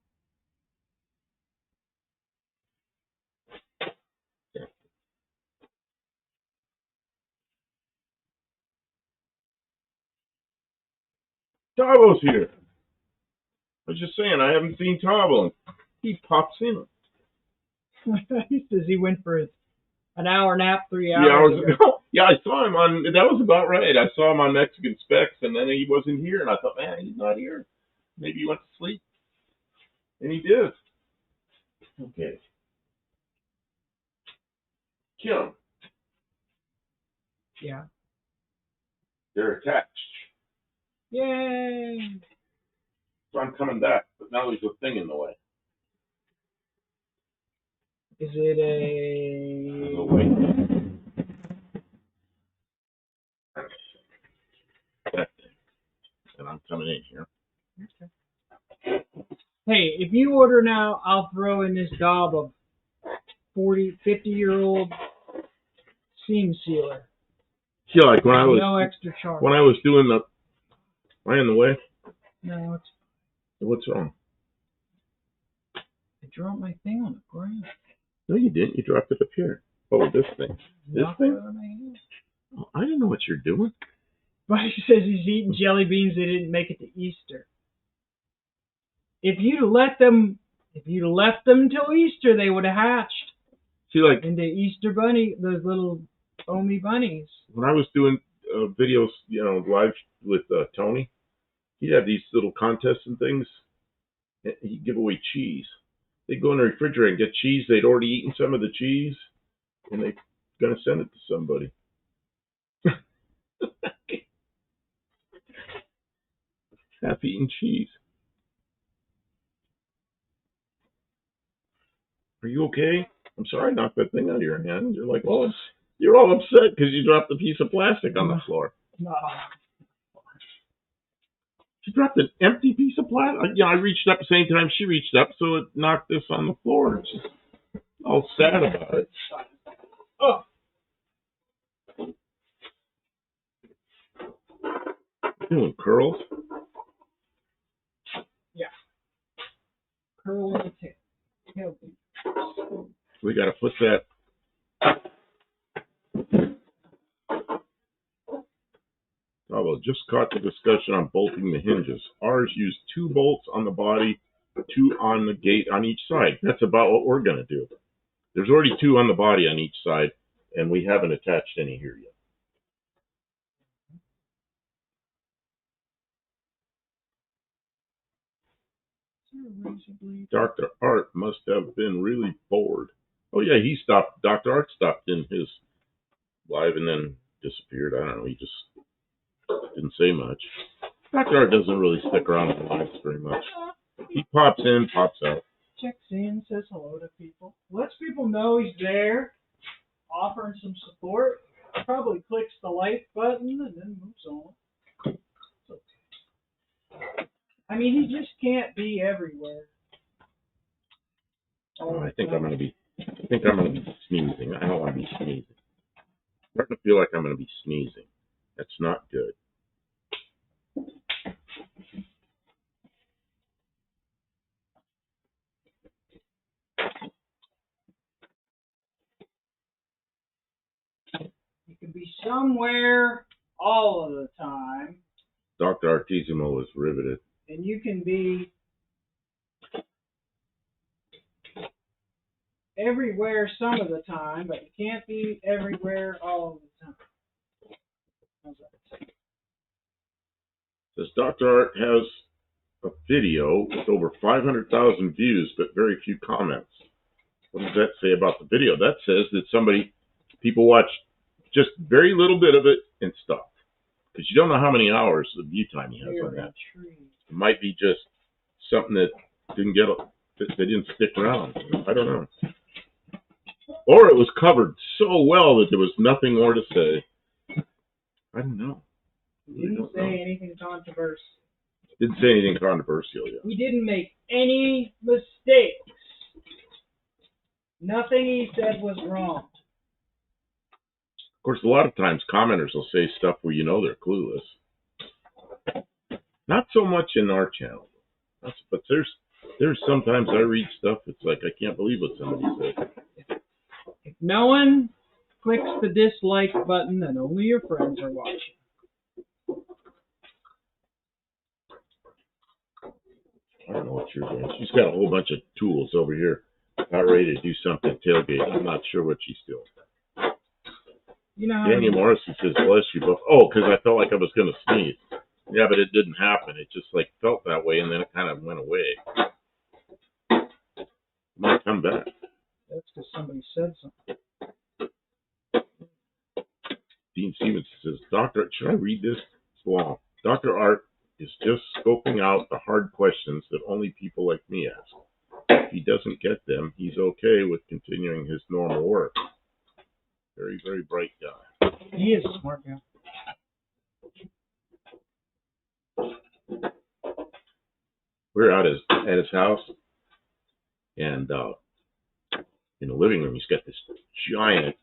Tavo's here. I was just saying, I haven't seen Tavo. He pops in. He says he went for an hour nap 3 hours ago. Yeah, I saw him on. That was about right. I saw him on Mexican Specs, and then he wasn't here, and I thought, man, he's not here. Maybe he went to sleep, and he did. Okay, Kim, Yeah. they're attached. Yay! So I'm coming back, but now there's a thing in the way. Is it Oh, a... wait. That thing. And I'm coming in here. Hey, if you order now, I'll throw in this gob of 50-year-old seam sealer. See, like when I was No extra charge. when I was doing the, am I in the way? No, it's... What's wrong? I dropped my thing on the ground. No, you didn't. You dropped it up here. Oh, this thing. This Knocked thing? it out of my hand. Oh, I didn't know what you're doing. Buddy says he's eating jelly beans. They didn't make it to Easter. If you'd have left them till Easter, they would have hatched See, like into Easter bunny, those little foamy bunnies. when I was doing videos, live with Tony, he'd have these little contests and things. And he'd give away cheese. They'd go in the refrigerator and get cheese. They'd already eaten some of the cheese, and they're gonna send it to somebody. Half-eaten cheese. Are you okay? I'm sorry I knocked that thing out of your hand. You're like, oh, you're all upset because you dropped a piece of plastic on the floor. No. She dropped an empty piece of plastic. I reached up the same time she reached up, so it knocked this on the floor. She's all sad about it. Oh. Doing curls? Yeah. Curl in the tail. We got to put that. Oh, well, just caught the discussion on bolting the hinges. Ours use 2 bolts on the body, 2 on the gate on each side. That's about what we're going to do. There's already 2 on the body on each side, and we haven't attached any here yet. Dr. Art must have been really bored. Oh, yeah, Dr. Art stopped in his live and then disappeared. I don't know, he just didn't say much. Dr. Art doesn't really stick around in lives very much. He pops in, pops out. Checks in, says hello to people. Lets people know he's there, offering some support. Probably clicks the like button and then moves on. I mean, he just can't be everywhere. Oh, I think I'm gonna be sneezing. I don't want to be sneezing. I'm starting to feel like I'm gonna be sneezing. That's not good. You can be somewhere all of the time. Dr. Artesimo was riveted. And you can be everywhere some of the time, but you can't be everywhere all of the time. How's that? Says Dr. Art has a video with over 500,000 views, but very few comments. What does that say about the video? That says that people watch just very little bit of it and stop. Because you don't know how many hours of view time he has on that. It might be just something that they didn't stick around. I don't know. Or it was covered so well that there was nothing more to say. I don't know. He didn't say anything controversial. Didn't say anything controversial yet. He didn't make any mistakes. Nothing he said was wrong. Of course, a lot of times commenters will say stuff where they're clueless. Not so much in our channel, but there's sometimes I read stuff. It's like I can't believe what somebody said. If no one clicks the dislike button, then only your friends are watching. I don't know what you're doing. She's got a whole bunch of tools over here, about ready to do something tailgate. I'm not sure what she's doing. You know how Daniel Morrison says, bless you both. Oh, because I felt like I was going to sneeze. Yeah, but it didn't happen. It just like felt that way, and then it kind of went away. Might come back. That's because somebody said something. Dean Stevens says, Doctor, should I read this? It's long. Dr. Art is just scoping out the hard questions that only people like me ask. If he doesn't get them, he's okay with continuing his normal work. Very, very bright guy. He is a smart guy. We're out at his house, and in the living room, he's got this giant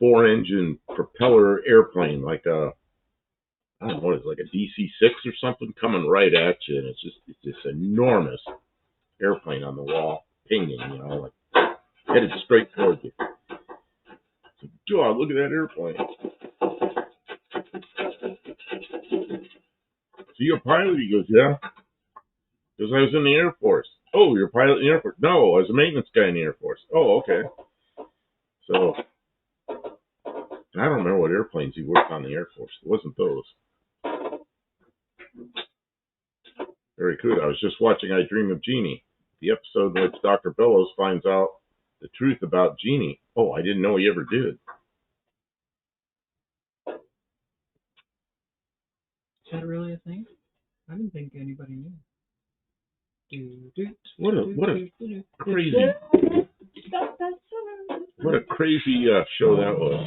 4-engine propeller airplane, like a, I don't know what it's like, a DC-6 or something, coming right at you, and it's this enormous airplane on the wall, pinging, like headed straight towards you. So, God, look at that airplane. So you're a pilot? He goes, yeah. Because I was in the Air Force. Oh, you're a pilot in the Air Force? No, I was a maintenance guy in the Air Force. Oh, okay. So, I don't remember what airplanes he worked on in the Air Force. It wasn't those. Very cool. I was just watching I Dream of Jeannie, the episode in which Dr. Bellows finds out the truth about Jeannie. Oh, I didn't know he ever did. Is that really a thing? I didn't think anybody knew. What a crazy show that was.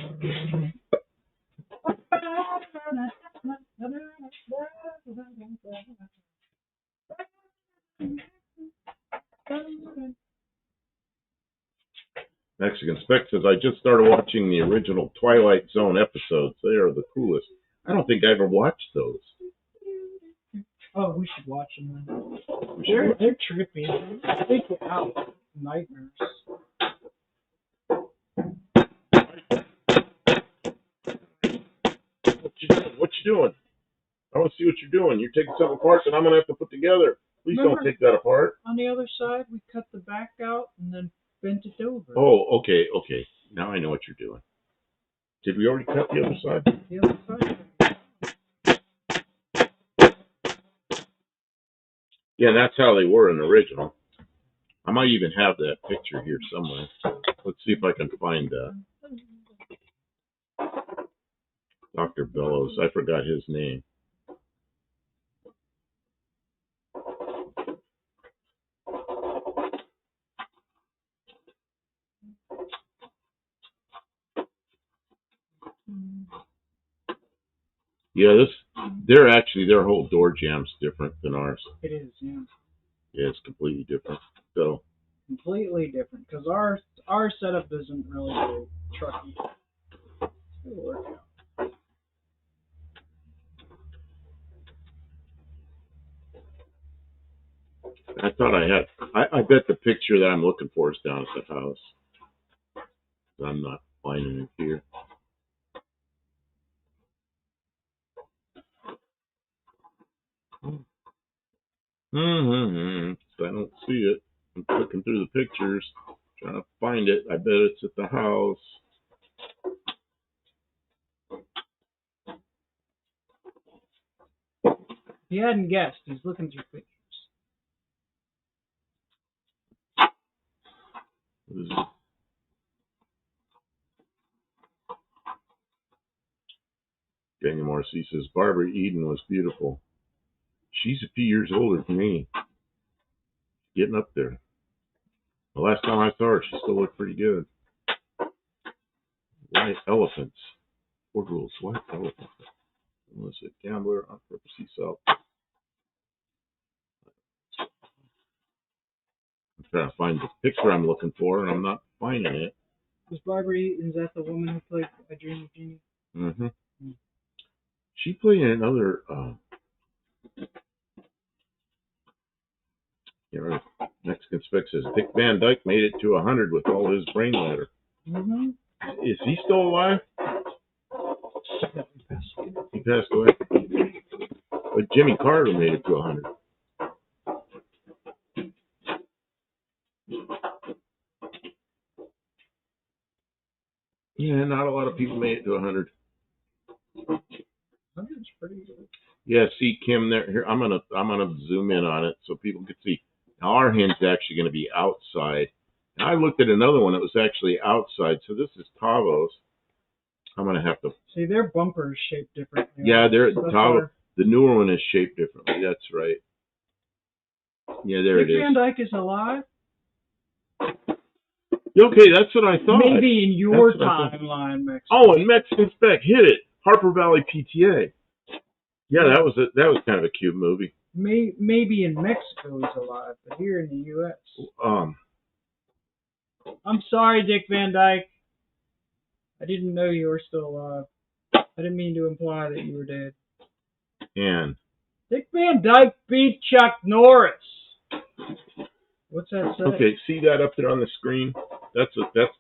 Mexican Spec says, I just started watching the original Twilight Zone episodes. They are the coolest. I don't think I ever watched those. Oh, we should watch them then. They're trippy. They get out nightmares. What you doing? I want to see what you're doing. You're taking something apart that I'm going to have to put together. Please don't take that apart. On the other side, we cut the back out and then bent it over. Oh, okay. Now I know what you're doing. Did we already cut the other side? The other side. Yeah, that's how they were in the original. I might even have that picture here somewhere. Let's see if I can find Dr. Bellows. I forgot his name. Yeah, their whole door jam's different than ours. It is, yeah. Yeah, it's completely different. So completely different because our setup isn't really very trucky. It'll work out. I thought I had. I bet the picture that I'm looking for is down at the house. I'm not finding it here. I don't see it. I'm clicking through the pictures, trying to find it. I bet it's at the house. He hadn't guessed. He's looking through pictures. Daniel Morrissey says, Barbara Eden was beautiful. She's a few years older than me. Getting up there. The last time I saw her, she still looked pretty good. White elephants. What rules? White elephants. Was it gambler on purpose he saw? I'm trying to find the picture I'm looking for, and I'm not finding it. Was Barbara Eaton, is that the woman who played I Dream of Jeannie? Mm-hmm. She played in another. Mexican Spec says Dick Van Dyke made it to 100 with all his brain matter. Mm-hmm. Is he still alive? He passed away. But Jimmy Carter made it to 100. Yeah, not a lot of people made it to 100. 100's pretty good. Yeah, see Kim there. Here, I'm gonna zoom in on it so people can see. Now our hinge is actually going to be outside. Now, I looked at another one that was actually outside. So this is Tavo's. I'm gonna have to see their bumper is shaped differently. Yeah, they're Tavo. The newer one is shaped differently. That's right. Yeah, there it is. Dick Van Dyke is alive. Okay, that's what I thought. Maybe in your timeline, Mexico. Oh, and Mexican Spec, hit it. Harper Valley PTA. Yeah, that was kind of a cute movie. Maybe in Mexico he's alive, but here in the U.S. I'm sorry, Dick Van Dyke. I didn't know you were still alive. I didn't mean to imply that you were dead. And Dick Van Dyke beat Chuck Norris. What's that say? Okay, see that up there on the screen? That's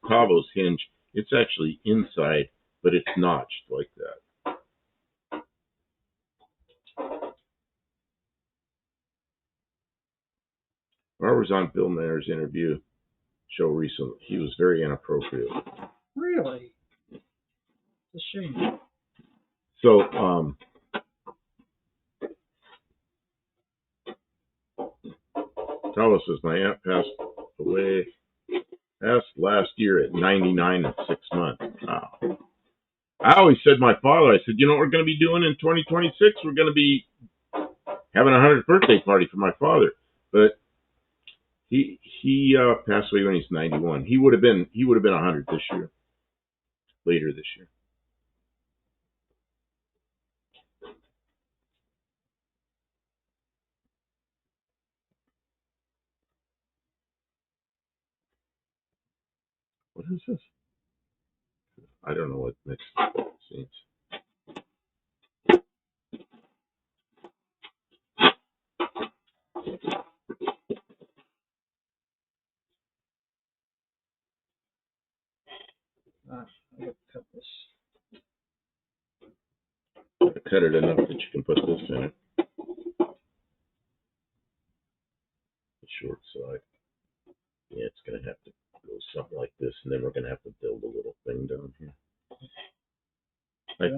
Tavo's hinge. It's actually inside, but it's notched like that. I was on Bill Mayer's interview show recently. He was very inappropriate. Really? It's a shame. So, Tavo says my aunt passed last year at 99 and 6 months. Wow. I always said my father, I said, you know what we're going to be doing in 2026? We're going to be having a 100th birthday party for my father. But he passed away when he's 91. He would have been 100 this year. Later this year. What is this? I don't know what next scenes. I'm going to cut this. Cut it enough that you can put this in it. The short side. Yeah, it's going to have to go something like this, and then we're going to have to build a little thing down here. I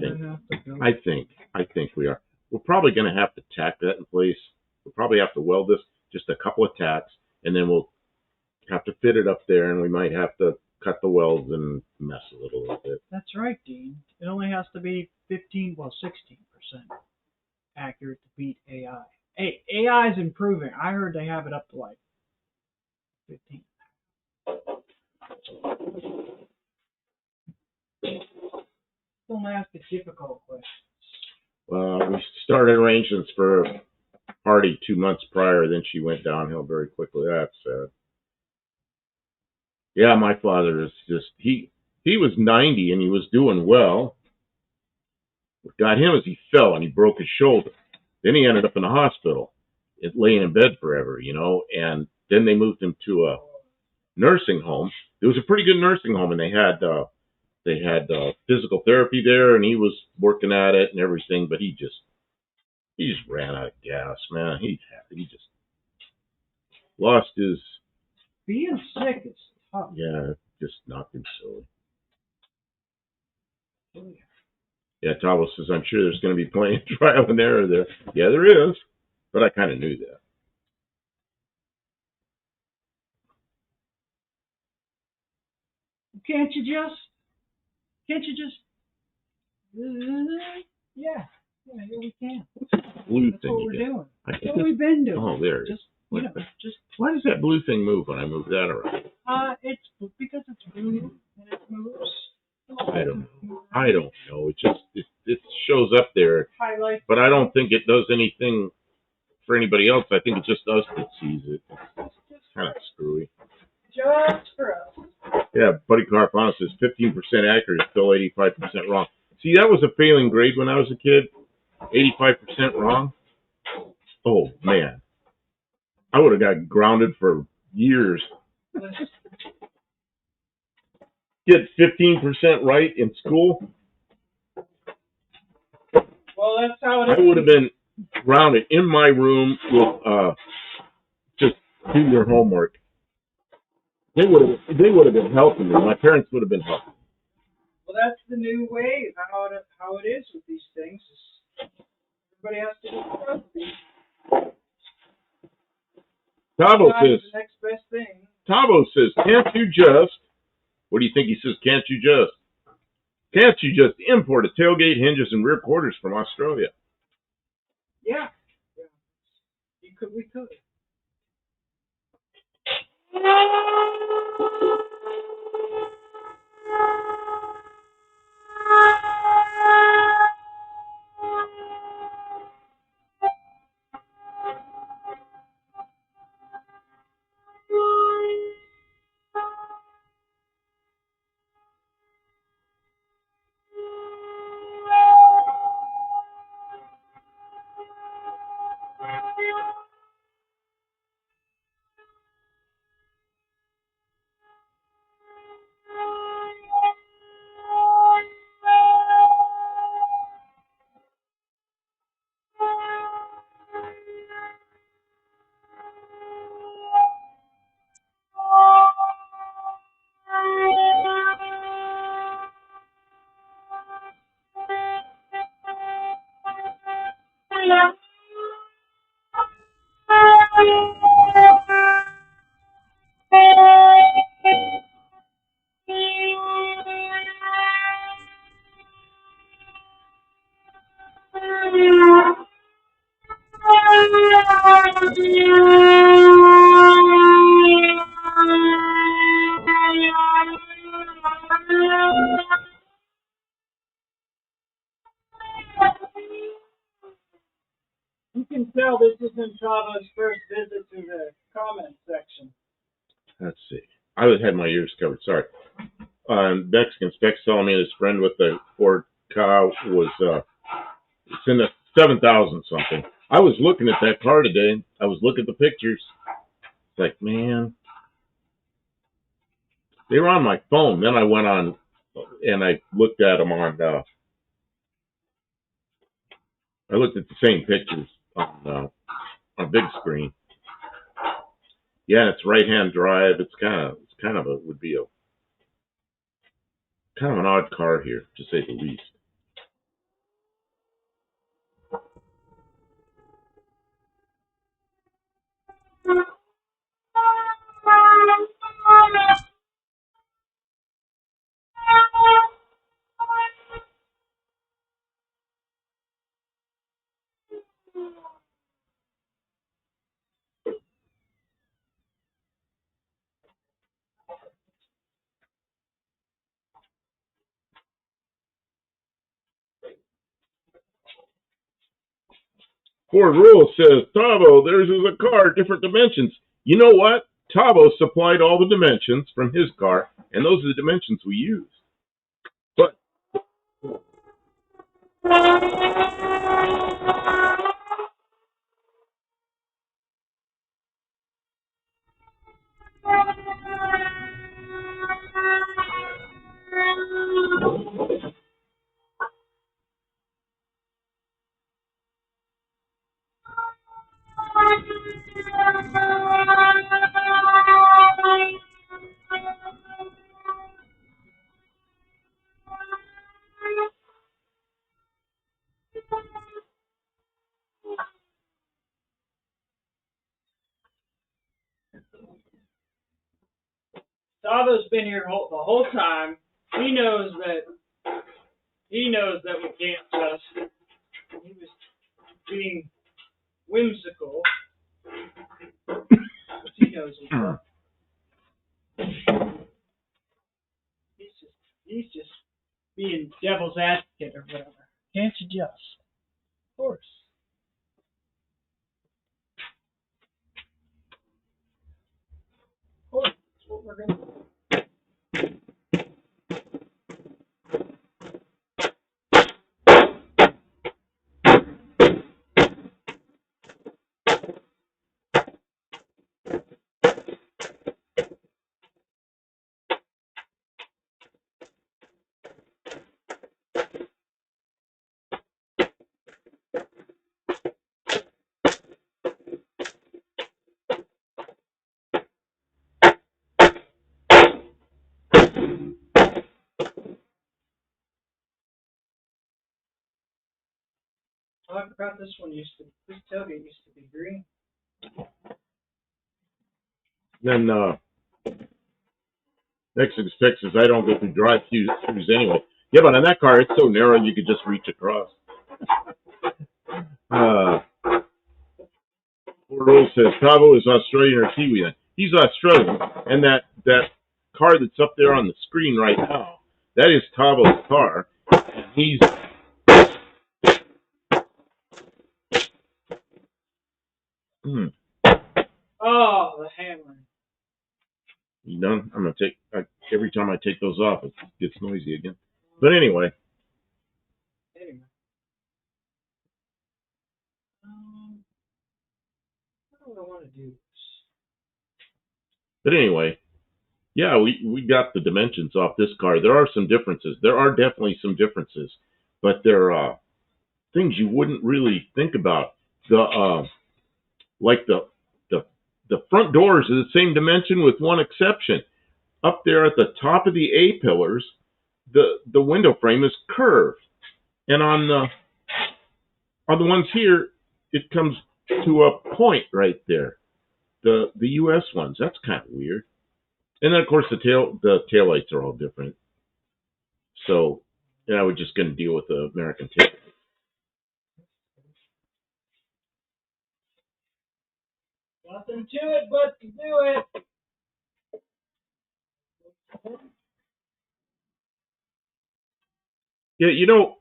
think we are. We're probably going to have to tack that in place. We'll probably have to weld this, just a couple of tacks, and then we'll have to fit it up there, and we might have to cut the welds and mess with it a little bit. That's right, Dean. It only has to be 16% accurate to beat AI. Hey, AI is improving. I heard they have it up to like 15. Don't ask the difficult questions. Well, we started arrangements for a party 2 months prior, then she went downhill very quickly. That's sad. Yeah, my father is just, he was 90 and he was doing well. What got him is he fell and he broke his shoulder. Then he ended up in the hospital, laying in bed forever, and then they moved him to a nursing home. It was a pretty good nursing home, and they had physical therapy there, and he was working at it and everything, but he just ran out of gas, man. He just lost his... Being sick is tough. Yeah, just knocked him silly. Yeah, Tavo says, I'm sure there's going to be plenty of trial and error there. Yeah, there is, but I kind of knew that. Can't you just, yeah, we can. Blue That's thing what we're again. doing. That's what we've been doing. Oh, there it is. Just why does that blue thing move when I move that around? It's because it's blue and it moves. I don't know. It shows up there, Highlight. But I don't think it does anything for anybody else. I think it's just us that sees it. It's kind of screwy. Just for us. Yeah, Buddy Carpano says 15% accurate, still 85% wrong. See, that was a failing grade when I was a kid. 85% wrong. Oh man, I would have got grounded for years. Get 15% right in school. Well, that's how it is. I would have been grounded in my room with just do your homework. They would have been helping me. My parents would have been helping. Well, that's the new wave. How it is with these things. Everybody has to do something. Tavo Sometimes says, the next best thing. Tavo says, can't you just, what do you think he says, can't you just import a tailgate, hinges, and rear quarters from Australia? Yeah. Yeah. We could. You can tell this isn't Chava's first visit to the comment section. Let's see. I had my ears covered. Sorry. Mexican Specs telling me his friend with the Ford car was it's in the 7,000 something. I was looking at that car today. I was looking at the pictures. It's like, man, they were on my phone. Then I went on and I looked at them on. I looked at the same pictures on big screen. Yeah, it's right-hand drive. It's kind of a would be a kind of an odd car here, to say the least. Ford Rule says, Tavo, theirs is a car, different dimensions. You know what? Tavo supplied all the dimensions from his car, and those are the dimensions we use. But Chava's been here the whole time. He knows that we can't just. He was being whimsical. He knows himself. He's just being devil's advocate or whatever. Can't you just? Of course. Of course. That's what we're going to do. Oh, I forgot this tailgate used to be green. Then next fix is I don't go through drive-throughs anyway. Yeah, but on that car, it's so narrow you could just reach across. Rose says Cabo is Australian or Kiwi. Then he's Australian, and that car that's up there on the screen right now, that is Tabo's car, and he's. Oh, the hammer. You done? I'm gonna take every time I take those off, it gets noisy again. But anyway. What do I want to do? But anyway, yeah, we got the dimensions off this car. There are some differences. There are definitely some differences, but there are things you wouldn't really think about. Like the front doors are the same dimension with one exception. Up there at the top of the A pillars, the window frame is curved, and on the ones here, it comes to a point right there. The U.S. ones, that's kind of weird. And then of course the tail lights are all different. So yeah, we're just going to deal with the American tail. Nothing to it but to do it. Yeah, you know,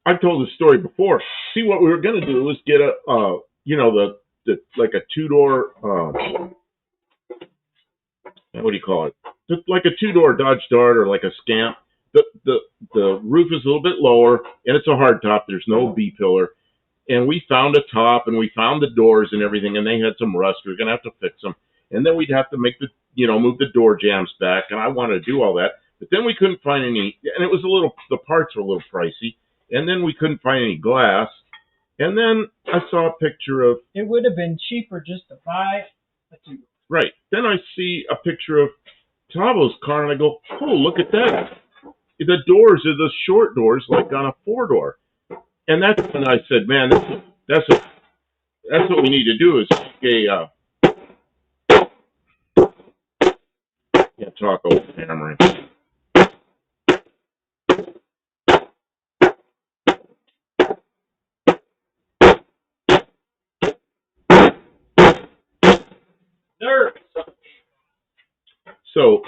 I've told this story before. See, what we were going to do was get the like a two-door, what do you call it? Just like a two-door Dodge Dart or like a Scamp. The roof is a little bit lower, and it's a hard top. There's no B pillar. And we found a top, and we found the doors and everything, and they had some rust. We were going to have to fix them. And then we'd have to move the door jambs back, and I wanted to do all that. But then we couldn't find any, and the parts were a little pricey. And then we couldn't find any glass. And then I saw a picture of... It would have been cheaper just to buy a two. Right. Then I see a picture of Tabo's car, and I go, oh, look at that. The doors are the short doors, like on a four-door. And that's when I said, man, that's what we need to do is make can't talk over hammering. So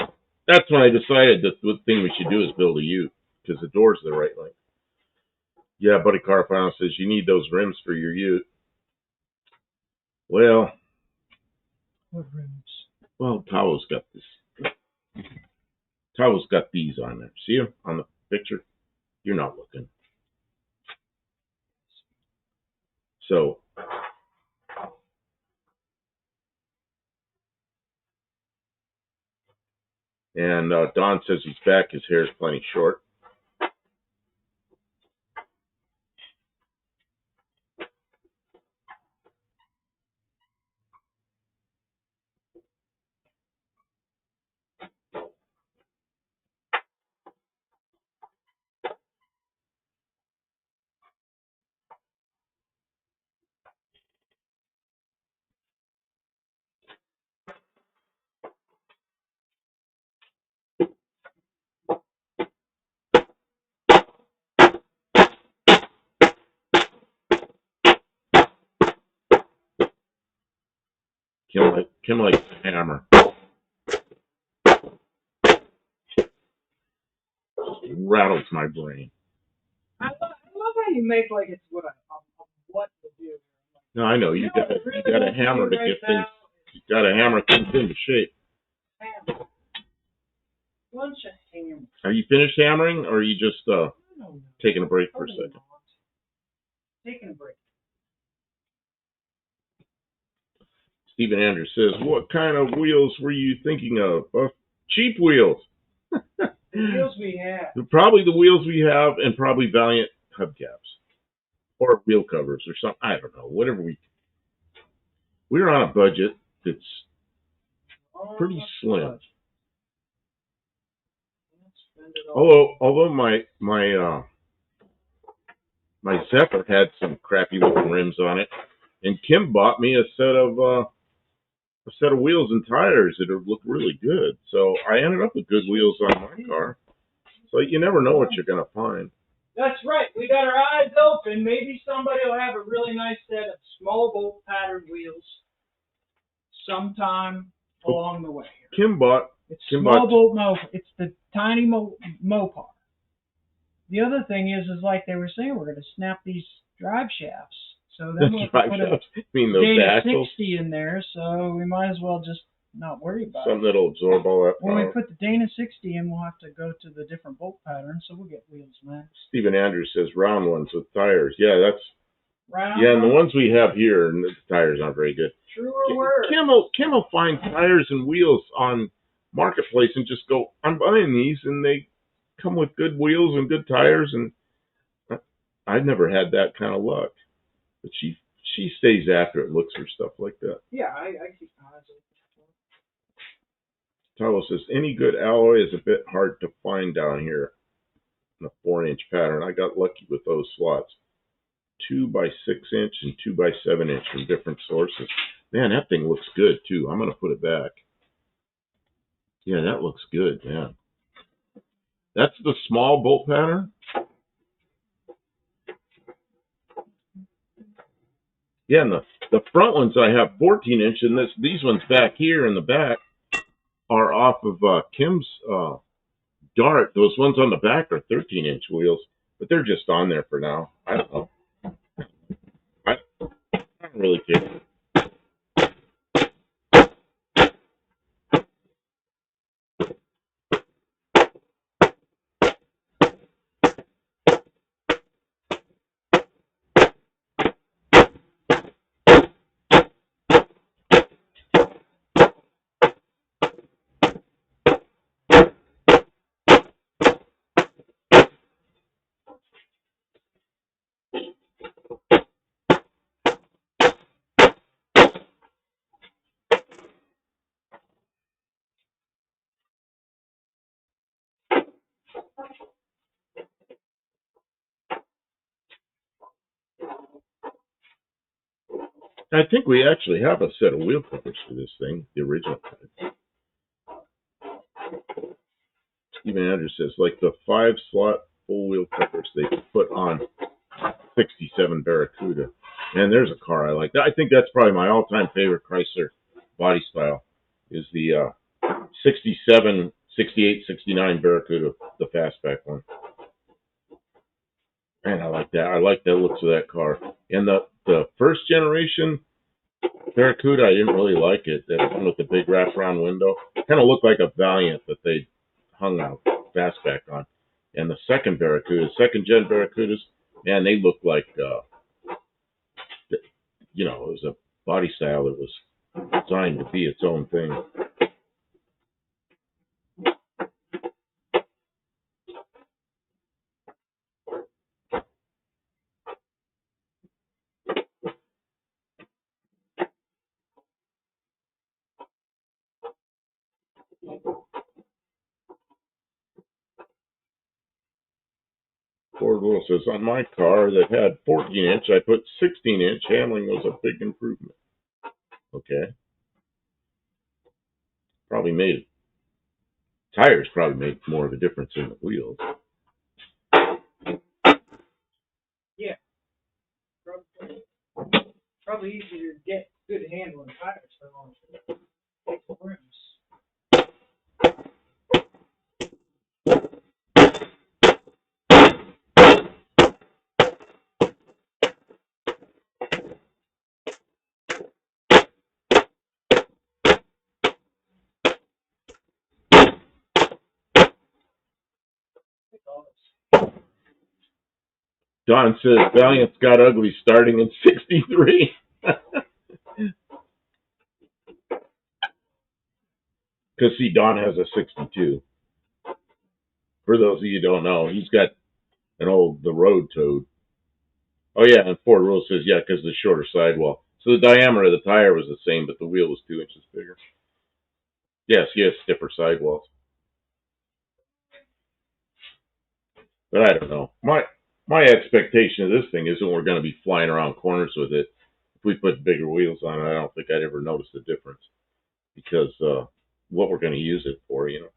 that's when I decided that the thing we should do is build a Ute, because the doors are the right length. Yeah, Buddy Carfano says you need those rims for your Ute. Well, what rims? Well, Tao's got this. Tao's got these on there. See them on the picture? You're not looking. So, and Don says he's back. His hair's plenty short. Kim likes the hammer. Just rattles my brain. I love how you make like it's what to do. No, I know you got a hammer to get things. You got a hammer things into shape. Hammer. Bunch of hammers. Are you finished hammering, or are you just taking a break for a second? Taking a break. Stephen Andrews says, "What kind of wheels were you thinking of? Cheap wheels." The wheels we have. Probably the wheels we have, and probably Valiant hubcaps or wheel covers or something. I don't know. Whatever we're on a budget that's pretty slim. Although my my Zephyr had some crappy looking rims on it, and Kim bought me a set of wheels and tires that look really good. So I ended up with good wheels on my car. So you never know what you're gonna find. That's right. We got our eyes open. Maybe somebody will have a really nice set of small bolt pattern wheels sometime along the way. Kim bought. It's small bolt Mopar. It's the tiny Mopar. The other thing is like they were saying, we're going to snap these drive shafts. So then we'll put a Dana 60 in there. So we might as well just not worry about something that'll absorb all that power. When we put the Dana 60 in, we'll have to go to the different bolt patterns. So we'll get wheels, man. Stephen Andrews says round ones with tires. Yeah, that's round. Yeah, and the ones we have here, and the tires aren't very good. Truer word. Kim will find tires and wheels on Marketplace and just go, I'm buying these, and they come with good wheels and good tires, and I've never had that kind of luck. But she stays after it, looks for stuff like that. Yeah, I keep eyes open. Tavo says, any good alloy is a bit hard to find down here in a 4-inch pattern. I got lucky with those slots. 2x6 inch and 2x7 inch from different sources. Man, that thing looks good too. I'm gonna put it back. Yeah, that looks good, man. That's the small bolt pattern. Yeah, and the front ones I have 14-inch, and these ones back here in the back are off of Kim's Dart. Those ones on the back are 13-inch wheels, but they're just on there for now. I don't know. I don't really care. I think we actually have a set of wheel covers for this thing, the original type. Stephen Andrews says, like the 5-slot full wheel covers they put on 67 Barracuda. And there's a car I like. I think that's probably my all-time favorite Chrysler body style, is the 67, 68, 69 Barracuda, the fastback one. And I like that. I like the looks of that car. And the first generation Barracuda, I didn't really like it. That one with the big wraparound window. Kind of looked like a Valiant that they hung a fastback on. And the second Barracuda, second gen Barracudas, man, they looked like, it was a body style that was designed to be its own thing. Ford Will says, on my car that had 14-inch, I put 16-inch. Handling was a big improvement. Okay. Tires probably made more of a difference in the wheels. Yeah. Probably easier to get good handling tires than on rims. Don says Valiant's got ugly starting in 63. Because, see, Don has a 62. For those of you who don't know, he's got the Road Toad. Oh, yeah, and Ford Rule says, yeah, because the shorter sidewall. So the diameter of the tire was the same, but the wheel was 2 inches bigger. Yes, he has stiffer sidewalls. But I don't know. My expectation of this thing isn't we're going to be flying around corners with it. If we put bigger wheels on it, I don't think I'd ever notice the difference because what we're going to use it for, you know.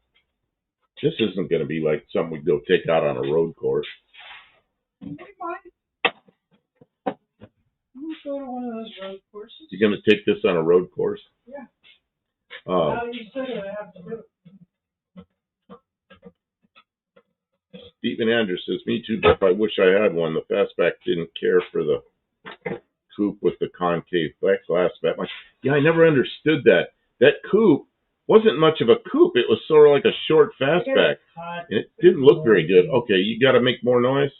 This isn't going to be like something we go take out on a road course. We might. We'll go to one of those road courses. You're going to take this on a road course? Yeah. Now you said it, I have to do it. Stephen Andrews says, me too, Biff. I wish I had one. The fastback didn't care for the coupe with the concave back glass that much. Yeah, I never understood that. That coupe wasn't much of a coupe. It was sort of like a short fastback. And it didn't look very good. Okay, you got to make more noise?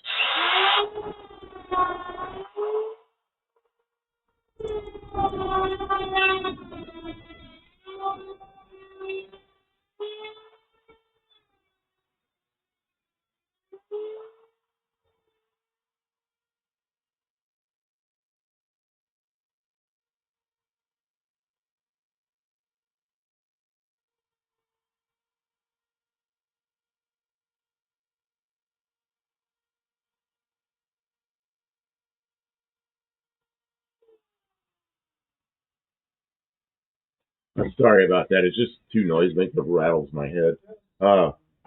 I'm sorry about that. It's just too noisy. It rattles my head.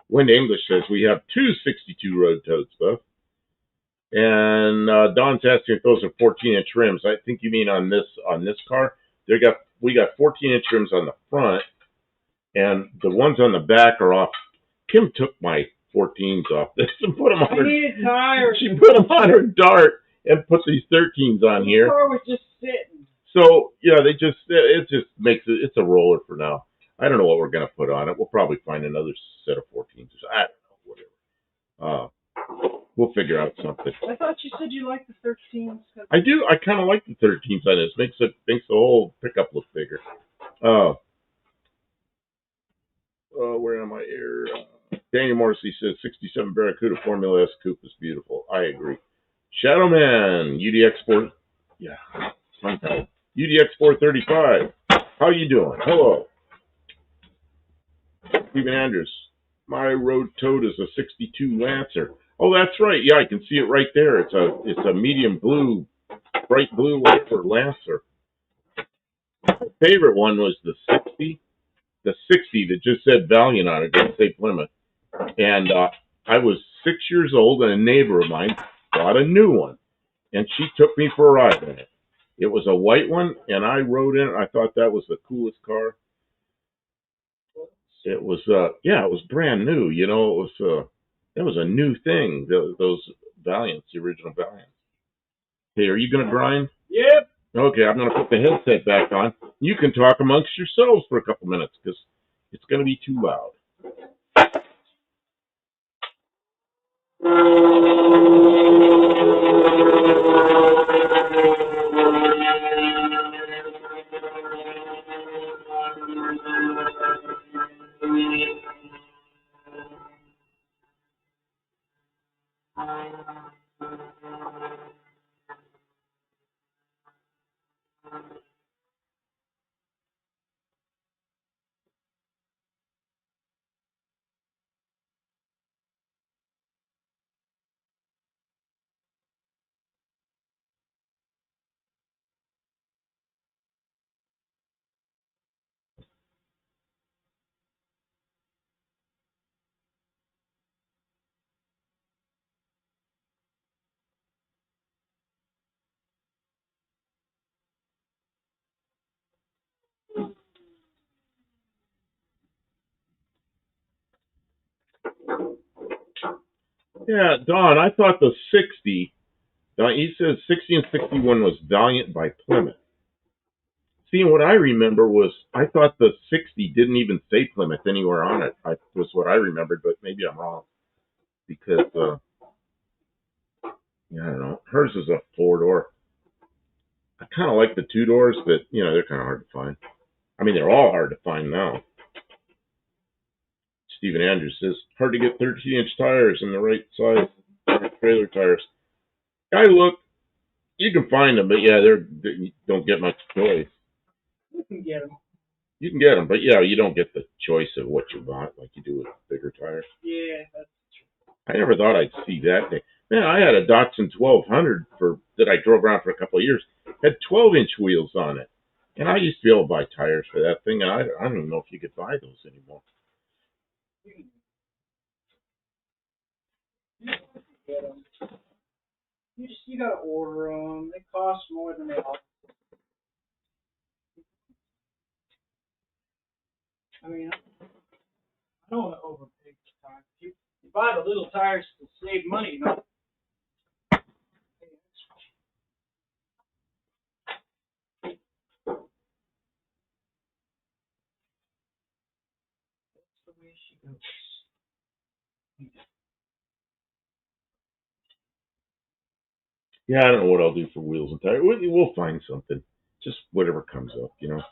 Wind English says we have two 62 road totes, Buff. And Don's asking if those are 14-inch rims. I think you mean on this car. We got 14-inch rims on the front, and the ones on the back are off. Kim took my 14s off this and put them on her. I needed tires. She put them on her Dart and put these 13s on here. The car was just sitting. So yeah, it just makes it. It's a roller for now. I don't know what we're gonna put on it. We'll probably find another set of 14s. I don't know, whatever. We'll figure out something. I thought you said you liked the 13s. I do. I kind of like the 13s on this. Makes the whole pickup look bigger. Where am I here? Daniel Morrissey says 67 Barracuda Formula S Coupe is beautiful. I agree. Shadowman UDX4. Yeah, fun time. UDX435. How you doing? Hello. Stephen Andrews. My road tote is a 62 Lancer. Oh, that's right. Yeah, I can see it right there. It's a medium blue, bright blue, whatever, Lancer. My favorite one was the 60. The 60 that just said Valiant on it, didn't say Plymouth. And I was 6 years old, and a neighbor of mine bought a new one, and she took me for a ride in it. It was a white one, and I rode in it. I thought that was the coolest car. It was, it was brand new. You know, it was a new thing. Those Valiants, the original Valiants. Hey, are you gonna grind? Yep. Okay, I'm gonna put the headset back on. You can talk amongst yourselves for a couple minutes because it's gonna be too loud. Yeah, Don, I thought the 60, he says 60 and 61 was Valiant by Plymouth. See, what I remember was, I thought the 60 didn't even say Plymouth anywhere on it. Was what I remembered, but maybe I'm wrong. Because, I don't know. Hers is a 4-door. I kind of like the 2-doors, but, they're kind of hard to find. I mean, they're all hard to find now. Stephen Andrews says, hard to get 13-inch tires in the right size trailer tires. I look, you can find them, but they don't get much choice. You can get them. You can get them, but you don't get the choice of what you want like you do with bigger tires. Yeah, that's true. I never thought I'd see that. Yeah, I had a Datsun 1200 that I drove around for a couple of years. Had 12-inch wheels on it, and I used to be able to buy tires for that thing. And I don't even know if you could buy those anymore. You gotta order them. They cost more than they are. I mean, I don't want to overpay for tires. You buy the little tires to save money, you know. That's the way she goes. Yeah, I don't know what I'll do for wheels and tires. We'll find something. Just whatever comes up, you know.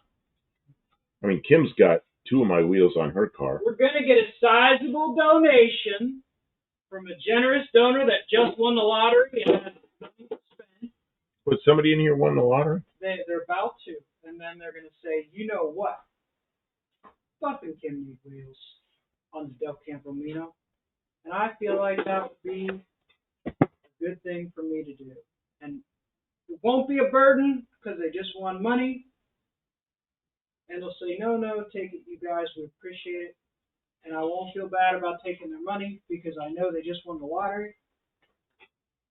I mean, Kim's got 2 of my wheels on her car. We're gonna get a sizable donation from a generous donor that just won the lottery and has nothing to spend. Was somebody in here won the lottery? They're about to, and then they're gonna say, you know what? Buff and Kim need wheels on the Del Campomino, and I feel like that would be a good thing for me to do. And it won't be a burden because they just won money, and they'll say, no, take it, you guys, we appreciate it. And I won't feel bad about taking their money because I know they just won the lottery.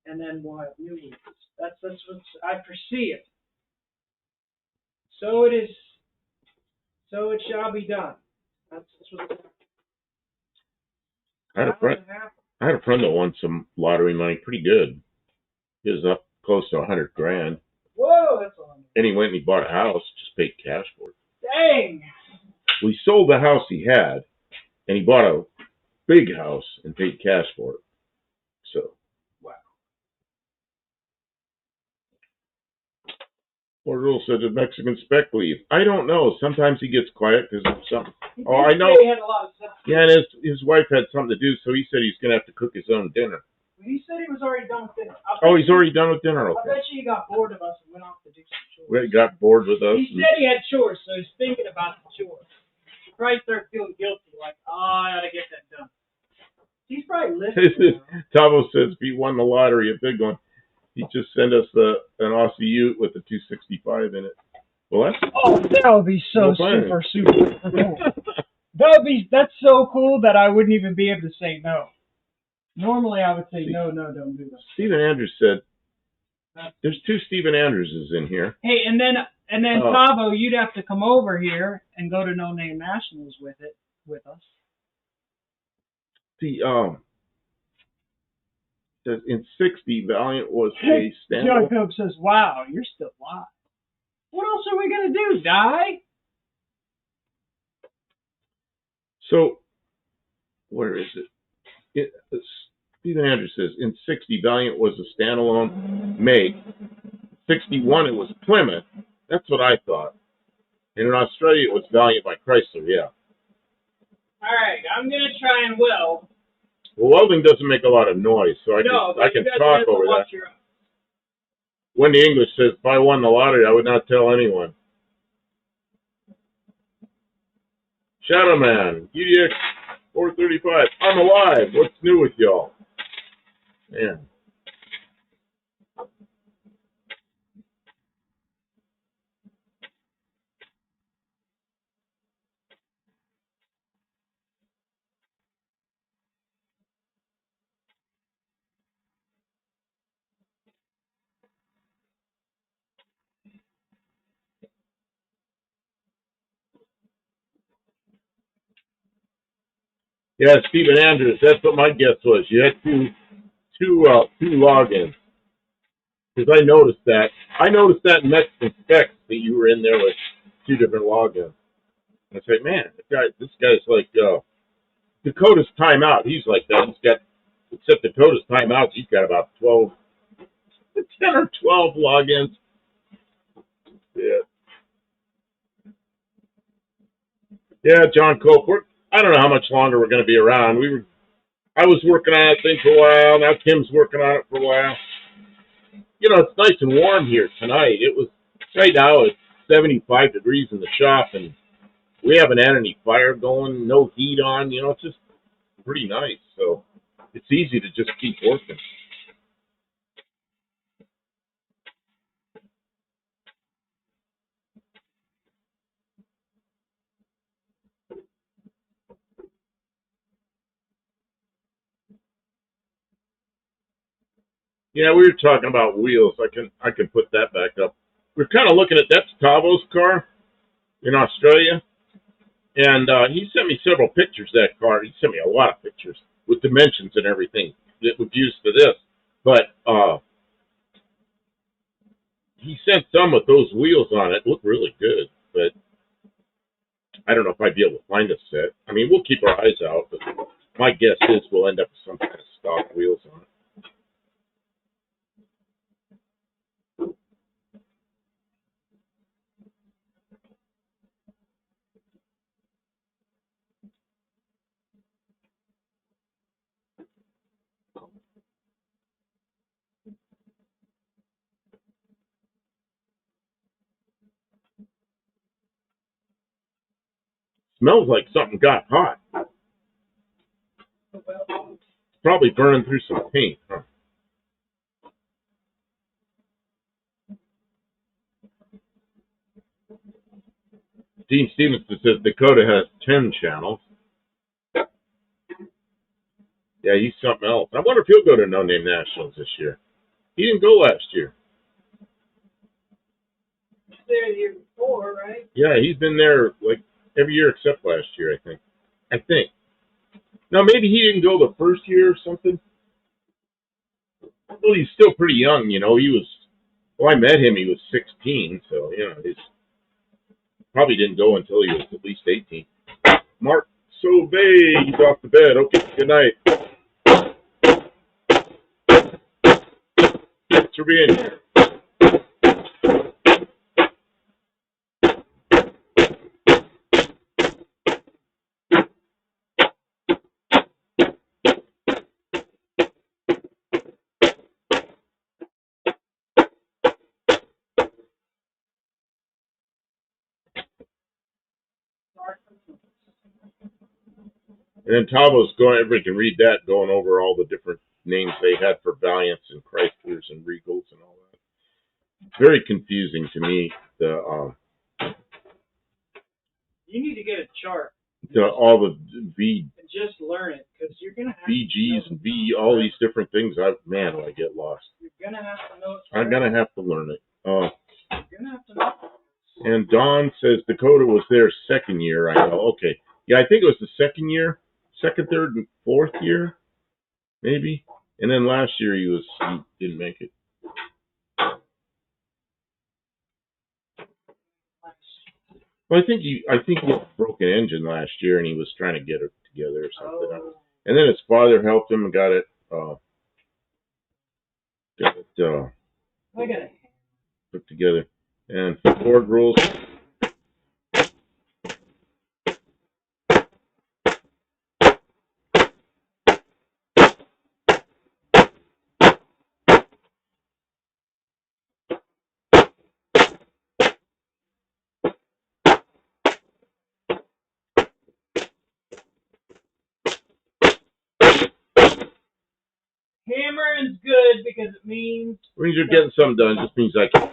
And then we'll have new wheels. That's what I foresee it. So it is. So it shall be done. That's what I had a friend that won some lottery money, pretty good. He was up close to 100 grand. Whoa, that's a lot. And he went and he bought a house, just paid cash for it. Dang. Well, he sold the house he had, and he bought a big house and paid cash for it. So. Wow. Portal said the Mexican spec leave. I don't know. Sometimes he gets quiet because of something. Oh, I know. He had a lot of stuff. Yeah, and his wife had something to do, so he said he's going to have to cook his own dinner. He said he was already done with dinner. Oh, he's already done with dinner. Okay. I bet you he got bored of us and went off to do some chores. We got bored with us. He said he had chores, so he's thinking about the chores. He probably started feeling guilty, like, oh, I got to get that done. He's probably listening. Tavo says if he won the lottery, a big one, he'd just send us an Aussie Ute with a 265 in it. Well, that would be so super cool. That's so cool that I wouldn't even be able to say no. Normally I would say no, don't do that. Stephen Andrews said there's 2 Stephen Andrewses in here. Hey, and then Tavo, you'd have to come over here and go to No Name Nationals with us. See, says in 60 Valiant was a standalone. Jacob says, "Wow, you're still alive. What else are we gonna do? Die?" So, where is it? Stephen Andrews says, in 60, Valiant was a standalone make. 61, it was Plymouth. That's what I thought. And in Australia, it was Valiant by Chrysler, yeah. All right, I'm going to try and weld. Well, welding doesn't make a lot of noise, so I can talk over that. Wendy English says, if I won the lottery, I would not tell anyone. Shadow Man, UDX 435. I'm alive. What's new with y'all? Man. Yeah, Stephen Andrews. That's what my guess was. You had two logins. Because I noticed that. I noticed that in Mexican Specs that you were in there with 2 different logins. And I say, man, this guy's like Dakota's timeout. He's like that. He's got, except Dakota's timeouts, he's got about 10 or 12 logins. Yeah. Yeah, John Cope. I don't know how much longer we're going to be around. I was working on that thing for a while. Now Kim's working on it for a while. You know, it's nice and warm here tonight. Right now it's 75 degrees in the shop, and we haven't had any fire going, no heat on. You know, it's just pretty nice. So it's easy to just keep working. Yeah, we were talking about wheels. I can put that back up. We're kind of looking at that's Tavo's car in Australia, and he sent me several pictures of that car. He sent me a lot of pictures with dimensions and everything that was used for this. But he sent some with those wheels on it. Look really good, but I don't know if I'd be able to find a set. I mean, we'll keep our eyes out, but my guess is we'll end up with some kind of stock wheels on it. Smells like something got hot. Probably burning through some paint. Huh? Dean Stevenson says Dakota has 10 channels. Yeah, he's something else. I wonder if he'll go to No Name Nationals this year. He didn't go last year. He was there the year before, right? Yeah, he's been there like every year except last year, I think. I think. No, maybe he didn't go the first year or something. Well, he's still pretty young, you know. Well, I met him, he was 16, so, you know, he's probably didn't go until he was at least 18. Mark Sobey, he's off the bed. Okay, good night. Thanks for being here. And then Tavo's going, everybody can read that, going over all the different names they had for Valiants and Chryslers and Regals and all that. Very confusing to me, You need to get a chart all the V and just learn it, because you're gonna have VGs and V, all these different things. Man, do I get lost. You're gonna have to know. I'm gonna have to learn it. You're gonna have to know. And Don says Dakota was there second year. I know. Okay, yeah, I think it was the second year, second, third, and fourth year, maybe. And then last year he didn't make it. Well, I think he had a broken engine last year, and he was trying to get it together or something. Oh. And then his father helped him and got it I got it. put together. And Ford rules. Hammering's good because it means You're getting something done. It just means I can.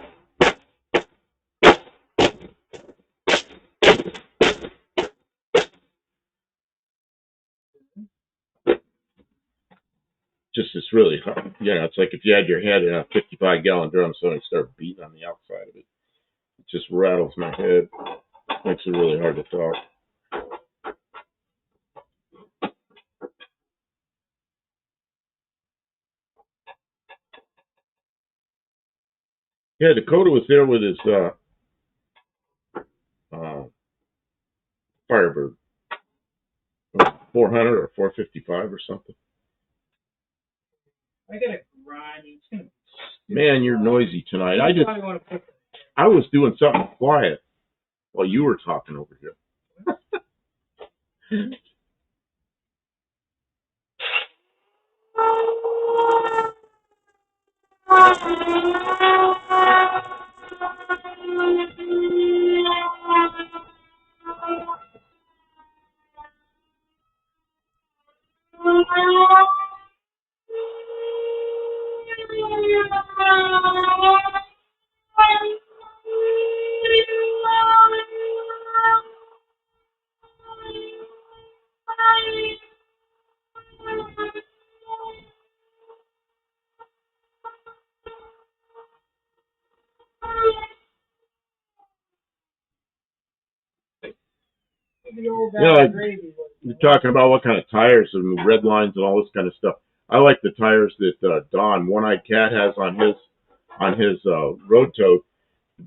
Just it's really hard. You know, it's like if you had your head in a 55-gallon drum, so I start beating on the outside of it. It just rattles my head. Makes it really hard to talk. Yeah, Dakota was there with his Firebird 400 or 455 or something. I gotta grind. It's gonna. Man, you're noisy tonight. I was doing something quiet while you were talking over here. the old You know, like, gravy. you're talking about what kind of tires and red lines and all this kind of stuff. I like the tires that Don One Eyed Cat has on his Road Toad.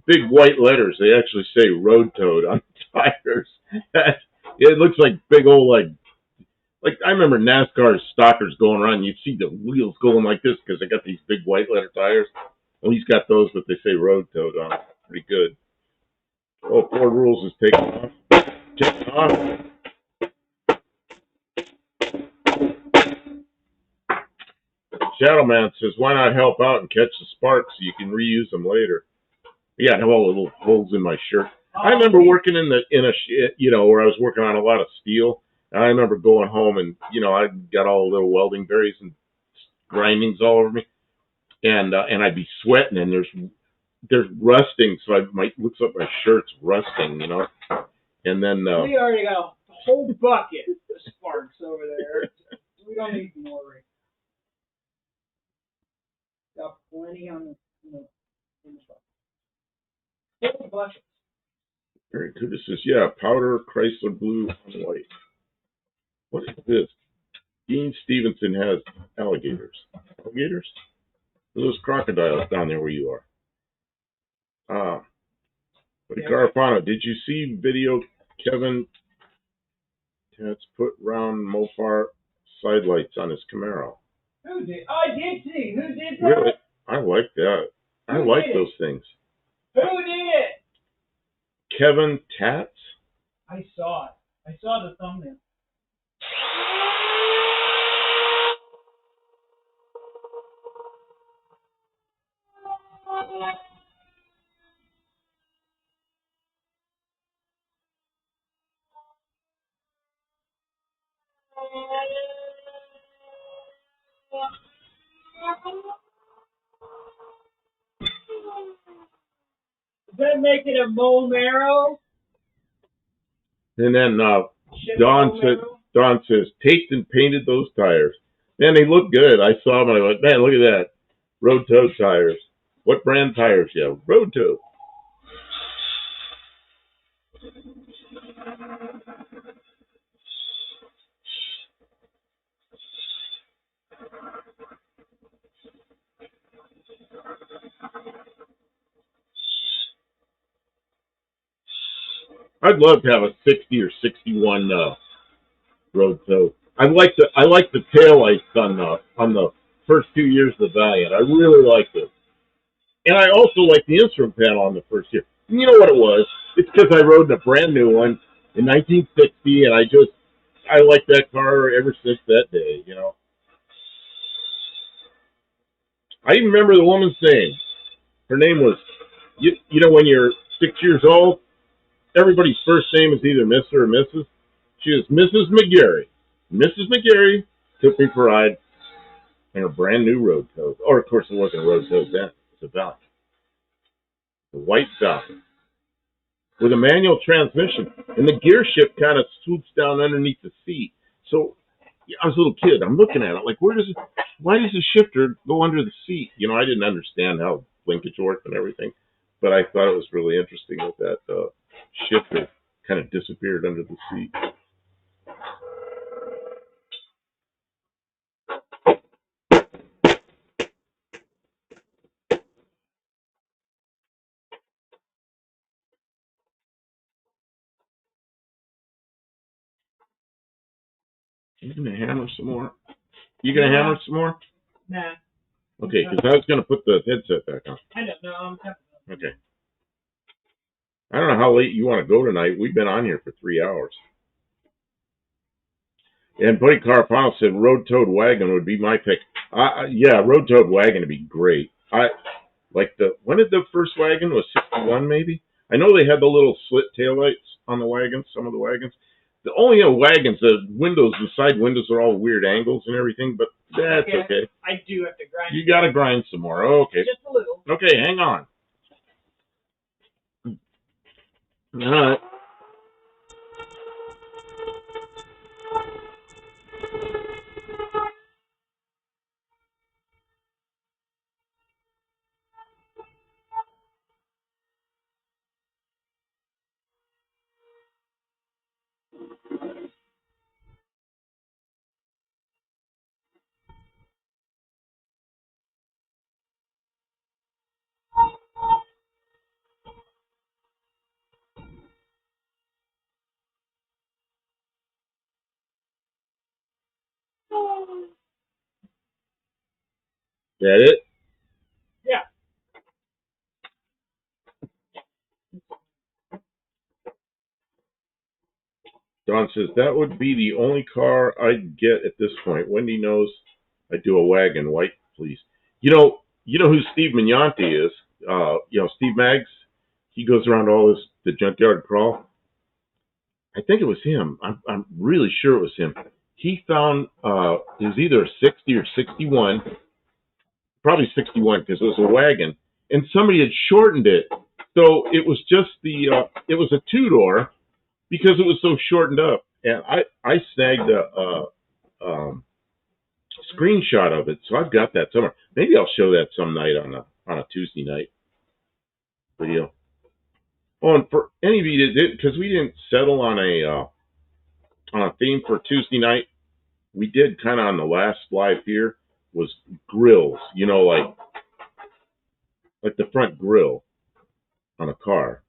Big white letters. They actually say Road Toad on the tires. It looks like big old like I remember NASCAR stalkers going around. You'd see the wheels going like this because they got these big white letter tires. Well, he's got those, but they say Road Toad on it. Pretty good. Oh, Ford Rules is taking off. Taking off. Shadow Man says, "Why not help out and catch the sparks so you can reuse them later?" Yeah, I have all the little holes in my shirt. I remember working in where I was working on a lot of steel. And I remember going home and I got all the little welding berries and grindings all over me, and I'd be sweating and there's rusting, so looks like my shirt's rusting, and then we already got a whole bucket of sparks over there. We don't need more. Got plenty on the whole bucket. Very good. This is powder Chrysler blue and white. What is this? Dean Stevenson has alligators. Alligators? Those crocodiles down there where you are. But Garfano, did you see video Kevin Tats put round Mopar side lights on his Camaro? Who did? I did see. Who did that? Really? I like that. I like those things. Who did it? Kevin Tats? I saw it. I saw the thumbnail. Does that make it a Monero? And then Don says, taped and painted those tires. Man, they look good. I saw them and I went, man, look at that. Road Toad tires. What brand tires? Yeah, Road Toad. I'd love to have a 60 or 61 Road Toad. I like the tail lights on the first 2 years of the Valiant. I really liked it. And I also like the instrument panel on the first year. And you know what it was? It's because I rode in a brand new one in 1960, and I liked that car ever since that day, I even remember the woman's name. Her name was, when you're 6 years old, everybody's first name is either Mr. or Mrs. She was Mrs. McGarry. Mrs. McGarry took me for a ride in a brand new Road Toad. Or, of course, it wasn't a Road Toad then. It was a Valiant. The white Valiant. With a manual transmission. And the gear shift kind of swoops down underneath the seat. So, I was a little kid. I'm looking at it like, why does the shifter go under the seat? I didn't understand how linkage worked and everything. But I thought it was really interesting that shifter kind of disappeared under the seat. You gonna hammer some more? You gonna hammer some more? Nah. Okay, because I was gonna put the headset back on. I don't know. Okay. I don't know how late you want to go tonight. We've been on here for 3 hours. And Buddy Carpano said Road Toad Wagon would be my pick. Yeah, Road Toad Wagon would be great. When did the first wagon was 61 maybe? I know they had the little slit taillights on the wagons, some of the wagons. The only wagons, the side windows are all weird angles and everything, but that's okay. I do have to grind. You got to grind some more. Okay. Just a little. Okay, hang on. All right. That it? Yeah. Don says that would be the only car I'd get at this point. Wendy knows I'd do a wagon, white, please. You know who Steve Mignonti is? Steve Maggs. He goes around all this the junkyard crawl. I think it was him. I'm really sure it was him. He found it was either a 60 or 61, probably 61 because it was a wagon, and somebody had shortened it, so it was just it was a two door because it was so shortened up. And I snagged a screenshot of it, so I've got that somewhere. Maybe I'll show that some night on a Tuesday night video. Oh, and for any of you that did, because we didn't settle on a theme for Tuesday night, we did kind of on the last live here was grills. Like the front grill on a car.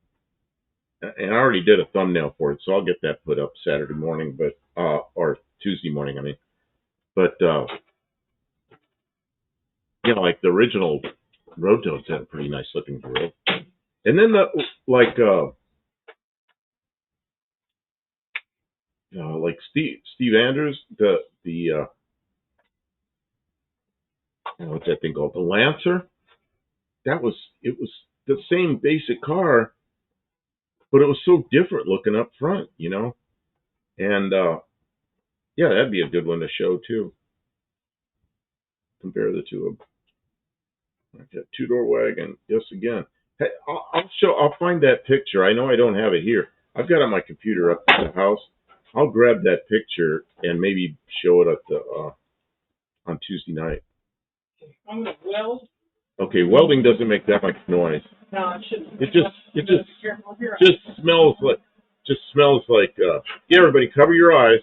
And I already did a thumbnail for it, so I'll get that put up Saturday morning, or Tuesday morning, I mean. But like the original Rotos had a pretty nice looking grill. And then like Steve Andrews, what's that thing called? The Lancer. It was the same basic car, but it was so different looking up front, And that'd be a good one to show too. Compare the two of them. That two-door wagon. Yes, again. Hey, I'll find that picture. I know I don't have it here. I've got it on my computer up at the house. I'll grab that picture and maybe show it at on Tuesday night. I'm gonna weld. Okay, welding doesn't make that much noise. No, it shouldn't. It just smells like. Yeah, everybody, cover your eyes.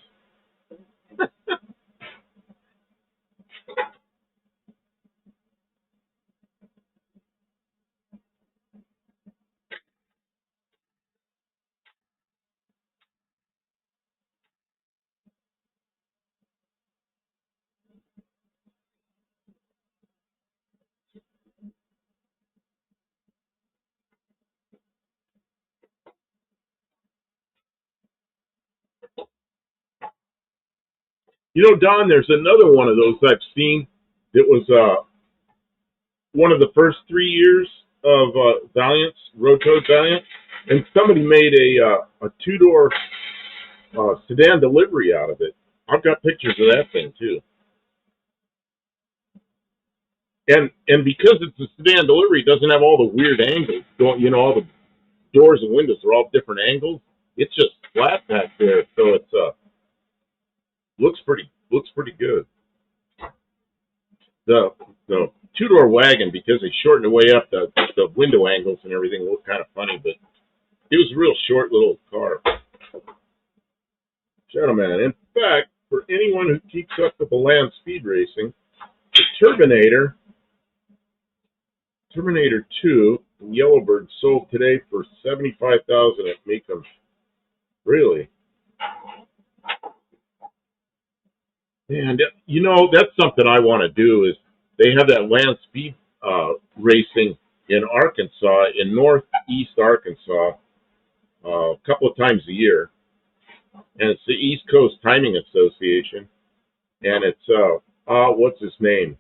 Don, there's another one of those I've seen that was one of the first 3 years of Valiant's, Road Valiant, and somebody made a two-door sedan delivery out of it. I've got pictures of that thing, too. And because it's a sedan delivery, it doesn't have all the weird angles. All the doors and windows are all different angles. It's just flat back there, so it's looks pretty good. The two-door wagon, because they shortened the way up, the window angles and everything looked kind of funny, but it was a real short little car. Gentlemen, in fact, for anyone who keeps up with the land speed racing, the Terminator 2 and Yellowbird sold today for $75,000 at Macomb. Really? And that's something I want to do. Is they have that land speed racing in Arkansas, in northeast Arkansas, a couple of times a year, and it's the East Coast Timing Association, and it's what's his name?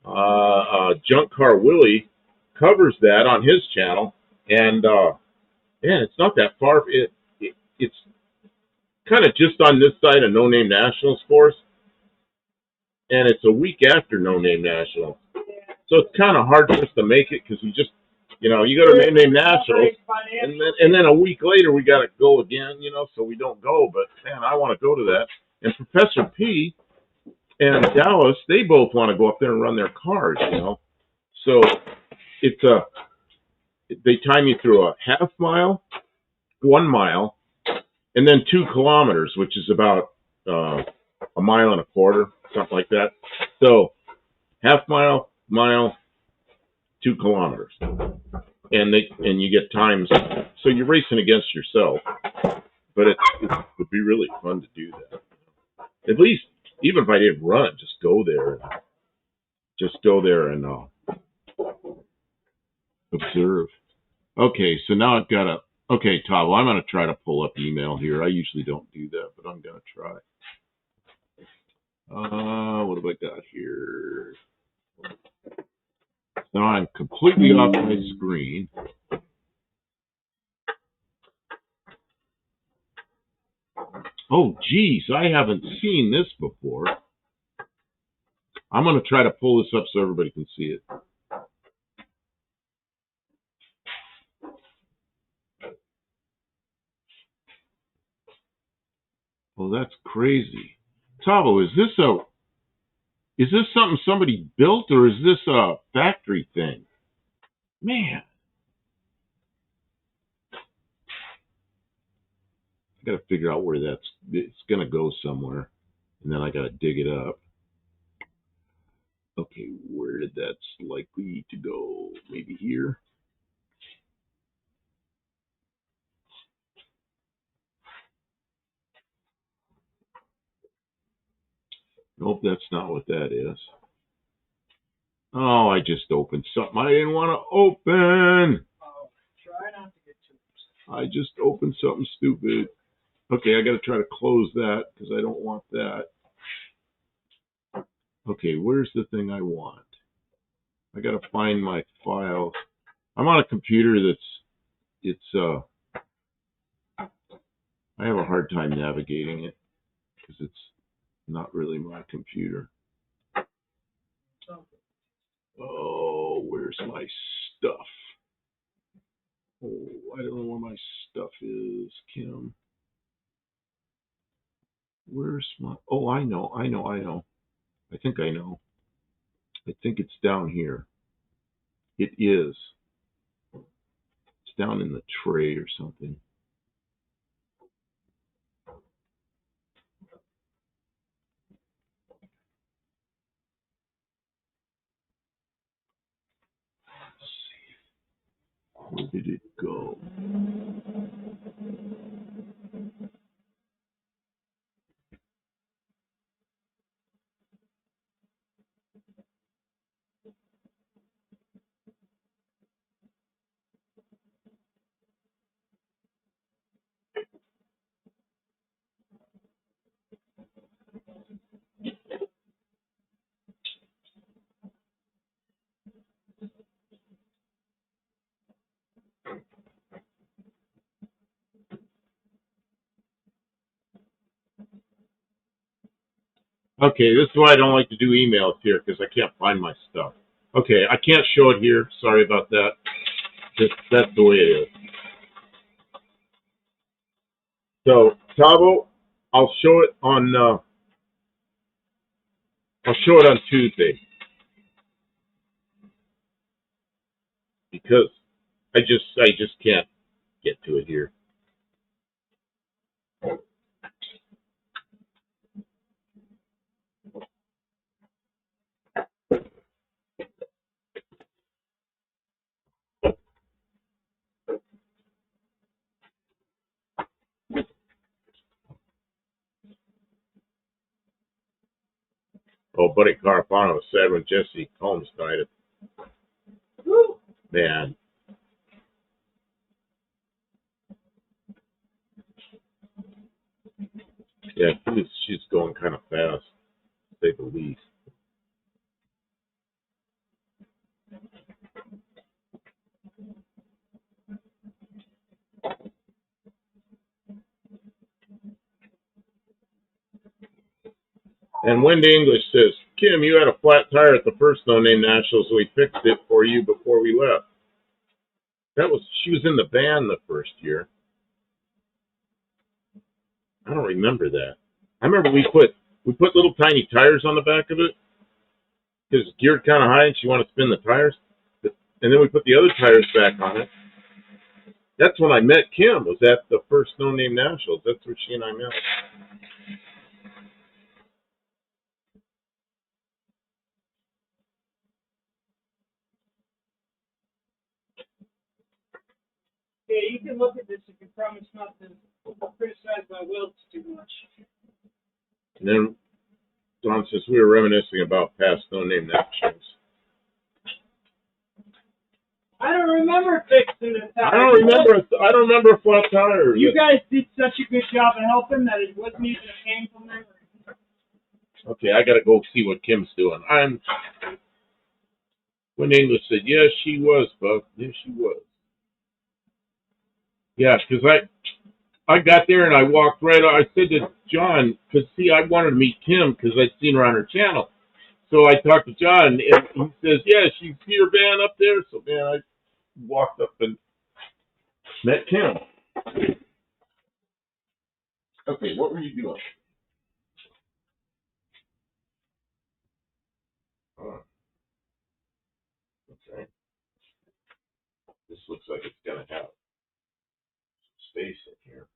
Junk Car Willie covers that on his channel, and it's not that far. It's kind of just on this side of No Name Nationals for us, and it's a week after No Name Nationals, so it's kind of hard for us to make it because we just, you go to No Name Nationals, and then a week later we got to go again, so we don't go. But man, I want to go to that. And Professor P and Dallas, they both want to go up there and run their cars, So it's they time you through a half mile, 1 mile, and then 2 kilometers, which is about a mile and a quarter, something like that. So half mile, 2 kilometers, and you get times. So you're racing against yourself, but it would be really fun to do that. At least even if I didn't run, just go there. Just go there and observe. Okay, so now I've got to. Okay, Todd, well, I'm going to try to pull up email here. I usually don't do that, but I'm going to try. What have I got here? Now I'm completely off my screen. Oh, geez, I haven't seen this before. I'm going to try to pull this up so everybody can see it. Well, that's crazy. Tavo, is this something somebody built, or is this a factory thing? Man, I got to figure out where it's going to go somewhere, and then I got to dig it up. Okay, where did that's likely to go? Maybe here? Nope, that's not what that is. Oh, I just opened something I didn't want to open. Oh, try not to get too upset. I just opened something stupid. Okay, I got to try to close that because I don't want that. Okay, where's the thing I want? I got to find my file. I'm on a computer I have a hard time navigating it because it's not really my computer. Oh, where's my stuff? Oh, I don't know where my stuff is, Kim. Where's my... Oh, I know. I think I know. I think it's down here. It is. It's down in the tray or something. Let's see. Where did it go? Okay, this is why I don't like to do emails here, because I can't find my stuff. Okay, I can't show it here. Sorry about that. That's the way it is. So, Tavo, I'll show it on Tuesday, because I just can't get to it here. Oh, Buddy Carpano was sad when Jesse Combs died. Man. Yeah, she's going kind of fast, to say the least. And Wendy English says, Kim, you had a flat tire at the first No Name Nationals, so we fixed it for you before we left. She was in the band the first year. I don't remember that. I remember we put little tiny tires on the back of it because it's geared kind of high and she wanted to spin the tires. And then we put the other tires back on it. That's when I met Kim, was at the first No Name Nationals. That's where she and I met. Yeah, you can look at this if you promise not to criticize my welts too much. And then Don says we were reminiscing about past no-name napkins. I don't remember fixing the tire. I don't remember a flat tire. You guys did such a good job of helping that it wasn't even a painful memory. Okay, I gotta go see what Kim's doing. When English said, yes, she was, Buck. Yes, she was. Yeah, because I got there and I walked right. I said to John, because see, I wanted to meet Kim because I'd seen her on her channel. So I talked to John, and he says, yeah, she's see her van up there. So, man, I walked up and met Kim. Okay, what were you doing? Okay. This looks like it's going to have space in here.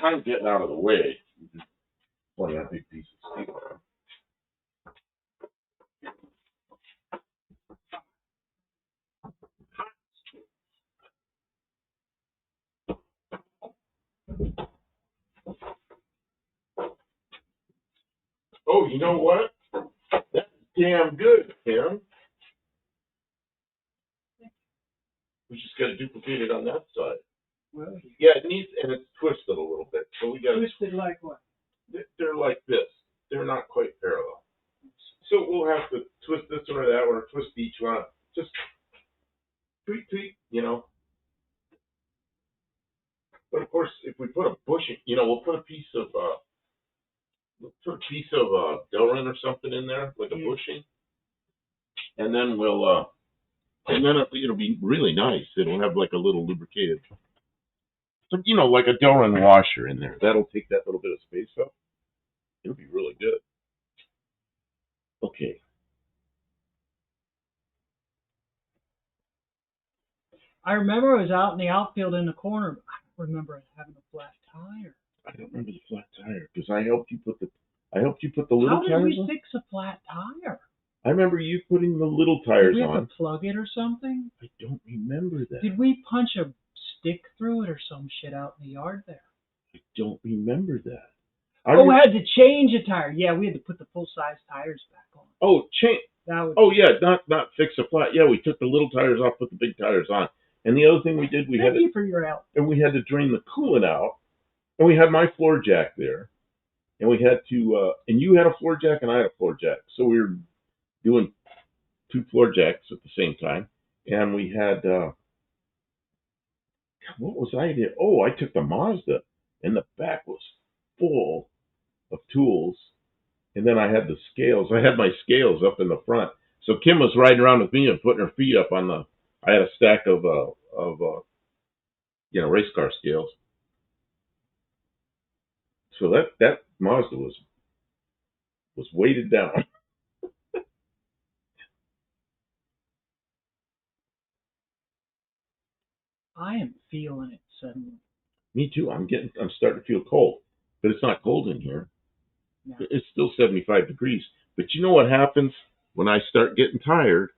I'm getting out of the way. Playing that big piece of steel. Oh, you know what? That's damn good, Kim. We just got to duplicate it on that side. Well, Yeah, it needs, and it's twisted a little bit. So we got twisted like what? They're like this. They're not quite parallel. So we'll have to twist this one or that one, or twist each one. Just tweak, you know. But of course, if we put a bushing, we'll put a piece of Delrin or something in there, like a bushing, and then it'll be really nice. It'll have like a little lubricated, like a Delrin washer in there. That'll take that little bit of space up. It'll be really good. Okay. I remember I was out in the outfield in the corner. I don't remember having a flat tire. I don't remember the flat tire because I helped you put the little tires on. How did we fix a flat tire? I remember you putting the little tires on. Did we have to plug it or something? I don't remember that. Did we punch a stick through it or some shit out in the yard there? I don't remember that. We had to change a tire. Yeah, we had to put the full-size tires back on. Oh, change. Yeah, not fix a flat. Yeah, we took the little tires off, put the big tires on. And the other thing we did, Thank you for your help. And we had to drain the coolant out. And we had my floor jack there. And we had to, and you had a floor jack and I had a floor jack. So we were doing 2 floor jacks at the same time. And we had, what was I did? Oh, I took the Mazda and the back was full of tools. And then I had the scales. I had my scales up in the front. So Kim was riding around with me and putting her feet up on I had a stack of race car scales. So that Mazda was weighted down. I am feeling it suddenly. Me too. I'm starting to feel cold, but it's not cold in here. No. It's still 75 degrees. But you know what happens when I start getting tired?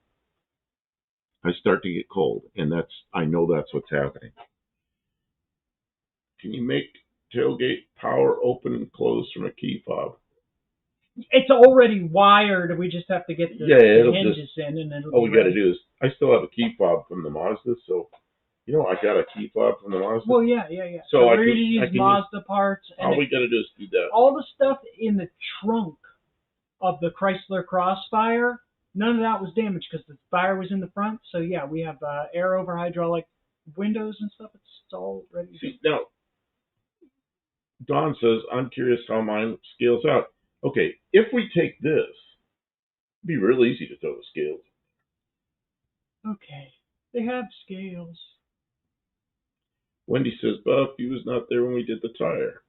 I start to get cold, and I know that's what's happening. Can you make tailgate power open and close from a key fob? It's already wired. We just have to get the hinges in, and then all we got to do is I still have a key fob from the Mazda, so I got a key fob from the Mazda. Well, yeah. So we're going to use Mazda parts. And all we got to do is do that. All the stuff in the trunk of the Chrysler Crossfire, none of that was damaged because the fire was in the front. So, yeah, we have air over hydraulic windows and stuff. It's all ready. Now, Don says, I'm curious how mine scales out. Okay, if we take this, it'd be real easy to throw the scales. Okay, they have scales. Wendy says, Buff, you was not there when we did the tire.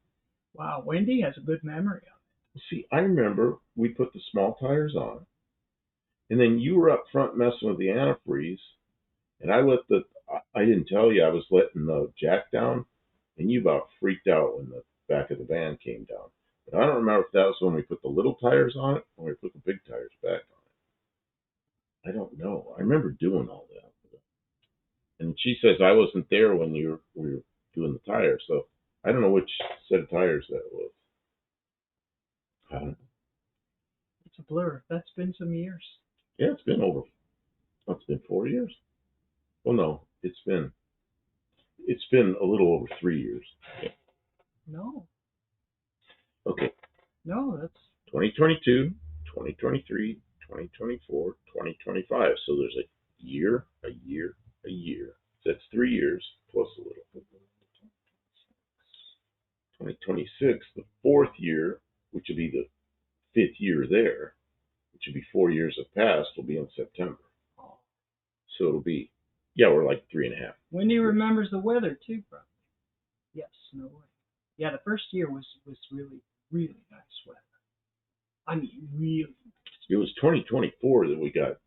Wow, Wendy has a good memory of it. See, I remember we put the small tires on, and then you were up front messing with the antifreeze, and I didn't tell you I was letting the jack down, and you about freaked out when the back of the van came down. But I don't remember if that was when we put the little tires on it or we put the big tires back on it. I don't know. I remember doing all that. And she says I wasn't there when we were doing the tires. So I don't know which set of tires that was. I don't know. It's a blur. That's been some years. Yeah, it's been 4 years. Well, no, it's been a little over 3 years. Yeah. No. Okay. No, that's 2022, 2023, 2024, 2025. So there's a year, a year, a year. So that's 3 years plus a little. 2026, the fourth year, which would be the fifth year there, which would be 4 years have passed, will be in September. So it'll be, yeah, we're like 3.5. Wendy remembers the weather too, probably. Yes, no way. Yeah, the first year was really, really nice weather. I mean, really. It was 2024 that we got.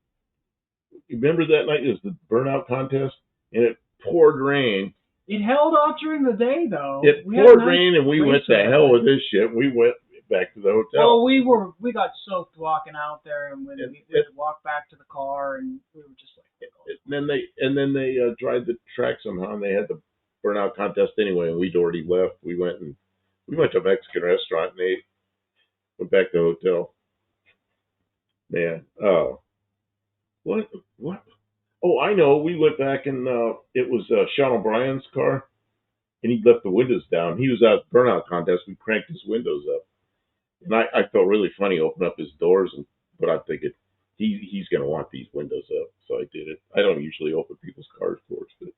You remember that night? It was the burnout contest, and it poured rain. It held off during the day, though. It poured rain, and we went, the hell with this shit. We went back to the hotel. Well, we got soaked walking out there, and we had to walk back to the car, and we were just like. And then they dried the track somehow, and they had the burnout contest anyway, and we'd already left. We went to a Mexican restaurant and ate. Went back to the hotel. Man, what? Oh, I know. We went back and it was Sean O'Brien's car, and he left the windows down. He was at the burnout contest. We cranked his windows up, and I felt really funny opening up his doors, but I'm thinking he's going to want these windows up, so I did it. I don't usually open people's cars doors, but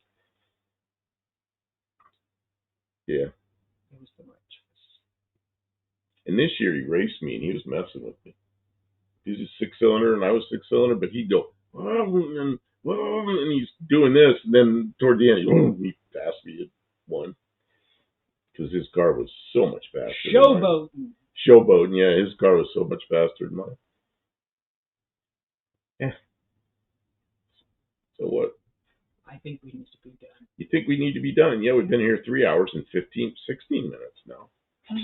yeah. It was the right choice. And this year he raced me, and he was messing with me. He was a 6-cylinder, and I was 6-cylinder, but he'd go, and he's doing this, and then toward the end, he passed me at one. Because his car was so much faster. Showboating, yeah, his car was so much faster than mine. Yeah. So what? I think we need to be done. You think we need to be done? Yeah, we've been here 3 hours and 16 minutes now.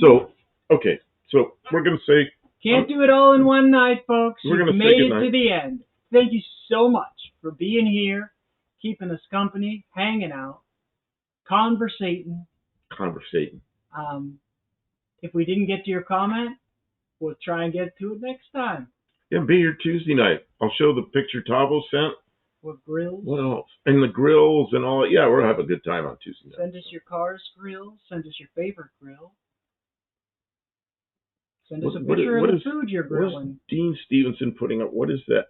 So, okay, so we're going to say... Can't do it all in one night, folks. We're going to made it to the end. Thank you so much for being here, keeping us company, hanging out, conversating. If we didn't get to your comment, we'll try and get to it next time. Yeah, be here Tuesday night. I'll show the picture Tavo sent. With grills. What else? And the grills and all that. Yeah, we'll have a good time on Tuesday night. Send us your car's grill. Send us your favorite grill. Send us a picture of the food you're grilling. What is Dean Stevenson putting up? What is that?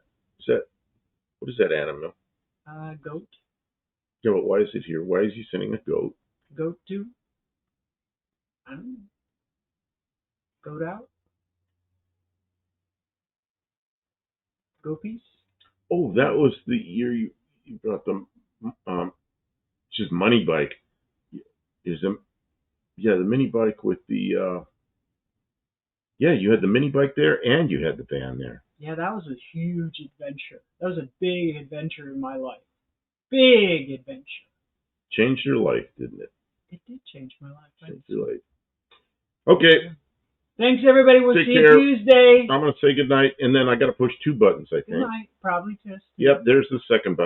What is that animal? Goat. Yeah, but why is it here? Why is he sending a goat? Goat to? I don't know. Goat out? Go piece? Oh, that was the year you brought the just money bike. The mini bike with the you had the mini bike there and you had the van there. Yeah, that was a huge adventure. That was a big adventure in my life. Big adventure. Changed your life, didn't it? It did change my life. Changed your life. Okay. Thanks, everybody. We'll see you Tuesday. I'm going to say goodnight, and then I got to push 2 buttons, I think. Good night. Probably just. Yep, there's the second button.